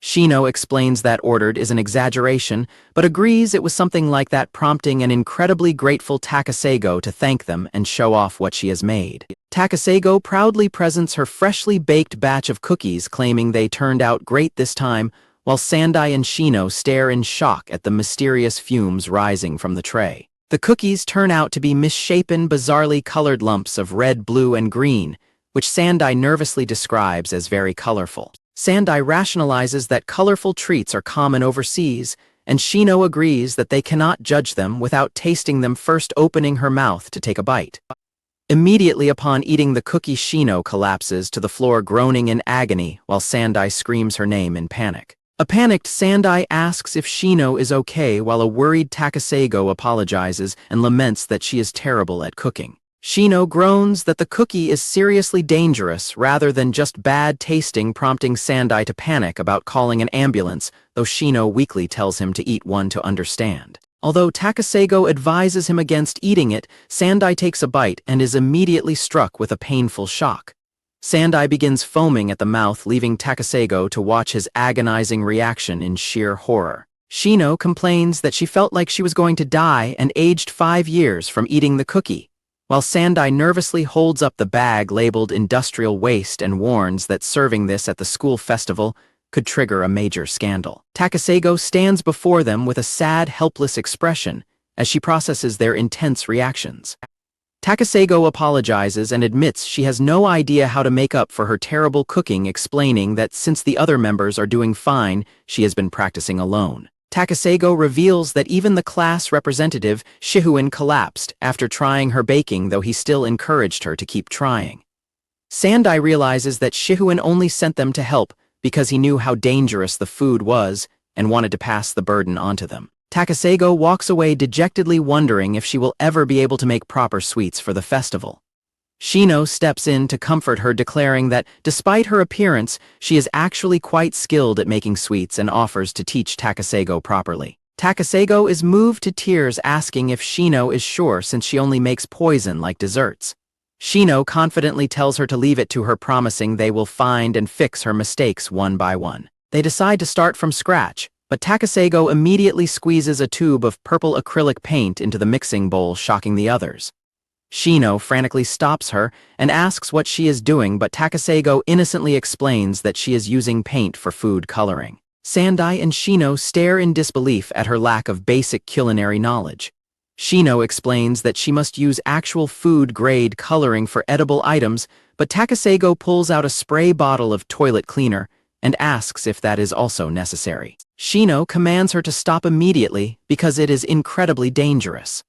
Shino explains that ordered is an exaggeration, but agrees it was something like that, prompting an incredibly grateful Takasego to thank them and show off what she has made. Takasego proudly presents her freshly baked batch of cookies, claiming they turned out great this time, while Sandai and Shino stare in shock at the mysterious fumes rising from the tray. The cookies turn out to be misshapen, bizarrely colored lumps of red, blue, and green, which Sandai nervously describes as very colorful. Sandai rationalizes that colorful treats are common overseas, and Shino agrees that they cannot judge them without tasting them first, opening her mouth to take a bite. Immediately upon eating the cookie, Shino collapses to the floor, groaning in agony, while Sandai screams her name in panic. A panicked Sandai asks if Shino is okay, while a worried Takasego apologizes and laments that she is terrible at cooking. Shino groans that the cookie is seriously dangerous rather than just bad tasting, prompting Sandai to panic about calling an ambulance, though Shino weakly tells him to eat one to understand. Although Takasego advises him against eating it, Sandai takes a bite and is immediately struck with a painful shock. Sandai begins foaming at the mouth, leaving Takasego to watch his agonizing reaction in sheer horror. Shino complains that she felt like she was going to die and aged 5 years from eating the cookie, while Sandai nervously holds up the bag labeled industrial waste and warns that serving this at the school festival could trigger a major scandal. Takasego stands before them with a sad, helpless expression as she processes their intense reactions. Takasego apologizes and admits she has no idea how to make up for her terrible cooking, explaining that since the other members are doing fine, she has been practicing alone. Takasego reveals that even the class representative, Shihuin, collapsed after trying her baking, though he still encouraged her to keep trying. Sandai realizes that Shihuin only sent them to help because he knew how dangerous the food was and wanted to pass the burden onto them. Takasego walks away dejectedly, wondering if she will ever be able to make proper sweets for the festival. Shino steps in to comfort her, declaring that despite her appearance, she is actually quite skilled at making sweets and offers to teach Takasego properly. Takasego is moved to tears, asking if Shino is sure since she only makes poison like desserts. Shino confidently tells her to leave it to her, promising they will find and fix her mistakes one by one. They decide to start from scratch, but Takasego immediately squeezes a tube of purple acrylic paint into the mixing bowl, shocking the others. Shino frantically stops her and asks what she is doing, but Takasego innocently explains that she is using paint for food coloring. Sandai and Shino stare in disbelief at her lack of basic culinary knowledge. Shino explains that she must use actual food-grade coloring for edible items, but Takasago pulls out a spray bottle of toilet cleaner and asks if that is also necessary. Shino commands her to stop immediately because it is incredibly dangerous.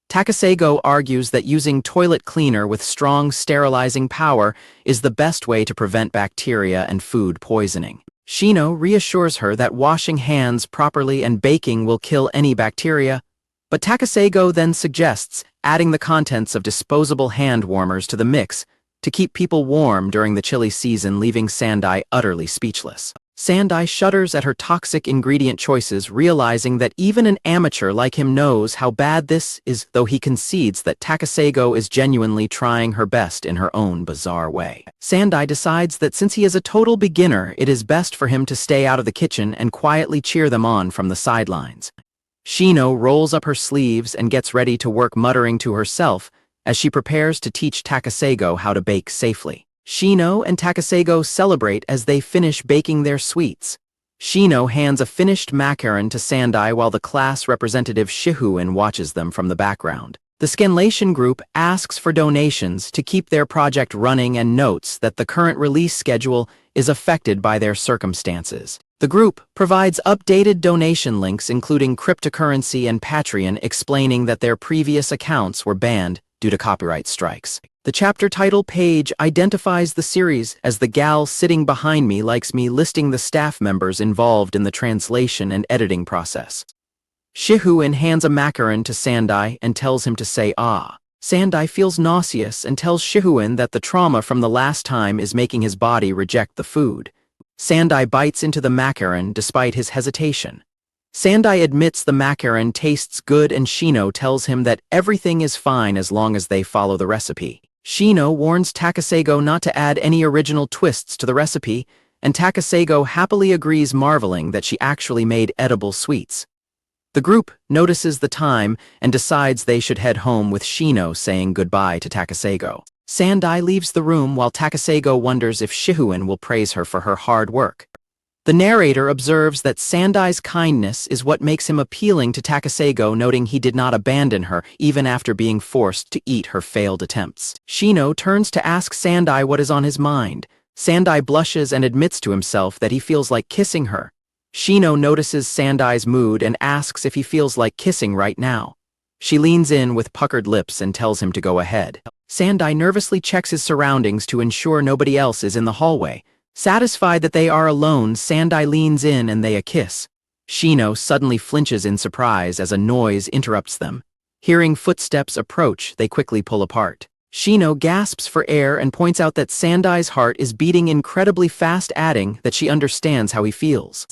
Takasago argues that using toilet cleaner with strong sterilizing power is the best way to prevent bacteria and food poisoning. Shino reassures her that washing hands properly and baking will kill any bacteria, but Takasago then suggests adding the contents of disposable hand warmers to the mix to keep people warm during the chilly season, leaving Sandai utterly speechless. Sandai shudders at her toxic ingredient choices, realizing that even an amateur like him knows how bad this is, though he concedes that Takasago is genuinely trying her best in her own bizarre way. Sandai decides that since he is a total beginner, it is best for him to stay out of the kitchen and quietly cheer them on from the sidelines. Shino rolls up her sleeves and gets ready to work, muttering to herself as she prepares to teach Takasago how to bake safely. Shino and Takasago celebrate as they finish baking their sweets. Shino hands a finished macaron to Sandai while the class representative Shihuin watches them from the background. The Scanlation group asks for donations to keep their project running and notes that the current release schedule is affected by their circumstances. The group provides updated donation links including cryptocurrency and Patreon, explaining that their previous accounts were banned due to copyright strikes. The chapter title page identifies the series as "The Gal Sitting Behind Me Likes Me," listing the staff members involved in the translation and editing process. Shihuin hands a macaron to Sandai and tells him to say "ah." Sandai feels nauseous and tells Shihuin that the trauma from the last time is making his body reject the food. Sandai bites into the macaron despite his hesitation. Sandai admits the macaron tastes good and Shino tells him that everything is fine as long as they follow the recipe. Shino warns Takasago not to add any original twists to the recipe, and Takasago happily agrees, marveling that she actually made edible sweets. The group notices the time and decides they should head home, with Shino saying goodbye to Takasago. Sandai leaves the room while Takasago wonders if Shihuin will praise her for her hard work. The narrator observes that Sandai's kindness is what makes him appealing to Takasago, noting he did not abandon her even after being forced to eat her failed attempts. Shino turns to ask Sandai what is on his mind. Sandai blushes and admits to himself that he feels like kissing her. Shino notices Sandai's mood and asks if he feels like kissing right now. She leans in with puckered lips and tells him to go ahead. Sandai nervously checks his surroundings to ensure nobody else is in the hallway. Satisfied that they are alone, Sandai leans in and they a kiss. Shino suddenly flinches in surprise as a noise interrupts them. Hearing footsteps approach, they quickly pull apart. Shino gasps for air and points out that Sandai's heart is beating incredibly fast, adding that she understands how he feels.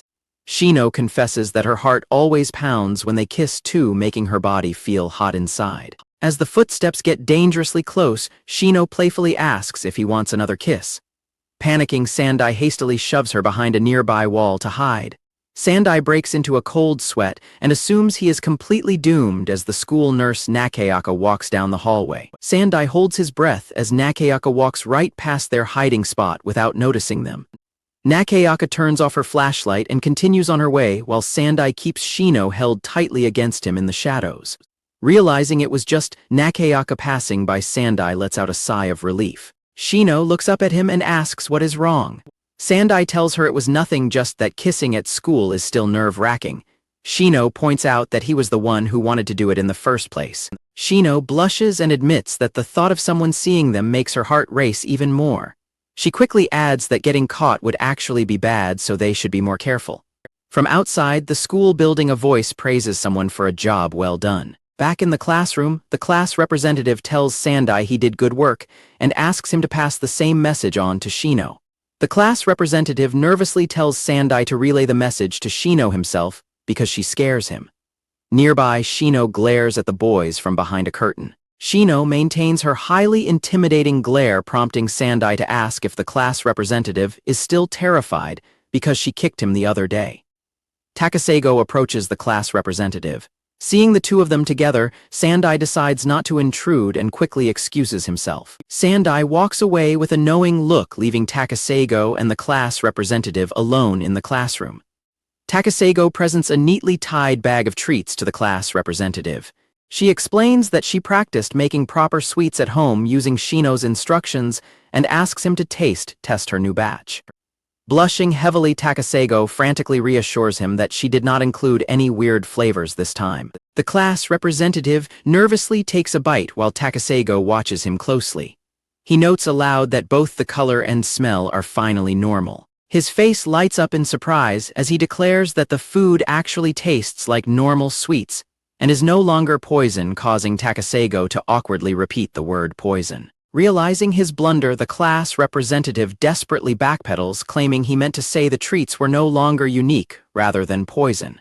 Shino confesses that her heart always pounds when they kiss too, making her body feel hot inside. As the footsteps get dangerously close, Shino playfully asks if he wants another kiss. Panicking, Sandai hastily shoves her behind a nearby wall to hide. Sandai breaks into a cold sweat and assumes he is completely doomed as the school nurse Nakeaka walks down the hallway. Sandai holds his breath as Nakeaka walks right past their hiding spot without noticing them. Nakeaka turns off her flashlight and continues on her way while Sandai keeps Shino held tightly against him in the shadows. Realizing it was just Nakeaka passing by, Sandai lets out a sigh of relief. Shino looks up at him and asks what is wrong. Sandai tells her it was nothing, just that kissing at school is still nerve-wracking. Shino points out that he was the one who wanted to do it in the first place. Shino blushes and admits that the thought of someone seeing them makes her heart race even more. She quickly adds that getting caught would actually be bad, so they should be more careful. From outside the school building, a voice praises someone for a job well done. Back in the classroom, the class representative tells Sandai he did good work and asks him to pass the same message on to Shino. The class representative nervously tells Sandai to relay the message to Shino himself because she scares him. Nearby, Shino glares at the boys from behind a curtain. Shino maintains her highly intimidating glare, prompting Sandai to ask if the class representative is still terrified because she kicked him the other day. Takasago approaches the class representative. Seeing the two of them together, Sandai decides not to intrude and quickly excuses himself. Sandai walks away with a knowing look, leaving Takasago and the class representative alone in the classroom. Takasago presents a neatly tied bag of treats to the class representative. She explains that she practiced making proper sweets at home using Shino's instructions and asks him to taste test her new batch. Blushing heavily, Takasago frantically reassures him that she did not include any weird flavors this time. The class representative nervously takes a bite while Takasago watches him closely. He notes aloud that both the color and smell are finally normal. His face lights up in surprise as he declares that the food actually tastes like normal sweets and is no longer poison, causing Takasago to awkwardly repeat the word poison. Realizing his blunder, the class representative desperately backpedals, claiming he meant to say the treats were no longer unique rather than poison.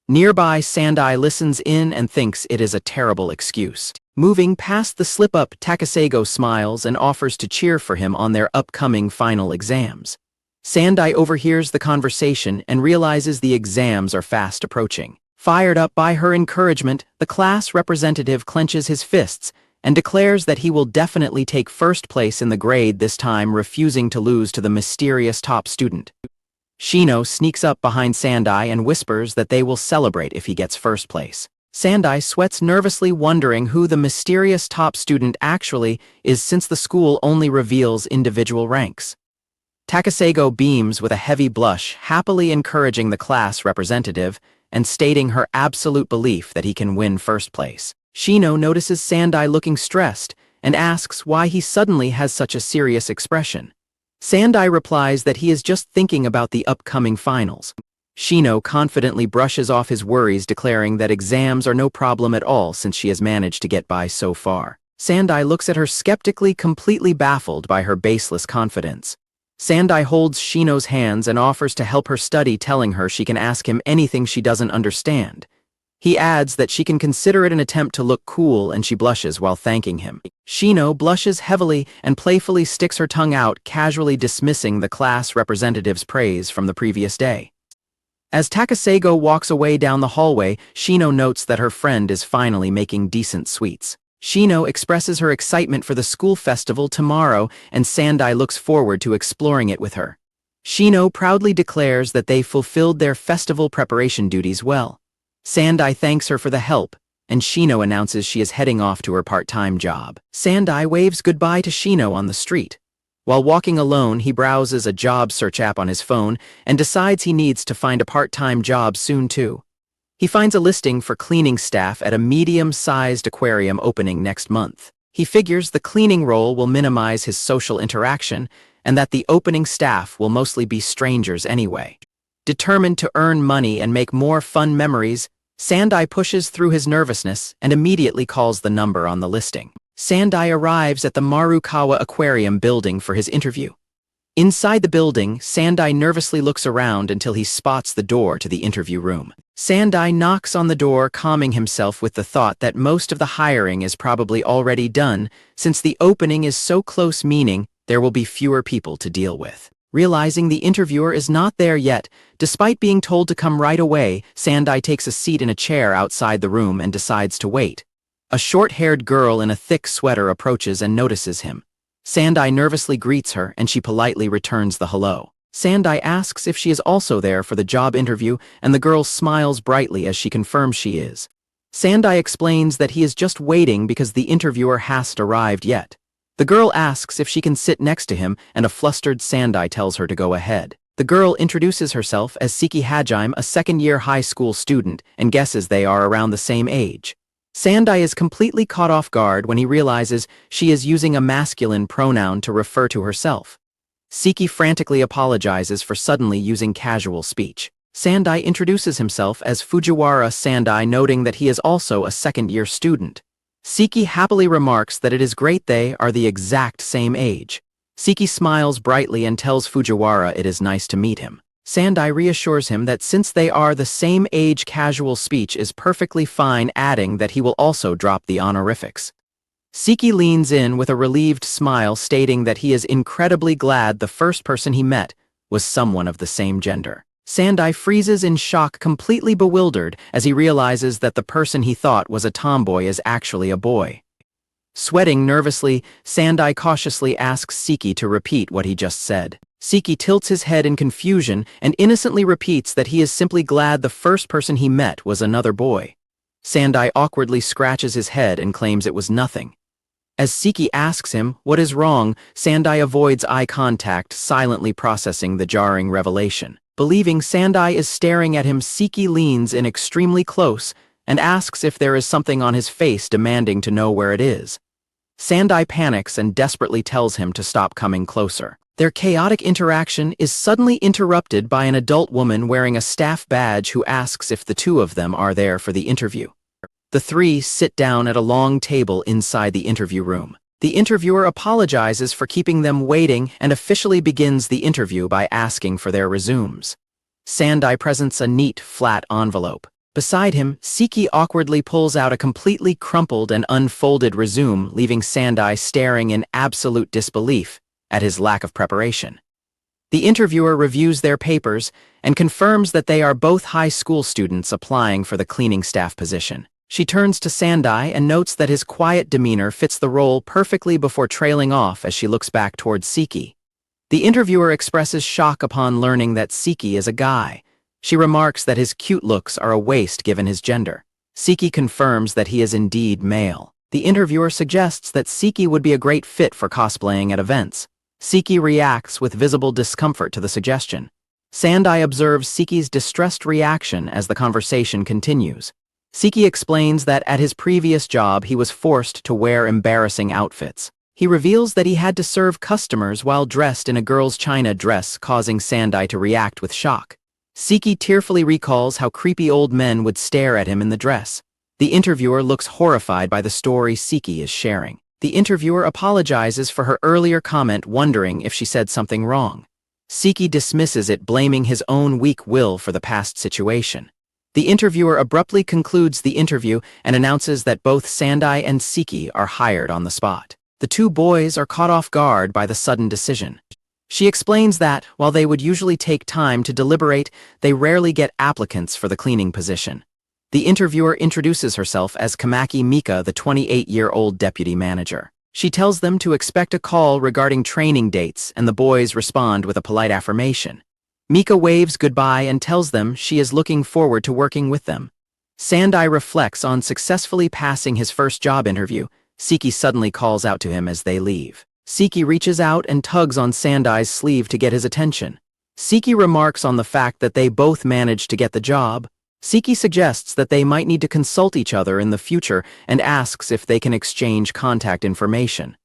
Nearby, Sandai listens in and thinks it is a terrible excuse. Moving past the slip-up, Takasago smiles and offers to cheer for him on their upcoming final exams. Sandai overhears the conversation and realizes the exams are fast approaching. Fired up by her encouragement, the class representative clenches his fists and declares that he will definitely take first place in the grade this time, refusing to lose to the mysterious top student. Shino sneaks up behind Sandai and whispers that they will celebrate if he gets first place. Sandai sweats nervously, wondering who the mysterious top student actually is, since the school only reveals individual ranks. Takasago beams with a heavy blush, happily encouraging the class representative and stating her absolute belief that he can win first place. Shino notices Sandai looking stressed and asks why he suddenly has such a serious expression. Sandai replies that he is just thinking about the upcoming finals. Shino confidently brushes off his worries, declaring that exams are no problem at all since she has managed to get by so far. Sandai looks at her skeptically, completely baffled by her baseless confidence. Sandai holds Shino's hands and offers to help her study, telling her she can ask him anything she doesn't understand. He adds that she can consider it an attempt to look cool, and she blushes while thanking him. Shino blushes heavily and playfully sticks her tongue out, casually dismissing the class representative's praise from the previous day. As Takasago walks away down the hallway, Shino notes that her friend is finally making decent sweets. Shino expresses her excitement for the school festival tomorrow, and Sandai looks forward to exploring it with her. Shino proudly declares that they fulfilled their festival preparation duties well. Sandai thanks her for the help, and Shino announces she is heading off to her part-time job. Sandai waves goodbye to Shino on the street. While walking alone, he browses a job search app on his phone and decides he needs to find a part-time job soon too. He finds a listing for cleaning staff at a medium-sized aquarium opening next month. He figures the cleaning role will minimize his social interaction and that the opening staff will mostly be strangers anyway. Determined to earn money and make more fun memories, Sandai pushes through his nervousness and immediately calls the number on the listing. Sandai arrives at the Marukawa Aquarium building for his interview. Inside the building, Sandai nervously looks around until he spots the door to the interview room. Sandai knocks on the door, calming himself with the thought that most of the hiring is probably already done, since the opening is so close, meaning there will be fewer people to deal with. Realizing the interviewer is not there yet, despite being told to come right away, Sandai takes a seat in a chair outside the room and decides to wait. A short-haired girl in a thick sweater approaches and notices him. Sandai nervously greets her, and she politely returns the hello. Sandai asks if she is also there for the job interview, and the girl smiles brightly as she confirms she is. Sandai explains that he is just waiting because the interviewer hasn't arrived yet. The girl asks if she can sit next to him, and a flustered Sandai tells her to go ahead. The girl introduces herself as Siki Hajime, a second-year high school student, and guesses they are around the same age. Sandai is completely caught off guard when he realizes she is using a masculine pronoun to refer to herself. Siki frantically apologizes for suddenly using casual speech. Sandai introduces himself as Fujiwara Sandai, noting that he is also a second-year student. Siki happily remarks that it is great they are the exact same age. Siki smiles brightly and tells Fujiwara it is nice to meet him. Sandai reassures him that since they are the same age, casual speech is perfectly fine, adding that he will also drop the honorifics. Siki leans in with a relieved smile, stating that he is incredibly glad the first person he met was someone of the same gender. Sandai freezes in shock, completely bewildered, as he realizes that the person he thought was a tomboy is actually a boy. Sweating nervously, Sandai cautiously asks Siki to repeat what he just said. Siki tilts his head in confusion and innocently repeats that he is simply glad the first person he met was another boy. Sandai awkwardly scratches his head and claims it was nothing. As Siki asks him what is wrong, Sandai avoids eye contact, silently processing the jarring revelation. Believing Sandai is staring at him, Siki leans in extremely close and asks if there is something on his face, demanding to know where it is. Sandai panics and desperately tells him to stop coming closer. Their chaotic interaction is suddenly interrupted by an adult woman wearing a staff badge who asks if the two of them are there for the interview. The three sit down at a long table inside the interview room. The interviewer apologizes for keeping them waiting and officially begins the interview by asking for their resumes. Sandai presents a neat, flat envelope. Beside him, Siki awkwardly pulls out a completely crumpled and unfolded resume, leaving Sandai staring in absolute disbelief at his lack of preparation. The interviewer reviews their papers and confirms that they are both high school students applying for the cleaning staff position. She turns to Sandai and notes that his quiet demeanor fits the role perfectly before trailing off as she looks back towards Siki. The interviewer expresses shock upon learning that Siki is a guy. She remarks that his cute looks are a waste given his gender. Siki confirms that he is indeed male. The interviewer suggests that Siki would be a great fit for cosplaying at events. Siki reacts with visible discomfort to the suggestion. Sandai observes Siki's distressed reaction as the conversation continues. Siki explains that at his previous job he was forced to wear embarrassing outfits. He reveals that he had to serve customers while dressed in a girl's china dress, causing Sandai to react with shock. Siki tearfully recalls how creepy old men would stare at him in the dress. The interviewer looks horrified by the story Siki is sharing. The interviewer apologizes for her earlier comment, wondering if she said something wrong. Siki dismisses it, blaming his own weak will for the past situation. The interviewer abruptly concludes the interview and announces that both Sandai and Siki are hired on the spot. The two boys are caught off guard by the sudden decision. She explains that, while they would usually take time to deliberate, they rarely get applicants for the cleaning position. The interviewer introduces herself as Kamaki Mika, the 28-year-old deputy manager. She tells them to expect a call regarding training dates, and the boys respond with a polite affirmation. Mika waves goodbye and tells them she is looking forward to working with them. Sandai reflects on successfully passing his first job interview. Siki suddenly calls out to him as they leave. Siki reaches out and tugs on Sandai's sleeve to get his attention. Siki remarks on the fact that they both managed to get the job. Siki suggests that they might need to consult each other in the future and asks if they can exchange contact information.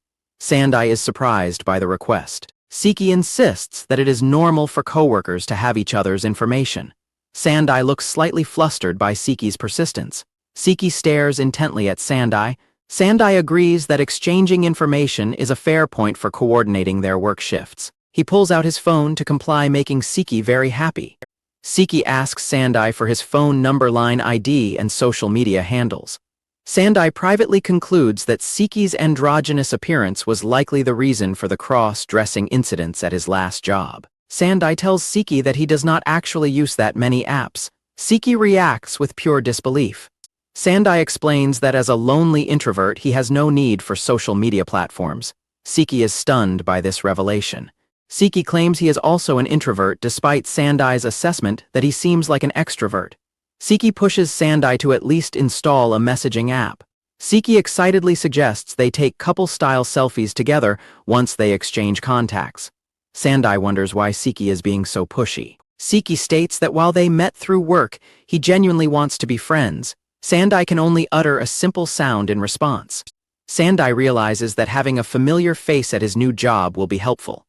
Sandai is surprised by the request. Siki insists that it is normal for coworkers to have each other's information. Sandai looks slightly flustered by Siki's persistence. Siki stares intently at Sandai. Sandai agrees that exchanging information is a fair point for coordinating their work shifts. He pulls out his phone to comply, making Siki very happy. Siki asks Sandai for his phone number, line ID, and social media handles. Sandai privately concludes that Siki's androgynous appearance was likely the reason for the cross-dressing incidents at his last job. Sandai tells Siki that he does not actually use that many apps. Siki reacts with pure disbelief. Sandai explains that as a lonely introvert, he has no need for social media platforms. Siki is stunned by this revelation. Siki claims he is also an introvert despite Sandai's assessment that he seems like an extrovert. Siki pushes Sandai to at least install a messaging app. Siki excitedly suggests they take couple-style selfies together once they exchange contacts. Sandai wonders why Siki is being so pushy. Siki states that while they met through work, he genuinely wants to be friends. Sandai can only utter a simple sound in response. Sandai realizes that having a familiar face at his new job will be helpful.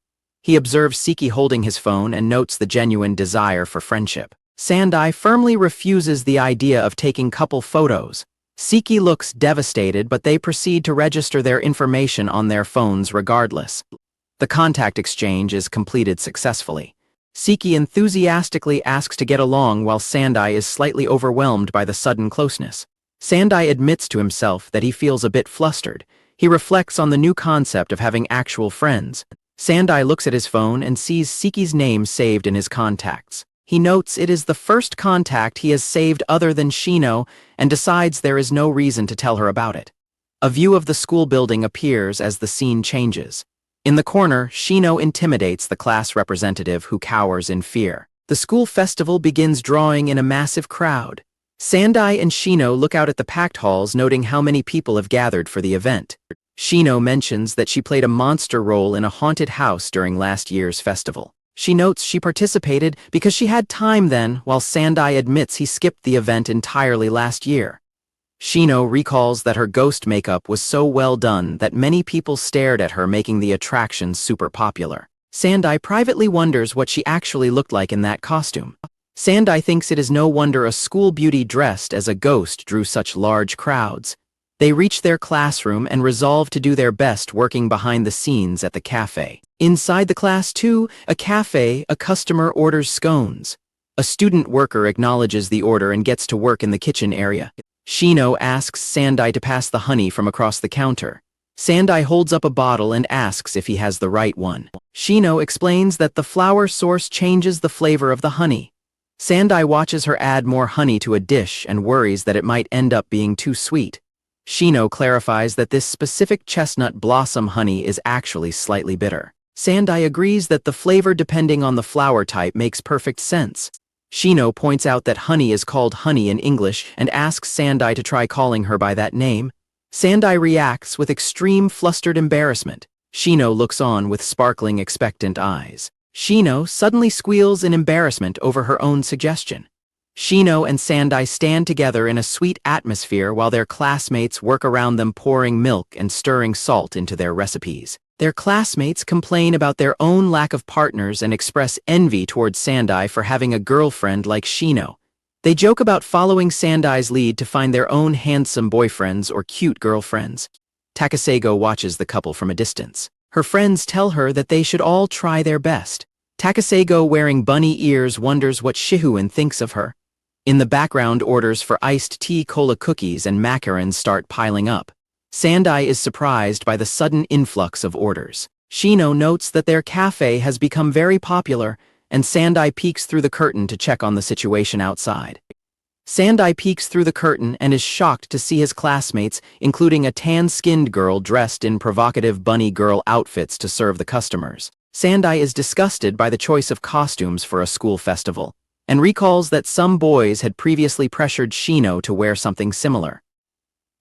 He observes Siki holding his phone and notes the genuine desire for friendship. Sandai firmly refuses the idea of taking couple photos. Siki looks devastated, but they proceed to register their information on their phones regardless. The contact exchange is completed successfully. Siki enthusiastically asks to get along while Sandai is slightly overwhelmed by the sudden closeness. Sandai admits to himself that he feels a bit flustered. He reflects on the new concept of having actual friends. Sandai looks at his phone and sees Siki's name saved in his contacts. He notes it is the first contact he has saved other than Shino and decides there is no reason to tell her about it. A view of the school building appears as the scene changes. In the corner, Shino intimidates the class representative who cowers in fear. The school festival begins drawing in a massive crowd. Sandai and Shino look out at the packed halls, noting how many people have gathered for the event. Shino mentions that she played a monster role in a haunted house during last year's festival. She notes she participated because she had time then, while Sandai admits he skipped the event entirely last year. Shino recalls that her ghost makeup was so well done that many people stared at her, making the attraction super popular. Sandai privately wonders what she actually looked like in that costume. Sandai thinks it is no wonder a school beauty dressed as a ghost drew such large crowds. They reach their classroom and resolve to do their best working behind the scenes at the cafe. Inside the class too, a customer orders scones. A student worker acknowledges the order and gets to work in the kitchen area. Shino asks Sandai to pass the honey from across the counter. Sandai holds up a bottle and asks if he has the right one. Shino explains that the flour source changes the flavor of the honey. Sandai watches her add more honey to a dish and worries that it might end up being too sweet. Shino clarifies that this specific chestnut blossom honey is actually slightly bitter. Sandai agrees that the flavor depending on the flower type makes perfect sense. Shino points out that honey is called honey in English and asks Sandai to try calling her by that name. Sandai reacts with extreme flustered embarrassment. Shino looks on with sparkling expectant eyes. Shino suddenly squeals in embarrassment over her own suggestion. Shino and Sandai stand together in a sweet atmosphere while their classmates work around them, pouring milk and stirring salt into their recipes. Their classmates complain about their own lack of partners and express envy towards Sandai for having a girlfriend like Shino. They joke about following Sandai's lead to find their own handsome boyfriends or cute girlfriends. Takasego watches the couple from a distance. Her friends tell her that they should all try their best. Takasego, wearing bunny ears, wonders what Shihuin thinks of her. In the background, orders for iced tea, cola cookies, and macarons start piling up. Sandai is surprised by the sudden influx of orders. Shino notes that their cafe has become very popular, and Sandai peeks through the curtain to check on the situation outside. Sandai peeks through the curtain and is shocked to see his classmates, including a tan-skinned girl dressed in provocative bunny girl outfits to serve the customers. Sandai is disgusted by the choice of costumes for a school festival, and recalls that some boys had previously pressured Shino to wear something similar.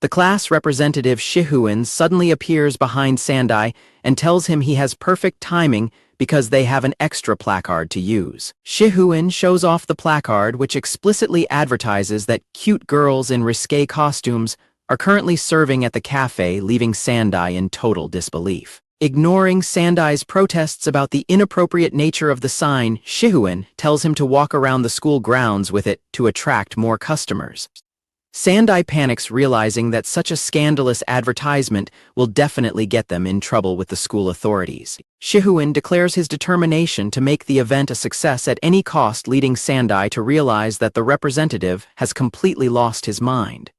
The class representative Shihuin suddenly appears behind Sandai and tells him he has perfect timing because they have an extra placard to use. Shihuin shows off the placard, which explicitly advertises that cute girls in risque costumes are currently serving at the cafe, leaving Sandai in total disbelief. Ignoring Sandai's protests about the inappropriate nature of the sign, Shihuin tells him to walk around the school grounds with it to attract more customers. Sandai panics, realizing that such a scandalous advertisement will definitely get them in trouble with the school authorities. Shihuin declares his determination to make the event a success at any cost, leading Sandai to realize that the representative has completely lost his mind.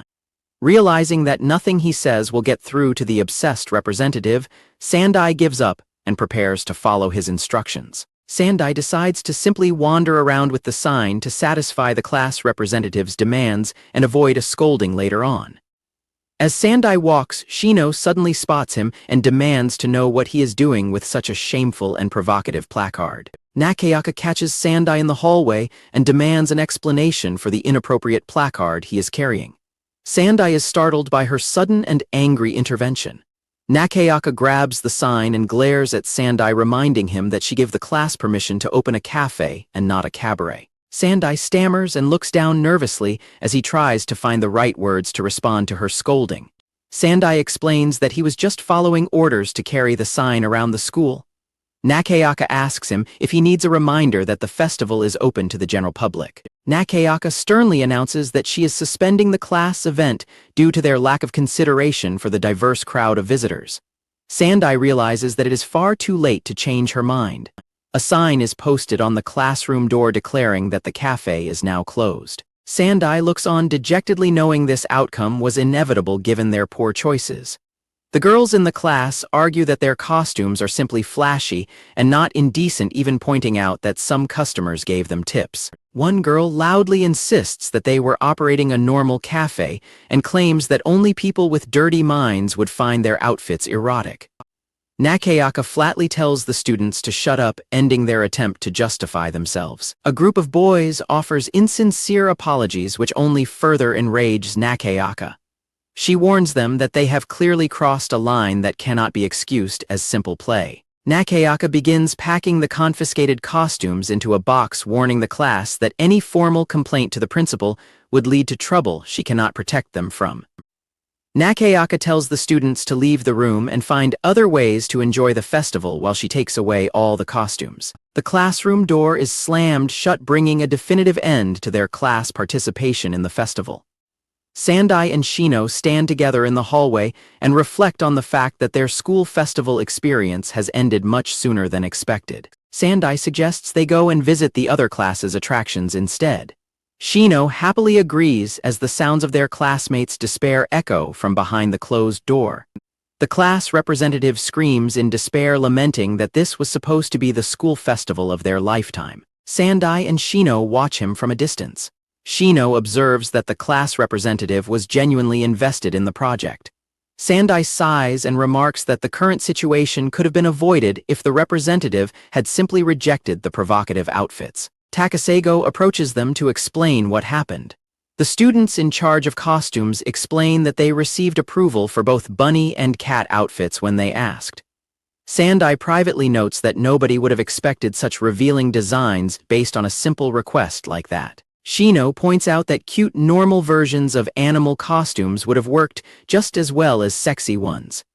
Realizing that nothing he says will get through to the obsessed representative, Sandai gives up and prepares to follow his instructions. Sandai decides to simply wander around with the sign to satisfy the class representative's demands and avoid a scolding later on. As Sandai walks, Shino suddenly spots him and demands to know what he is doing with such a shameful and provocative placard. Nakayaka catches Sandai in the hallway and demands an explanation for the inappropriate placard he is carrying. Sandai is startled by her sudden and angry intervention. Nakayaka grabs the sign and glares at Sandai, reminding him that she gave the class permission to open a cafe and not a cabaret. Sandai stammers and looks down nervously as he tries to find the right words to respond to her scolding. Sandai explains that he was just following orders to carry the sign around the school. Nakayaka asks him if he needs a reminder that the festival is open to the general public. Nakayaka sternly announces that she is suspending the class event due to their lack of consideration for the diverse crowd of visitors. Sandai realizes that it is far too late to change her mind. A sign is posted on the classroom door declaring that the cafe is now closed. Sandai looks on dejectedly, knowing this outcome was inevitable given their poor choices. The girls in the class argue that their costumes are simply flashy and not indecent, even pointing out that some customers gave them tips. One girl loudly insists that they were operating a normal cafe and claims that only people with dirty minds would find their outfits erotic. Nakayaka flatly tells the students to shut up, ending their attempt to justify themselves. A group of boys offers insincere apologies which only further enrages Nakayaka. She warns them that they have clearly crossed a line that cannot be excused as simple play. Nakayaka begins packing the confiscated costumes into a box, warning the class that any formal complaint to the principal would lead to trouble she cannot protect them from. Nakayaka tells the students to leave the room and find other ways to enjoy the festival while she takes away all the costumes. The classroom door is slammed shut, bringing a definitive end to their class participation in the festival. Sandai and Shino stand together in the hallway and reflect on the fact that their school festival experience has ended much sooner than expected. Sandai suggests they go and visit the other classes' attractions instead. Shino happily agrees as the sounds of their classmates' despair echo from behind the closed door. The class representative screams in despair, lamenting that this was supposed to be the school festival of their lifetime. Sandai and Shino watch him from a distance. Shino observes that the class representative was genuinely invested in the project. Sandai sighs and remarks that the current situation could have been avoided if the representative had simply rejected the provocative outfits. Takasago approaches them to explain what happened. The students in charge of costumes explain that they received approval for both bunny and cat outfits when they asked. Sandai privately notes that nobody would have expected such revealing designs based on a simple request like that. Shino points out that cute normal versions of animal costumes would have worked just as well as sexy ones.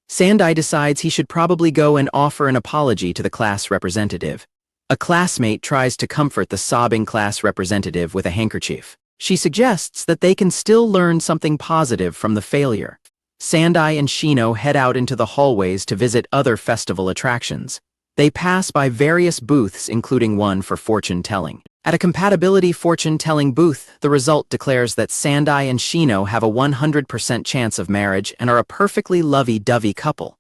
Sandai decides he should probably go and offer an apology to the class representative. A classmate tries to comfort the sobbing class representative with a handkerchief. She suggests that they can still learn something positive from the failure. Sandai and Shino head out into the hallways to visit other festival attractions. They pass by various booths, including one for fortune-telling. At a compatibility fortune-telling booth, the result declares that Sandai and Shino have a 100% chance of marriage and are a perfectly lovey-dovey couple.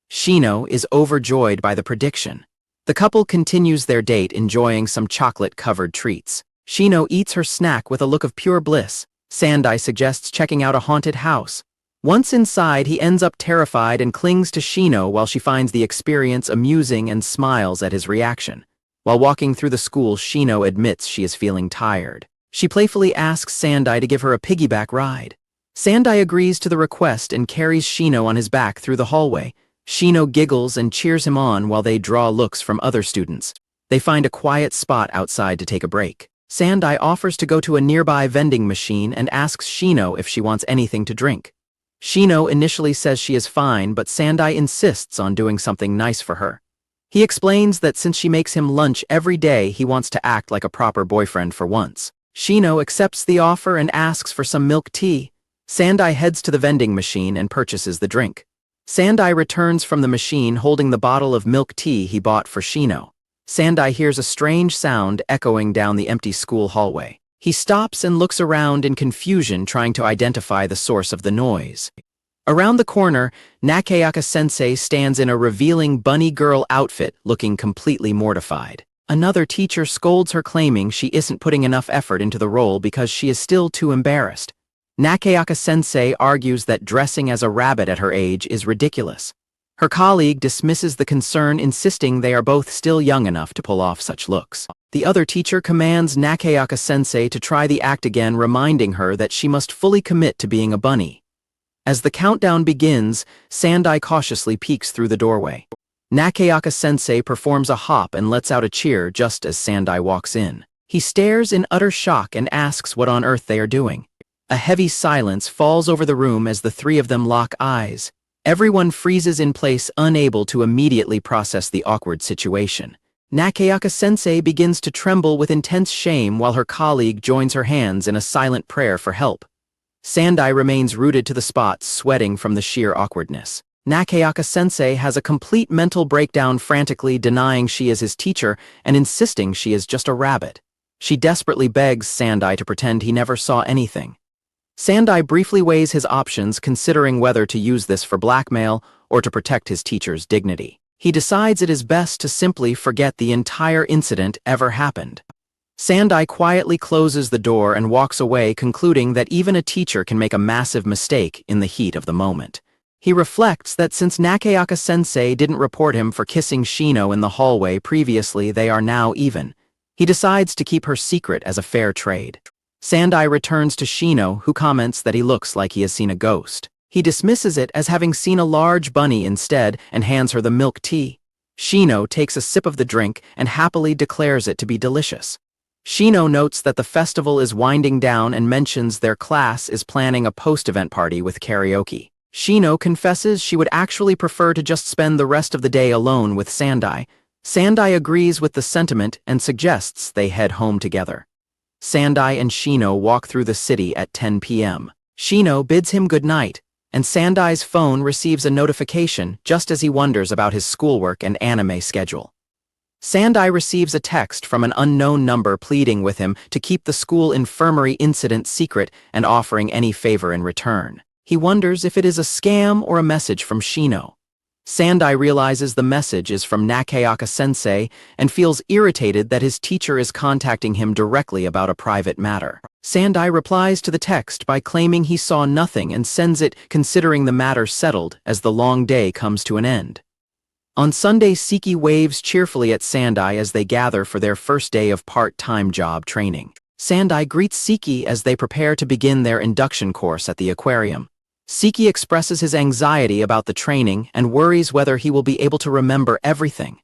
Shino is overjoyed by the prediction. The couple continues their date, enjoying some chocolate-covered treats. Shino eats her snack with a look of pure bliss. Sandai suggests checking out a haunted house. Once inside, he ends up terrified and clings to Shino while she finds the experience amusing and smiles at his reaction. While walking through the school, Shino admits she is feeling tired. She playfully asks Sandai to give her a piggyback ride. Sandai agrees to the request and carries Shino on his back through the hallway. Shino giggles and cheers him on while they draw looks from other students. They find a quiet spot outside to take a break. Sandai offers to go to a nearby vending machine and asks Shino if she wants anything to drink. Shino initially says she is fine, but Sandai insists on doing something nice for her. He explains that since she makes him lunch every day, he wants to act like a proper boyfriend for once. Shino accepts the offer and asks for some milk tea. Sandai heads to the vending machine and purchases the drink. Sandai returns from the machine holding the bottle of milk tea he bought for Shino. Sandai hears a strange sound echoing down the empty school hallway. He stops and looks around in confusion, trying to identify the source of the noise. Around the corner, Nakayaka-sensei stands in a revealing bunny girl outfit, looking completely mortified. Another teacher scolds her, claiming she isn't putting enough effort into the role because she is still too embarrassed. Nakayaka-sensei argues that dressing as a rabbit at her age is ridiculous. Her colleague dismisses the concern, insisting they are both still young enough to pull off such looks. The other teacher commands Nakayaka-sensei to try the act again, reminding her that she must fully commit to being a bunny. As the countdown begins, Sandai cautiously peeks through the doorway. Nakayaka-sensei performs a hop and lets out a cheer just as Sandai walks in. He stares in utter shock and asks what on earth they are doing. A heavy silence falls over the room as the three of them lock eyes. Everyone freezes in place, unable to immediately process the awkward situation. Nakayaka-sensei begins to tremble with intense shame while her colleague joins her hands in a silent prayer for help. Sandai remains rooted to the spot, sweating from the sheer awkwardness. Nakayaka-sensei has a complete mental breakdown, frantically denying she is his teacher and insisting she is just a rabbit. She desperately begs Sandai to pretend he never saw anything. Sandai briefly weighs his options, considering whether to use this for blackmail or to protect his teacher's dignity. He decides it is best to simply forget the entire incident ever happened. Sandai quietly closes the door and walks away, concluding that even a teacher can make a massive mistake in the heat of the moment. He reflects that since Nakayaka-sensei didn't report him for kissing Shino in the hallway previously, they are now even. He decides to keep her secret as a fair trade. Sandai returns to Shino, who comments that he looks like he has seen a ghost. He dismisses it as having seen a large bunny instead and hands her the milk tea. Shino takes a sip of the drink and happily declares it to be delicious. Shino notes that the festival is winding down and mentions their class is planning a post-event party with karaoke. Shino confesses she would actually prefer to just spend the rest of the day alone with Sandai. Sandai agrees with the sentiment and suggests they head home together. Sandai and Shino walk through the city at 10 p.m. Shino bids him goodnight, and Sandai's phone receives a notification just as he wonders about his schoolwork and anime schedule. Sandai receives a text from an unknown number pleading with him to keep the school infirmary incident secret and offering any favor in return. He wonders if it is a scam or a message from Shino. Sandai realizes the message is from Nakayaka-sensei and feels irritated that his teacher is contacting him directly about a private matter. Sandai replies to the text by claiming he saw nothing and sends it considering the matter settled as the long day comes to an end. On Sunday, Siki waves cheerfully at Sandai as they gather for their first day of part-time job training. Sandai greets Siki as they prepare to begin their induction course at the aquarium. Siki expresses his anxiety about the training and worries whether he will be able to remember everything.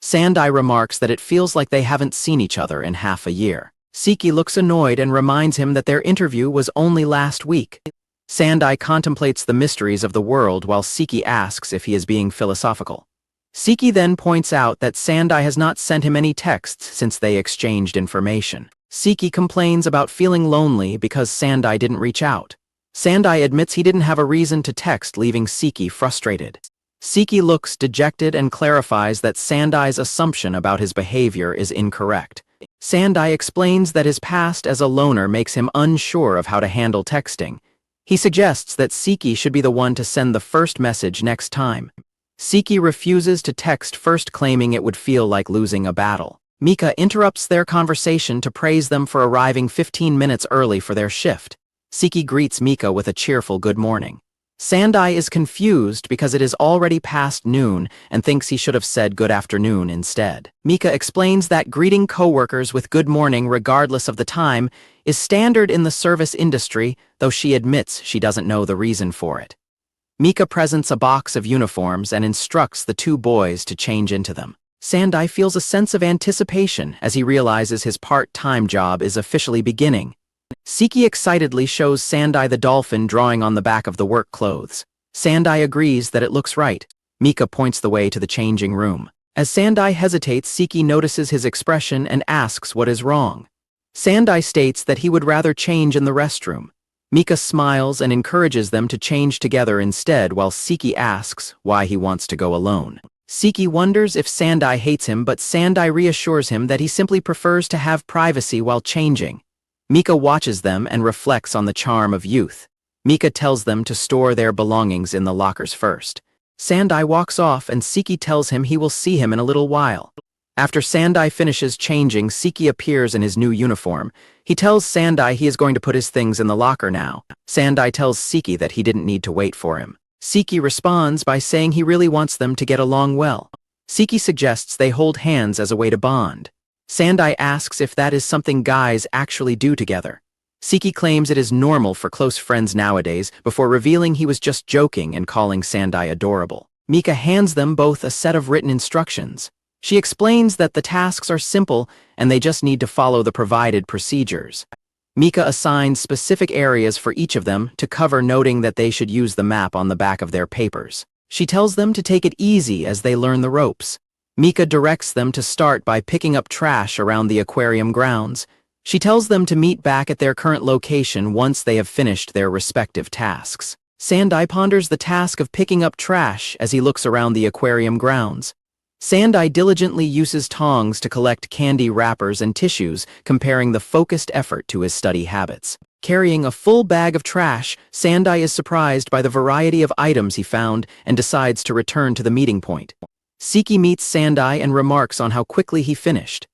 Sandai remarks that it feels like they haven't seen each other in half a year. Siki looks annoyed and reminds him that their interview was only last week. Sandai contemplates the mysteries of the world while Siki asks if he is being philosophical. Siki then points out that Sandai has not sent him any texts since they exchanged information. Siki complains about feeling lonely because Sandai didn't reach out. Sandai admits he didn't have a reason to text, leaving Siki frustrated. Siki looks dejected and clarifies that Sandai's assumption about his behavior is incorrect. Sandai explains that his past as a loner makes him unsure of how to handle texting. He suggests that Siki should be the one to send the first message next time. Siki refuses to text first, claiming it would feel like losing a battle. Mika interrupts their conversation to praise them for arriving 15 minutes early for their shift. Siki greets Mika with a cheerful good morning. Sandai is confused because it is already past noon and thinks he should have said good afternoon instead. Mika explains that greeting coworkers with good morning regardless of the time is standard in the service industry, though she admits she doesn't know the reason for it. Mika presents a box of uniforms and instructs the two boys to change into them. Sandai feels a sense of anticipation as he realizes his part-time job is officially beginning. Siki excitedly shows Sandai the dolphin drawing on the back of the work clothes. Sandai agrees that it looks right. Mika points the way to the changing room. As Sandai hesitates, Siki notices his expression and asks what is wrong. Sandai states that he would rather change in the restroom. Mika smiles and encourages them to change together instead while Siki asks why he wants to go alone. Siki wonders if Sandai hates him, but Sandai reassures him that he simply prefers to have privacy while changing. Mika watches them and reflects on the charm of youth. Mika tells them to store their belongings in the lockers first. Sandai walks off and Siki tells him he will see him in a little while. After Sandai finishes changing, Siki appears in his new uniform. He tells Sandai he is going to put his things in the locker now. Sandai tells Siki that he didn't need to wait for him. Siki responds by saying he really wants them to get along well. Siki suggests they hold hands as a way to bond. Sandai asks if that is something guys actually do together. Siki claims it is normal for close friends nowadays before revealing he was just joking and calling Sandai adorable. Mika hands them both a set of written instructions. She explains that the tasks are simple and they just need to follow the provided procedures. Mika assigns specific areas for each of them to cover, noting that they should use the map on the back of their papers. She tells them to take it easy as they learn the ropes. Mika directs them to start by picking up trash around the aquarium grounds. She tells them to meet back at their current location once they have finished their respective tasks. Sandai ponders the task of picking up trash as he looks around the aquarium grounds. Sandai diligently uses tongs to collect candy wrappers and tissues, comparing the focused effort to his study habits. Carrying a full bag of trash, Sandai is surprised by the variety of items he found and decides to return to the meeting point. Siki meets Sandai and remarks on how quickly he finished.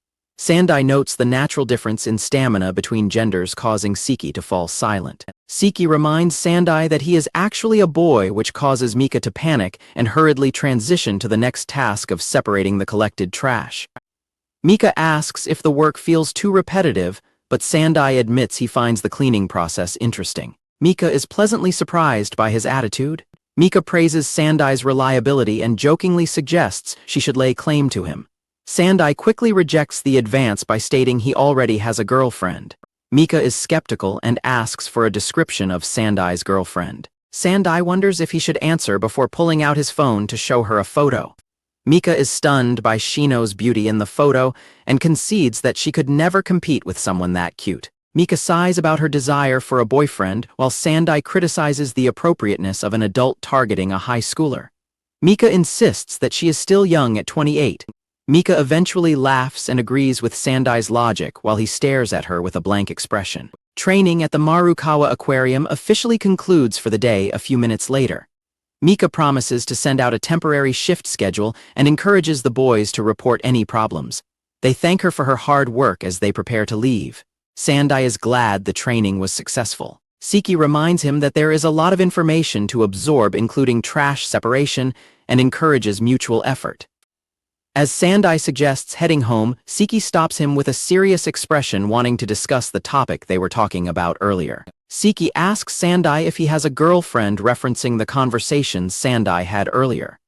Sandai notes the natural difference in stamina between genders, causing Siki to fall silent. Siki reminds Sandai that he is actually a boy, which causes Mika to panic and hurriedly transition to the next task of separating the collected trash. Mika asks if the work feels too repetitive, but Sandai admits he finds the cleaning process interesting. Mika is pleasantly surprised by his attitude. Mika praises Sandai's reliability and jokingly suggests she should lay claim to him. Sandai quickly rejects the advance by stating he already has a girlfriend. Mika is skeptical and asks for a description of Sandai's girlfriend. Sandai wonders if he should answer before pulling out his phone to show her a photo. Mika is stunned by Shino's beauty in the photo and concedes that she could never compete with someone that cute. Mika sighs about her desire for a boyfriend, while Sandai criticizes the appropriateness of an adult targeting a high schooler. Mika insists that she is still young at 28. Mika eventually laughs and agrees with Sandai's logic while he stares at her with a blank expression. Training at the Marukawa Aquarium officially concludes for the day a few minutes later. Mika promises to send out a temporary shift schedule and encourages the boys to report any problems. They thank her for her hard work as they prepare to leave. Sandai is glad the training was successful. Siki reminds him that there is a lot of information to absorb, including trash separation, and encourages mutual effort. As Sandai suggests heading home, Siki stops him with a serious expression, wanting to discuss the topic they were talking about earlier. Siki asks Sandai if he has a girlfriend, referencing the conversations Sandai had earlier.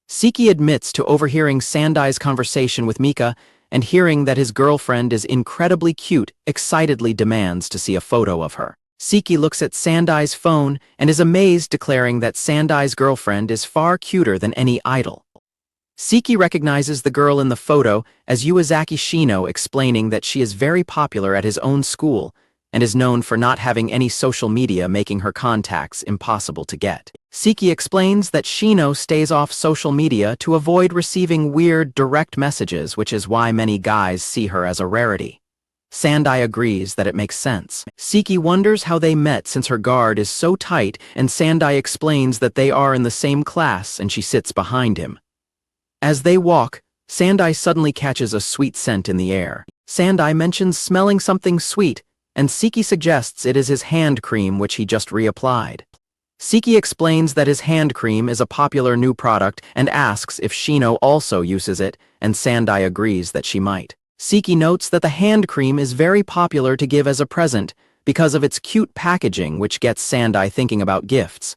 Siki admits to overhearing Sandai's conversation with Mika, and hearing that his girlfriend is incredibly cute, excitedly demands to see a photo of her. Siki looks at Sandai's phone and is amazed, declaring that Sandai's girlfriend is far cuter than any idol. Siki recognizes the girl in the photo as Uezaki Shino, explaining that she is very popular at his own school and is known for not having any social media, making her contacts impossible to get. Siki explains that Shino stays off social media to avoid receiving weird direct messages, which is why many guys see her as a rarity. Sandai agrees that it makes sense. Siki wonders how they met since her guard is so tight, and Sandai explains that they are in the same class and she sits behind him. As they walk, Sandai suddenly catches a sweet scent in the air. Sandai mentions smelling something sweet, and Siki suggests it is his hand cream, which he just reapplied. Siki explains that his hand cream is a popular new product and asks if Shino also uses it, and Sandai agrees that she might. Siki notes that the hand cream is very popular to give as a present because of its cute packaging, which gets Sandai thinking about gifts.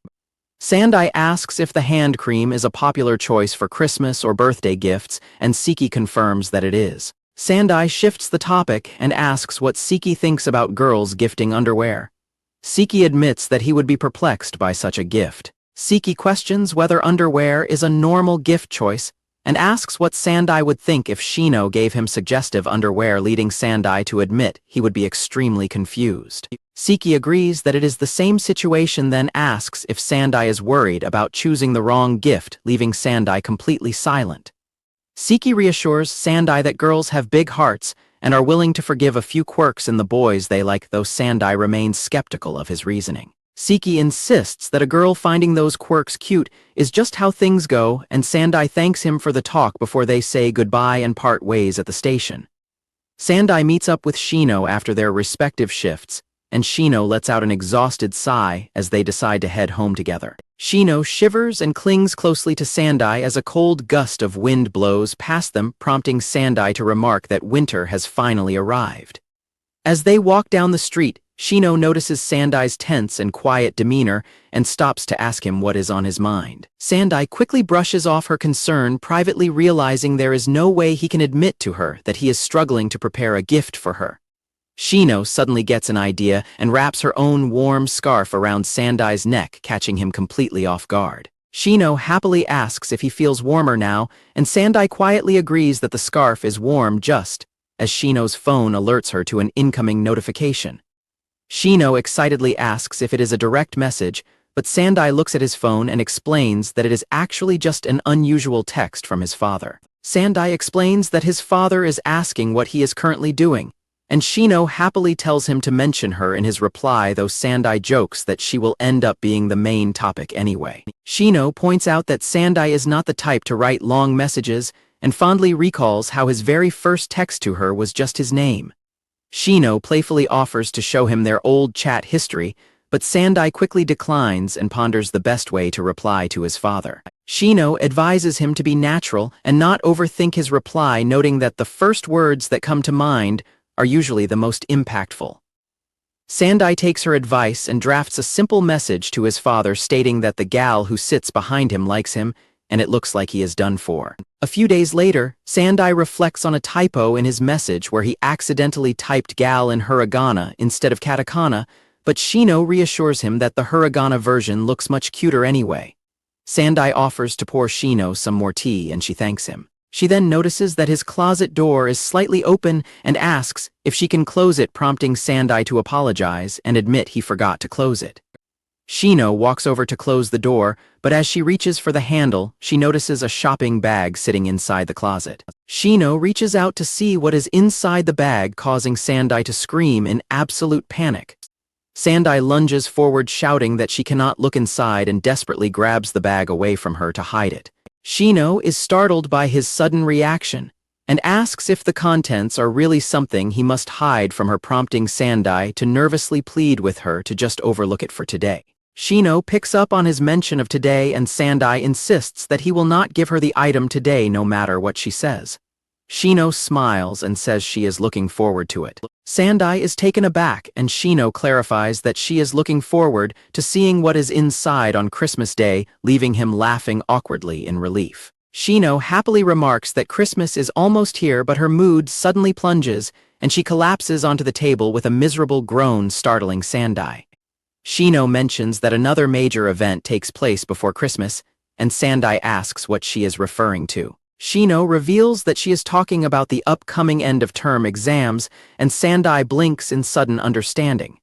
Sandai asks if the hand cream is a popular choice for Christmas or birthday gifts, and Siki confirms that it is. Sandai shifts the topic and asks what Siki thinks about girls gifting underwear. Siki admits that he would be perplexed by such a gift. Siki questions whether underwear is a normal gift choice and asks what Sandai would think if Shino gave him suggestive underwear, leading Sandai to admit he would be extremely confused. Siki agrees that it is the same situation, then asks if Sandai is worried about choosing the wrong gift, leaving Sandai completely silent. Siki reassures Sandai that girls have big hearts and are willing to forgive a few quirks in the boys they like, though Sandai remains skeptical of his reasoning. Siki insists that a girl finding those quirks cute is just how things go, and Sandai thanks him for the talk before they say goodbye and part ways at the station. Sandai meets up with Shino after their respective shifts, and Shino lets out an exhausted sigh as they decide to head home together. Shino shivers and clings closely to Sandai as a cold gust of wind blows past them, prompting Sandai to remark that winter has finally arrived. As they walk down the street, Shino notices Sandai's tense and quiet demeanor and stops to ask him what is on his mind. Sandai quickly brushes off her concern, privately realizing there is no way he can admit to her that he is struggling to prepare a gift for her. Shino suddenly gets an idea and wraps her own warm scarf around Sandai's neck, catching him completely off guard. Shino happily asks if he feels warmer now, and Sandai quietly agrees that the scarf is warm, just as Shino's phone alerts her to an incoming notification. Shino excitedly asks if it is a direct message, but Sandai looks at his phone and explains that it is actually just an unusual text from his father. Sandai explains that his father is asking what he is currently doing, and Shino happily tells him to mention her in his reply, though Sandai jokes that she will end up being the main topic anyway. Shino points out that Sandai is not the type to write long messages and fondly recalls how his very first text to her was just his name. Shino playfully offers to show him their old chat history, but Sandai quickly declines and ponders the best way to reply to his father. Shino advises him to be natural and not overthink his reply, noting that the first words that come to mind are usually the most impactful. Sandai takes her advice and drafts a simple message to his father stating that the gal who sits behind him likes him, and it looks like he is done for. A few days later, Sandai reflects on a typo in his message where he accidentally typed gal in hiragana instead of katakana, but Shino reassures him that the hiragana version looks much cuter anyway. Sandai offers to pour Shino some more tea and she thanks him. She then notices that his closet door is slightly open and asks if she can close it, prompting Sandai to apologize and admit he forgot to close it. Shino walks over to close the door, but as she reaches for the handle, she notices a shopping bag sitting inside the closet. Shino reaches out to see what is inside the bag, causing Sandai to scream in absolute panic. Sandai lunges forward, shouting that she cannot look inside, and desperately grabs the bag away from her to hide it. Shino is startled by his sudden reaction and asks if the contents are really something he must hide from her, prompting Sandai to nervously plead with her to just overlook it for today. Shino picks up on his mention of today, and Sandai insists that he will not give her the item today no matter what she says. Shino smiles and says she is looking forward to it. Sandai is taken aback, and Shino clarifies that she is looking forward to seeing what is inside on Christmas Day, leaving him laughing awkwardly in relief. Shino happily remarks that Christmas is almost here, but her mood suddenly plunges, and she collapses onto the table with a miserable groan, startling Sandai. Shino mentions that another major event takes place before Christmas, and Sandai asks what she is referring to. Shino reveals that she is talking about the upcoming end-of-term exams, and Sandai blinks in sudden understanding.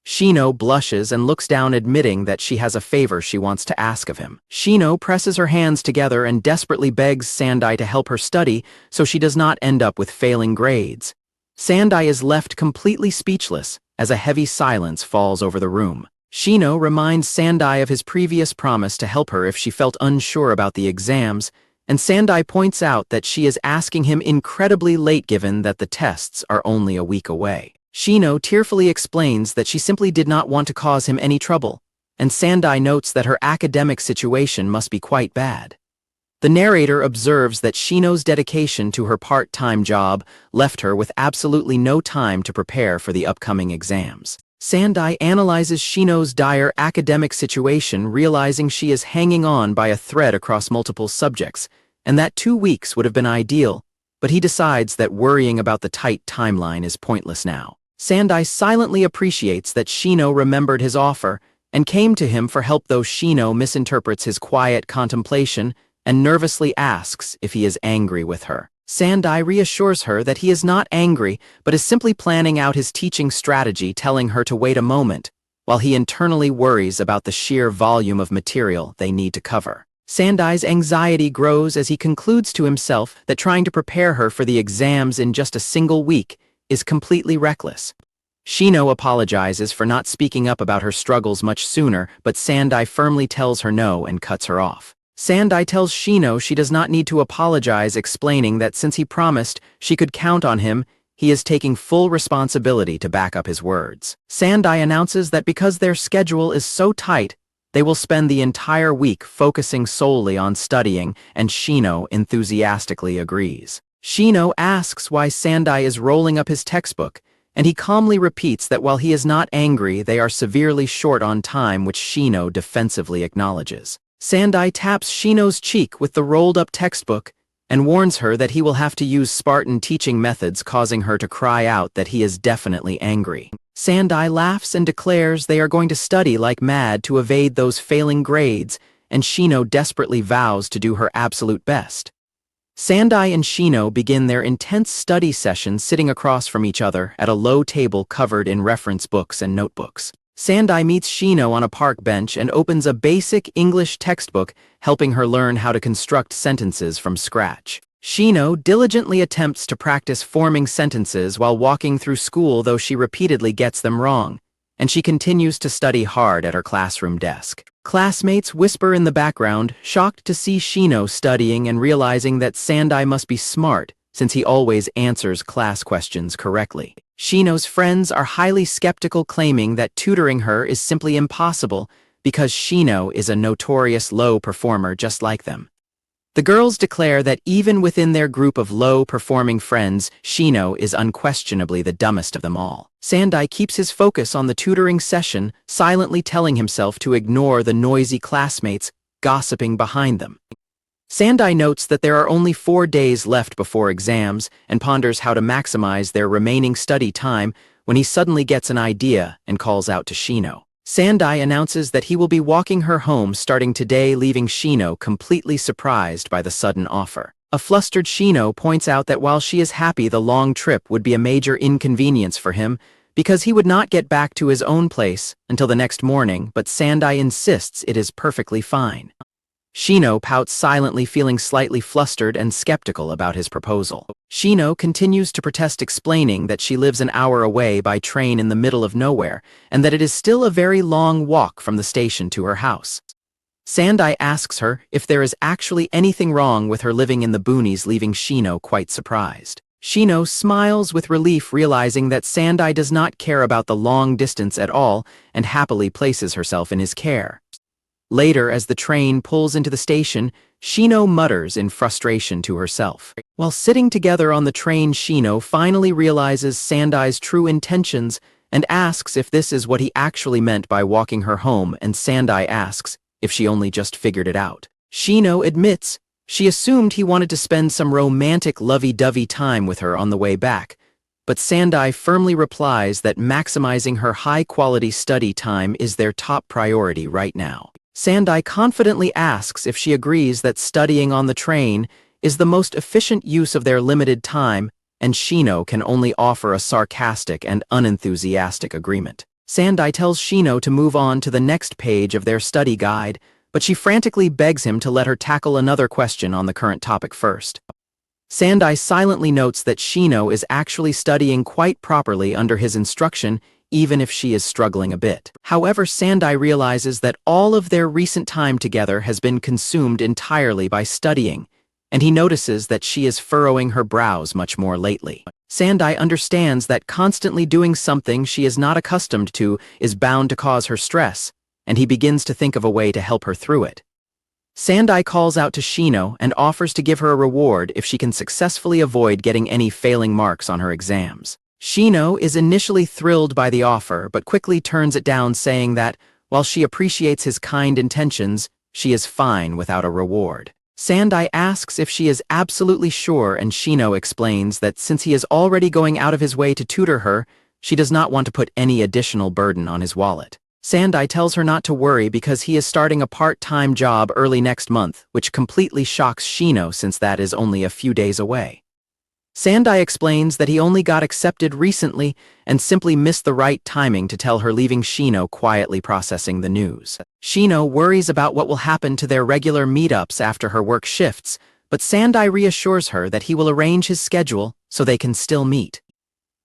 Shino blushes and looks down, admitting that she has a favor she wants to ask of him. Shino presses her hands together and desperately begs Sandai to help her study so she does not end up with failing grades. Sandai is left completely speechless as a heavy silence falls over the room. Shino reminds Sandai of his previous promise to help her if she felt unsure about the exams, and Sandai points out that she is asking him incredibly late given that the tests are only a week away. Shino tearfully explains that she simply did not want to cause him any trouble, and Sandai notes that her academic situation must be quite bad. The narrator observes that Shino's dedication to her part-time job left her with absolutely no time to prepare for the upcoming exams. Sandai analyzes Shino's dire academic situation, realizing she is hanging on by a thread across multiple subjects, and that 2 weeks would have been ideal, but he decides that worrying about the tight timeline is pointless now. Sandai silently appreciates that Shino remembered his offer and came to him for help, though Shino misinterprets his quiet contemplation and nervously asks if he is angry with her. Sandai reassures her that he is not angry, but is simply planning out his teaching strategy, telling her to wait a moment, while he internally worries about the sheer volume of material they need to cover. Sandai's anxiety grows as he concludes to himself that trying to prepare her for the exams in just a single week is completely reckless. Shino apologizes for not speaking up about her struggles much sooner, but Sandai firmly tells her no and cuts her off. Sandai tells Shino she does not need to apologize, explaining that since he promised she could count on him, he is taking full responsibility to back up his words. Sandai announces that because their schedule is so tight, they will spend the entire week focusing solely on studying, and Shino enthusiastically agrees. Shino asks why Sandai is rolling up his textbook, and he calmly repeats that while he is not angry, they are severely short on time, which Shino defensively acknowledges. Sandai taps Shino's cheek with the rolled-up textbook and warns her that he will have to use Spartan teaching methods, causing her to cry out that he is definitely angry. Sandai laughs and declares they are going to study like mad to evade those failing grades, and Shino desperately vows to do her absolute best. Sandai and Shino begin their intense study session sitting across from each other at a low table covered in reference books and notebooks. Sandai meets Shino on a park bench and opens a basic English textbook, helping her learn how to construct sentences from scratch. Shino diligently attempts to practice forming sentences while walking through school, though she repeatedly gets them wrong, and she continues to study hard at her classroom desk. Classmates whisper in the background, shocked to see Shino studying and realizing that Sandai must be smart since he always answers class questions correctly. Shino's friends are highly skeptical, claiming that tutoring her is simply impossible because Shino is a notorious low performer just like them. The girls declare that even within their group of low-performing friends, Shino is unquestionably the dumbest of them all. Sandai keeps his focus on the tutoring session, silently telling himself to ignore the noisy classmates gossiping behind them. Sandai notes that there are only 4 days left before exams and ponders how to maximize their remaining study time when he suddenly gets an idea and calls out to Shino. Sandai announces that he will be walking her home starting today, leaving Shino completely surprised by the sudden offer. A flustered Shino points out that while she is happy the long trip would be a major inconvenience for him because he would not get back to his own place until the next morning, but Sandai insists it is perfectly fine. Shino pouts silently, feeling slightly flustered and skeptical about his proposal. Shino continues to protest, explaining that she lives an hour away by train in the middle of nowhere and that it is still a very long walk from the station to her house. Sandai asks her if there is actually anything wrong with her living in the boonies, leaving Shino quite surprised. Shino smiles with relief, realizing that Sandai does not care about the long distance at all and happily places herself in his care. Later, as the train pulls into the station, Shino mutters in frustration to herself. While sitting together on the train, Shino finally realizes Sandai's true intentions and asks if this is what he actually meant by walking her home, and Sandai asks if she only just figured it out. Shino admits she assumed he wanted to spend some romantic lovey-dovey time with her on the way back, but Sandai firmly replies that maximizing her high-quality study time is their top priority right now. Sandai confidently asks if she agrees that studying on the train is the most efficient use of their limited time, and Shino can only offer a sarcastic and unenthusiastic agreement. Sandai tells Shino to move on to the next page of their study guide, but she frantically begs him to let her tackle another question on the current topic first. Sandai silently notes that Shino is actually studying quite properly under his instruction, even if she is struggling a bit. However, Sandai realizes that all of their recent time together has been consumed entirely by studying, and he notices that she is furrowing her brows much more lately. Sandai understands that constantly doing something she is not accustomed to is bound to cause her stress, and he begins to think of a way to help her through it. Sandai calls out to Shino and offers to give her a reward if she can successfully avoid getting any failing marks on her exams. Shino is initially thrilled by the offer, but quickly turns it down, saying that, while she appreciates his kind intentions, she is fine without a reward. Sandai asks if she is absolutely sure, and Shino explains that since he is already going out of his way to tutor her, she does not want to put any additional burden on his wallet. Sandai tells her not to worry because he is starting a part-time job early next month, which completely shocks Shino since that is only a few days away. Sandai explains that he only got accepted recently and simply missed the right timing to tell her, leaving Shino quietly processing the news. Shino worries about what will happen to their regular meetups after her work shifts, but Sandai reassures her that he will arrange his schedule so they can still meet.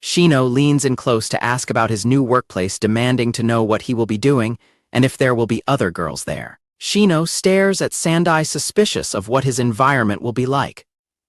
Shino leans in close to ask about his new workplace, demanding to know what he will be doing and if there will be other girls there. Shino stares at Sandai, suspicious of what his environment will be like.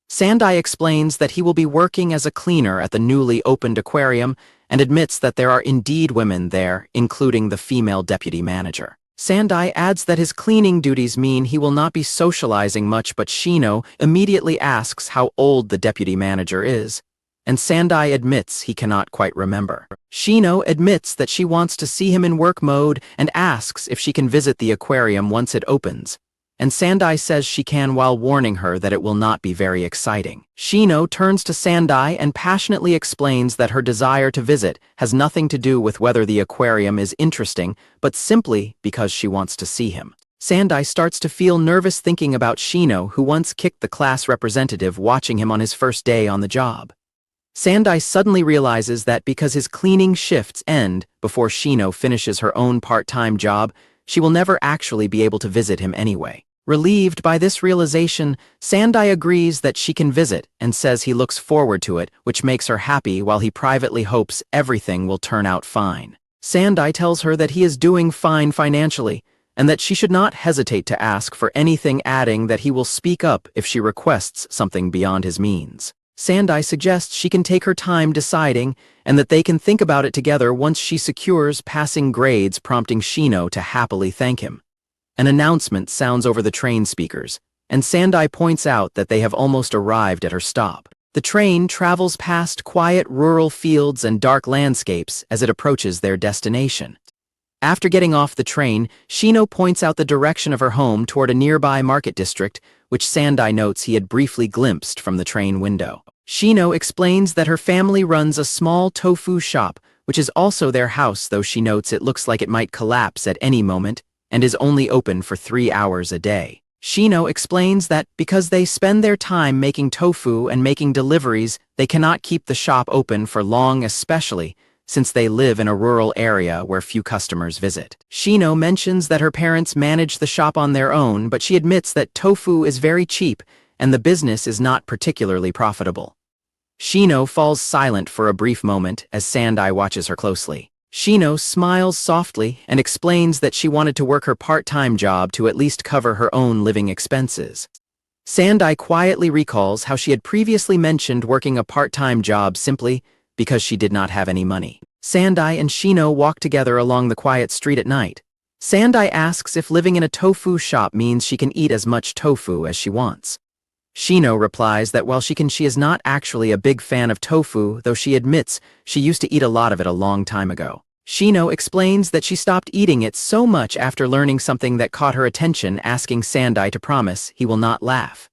Sandai explains that he will be working as a cleaner at the newly opened aquarium and admits that there are indeed women there, including the female deputy manager. Sandai adds that his cleaning duties mean he will not be socializing much, but Shino immediately asks how old the deputy manager is, and Sandai admits he cannot quite remember. Shino admits that she wants to see him in work mode and asks if she can visit the aquarium once it opens, and Sandai says she can, while warning her that it will not be very exciting. Shino turns to Sandai and passionately explains that her desire to visit has nothing to do with whether the aquarium is interesting, but simply because she wants to see him. Sandai starts to feel nervous thinking about Shino, who once kicked the class representative watching him on his first day on the job. Sandai suddenly realizes that because his cleaning shifts end before Shino finishes her own part-time job, she will never actually be able to visit him anyway. Relieved by this realization, Sandai agrees that she can visit and says he looks forward to it, which makes her happy, while he privately hopes everything will turn out fine. Sandai tells her that he is doing fine financially, and that she should not hesitate to ask for anything, adding that he will speak up if she requests something beyond his means. Sandai suggests she can take her time deciding, and that they can think about it together once she secures passing grades, prompting Shino to happily thank him. An announcement sounds over the train speakers, and Sandai points out that they have almost arrived at her stop. The train travels past quiet rural fields and dark landscapes as it approaches their destination. After getting off the train, Shino points out the direction of her home toward a nearby market district, which Sandai notes he had briefly glimpsed from the train window. Shino explains that her family runs a small tofu shop, which is also their house, though she notes it looks like it might collapse at any moment and is only open for 3 hours a day. Shino explains that because they spend their time making tofu and making deliveries, they cannot keep the shop open for long, especially since they live in a rural area where few customers visit. Shino mentions that her parents manage the shop on their own, but she admits that tofu is very cheap and the business is not particularly profitable. Shino falls silent for a brief moment as Sandai watches her closely. Shino smiles softly and explains that she wanted to work her part-time job to at least cover her own living expenses. Sandai quietly recalls how she had previously mentioned working a part-time job simply because she did not have any money. Sandai and Shino walk together along the quiet street at night. Sandai asks if living in a tofu shop means she can eat as much tofu as she wants. Shino replies that while she is not actually a big fan of tofu, though she admits she used to eat a lot of it a long time ago. Shino explains that she stopped eating it so much after learning something that caught her attention, asking Sandai to promise he will not laugh.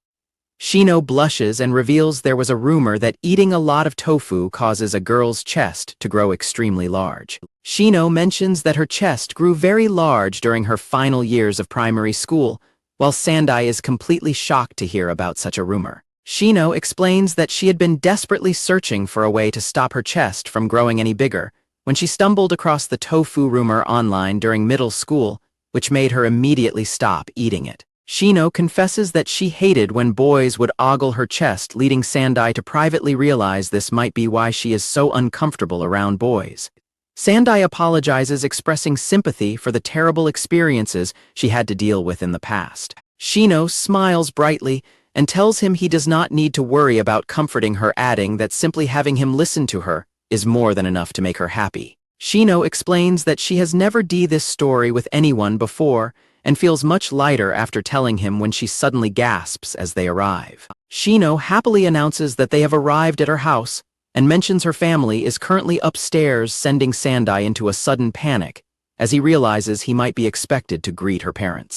Shino blushes and reveals there was a rumor that eating a lot of tofu causes a girl's chest to grow extremely large. Shino mentions that her chest grew very large during her final years of primary school, while Sandai is completely shocked to hear about such a rumor. Shino explains that she had been desperately searching for a way to stop her chest from growing any bigger when she stumbled across the tofu rumor online during middle school, which made her immediately stop eating it. Shino confesses that she hated when boys would ogle her chest, leading Sandai to privately realize this might be why she is so uncomfortable around boys. Sandai apologizes, expressing sympathy for the terrible experiences she had to deal with in the past. Shino smiles brightly and tells him he does not need to worry about comforting her, adding that simply having him listen to her is more than enough to make her happy. Shino explains that she has never done this story with anyone before and feels much lighter after telling him when she suddenly gasps as they arrive. Shino happily announces that they have arrived at her house and mentions her family is currently upstairs, sending Sandai into a sudden panic as he realizes he might be expected to greet her parents.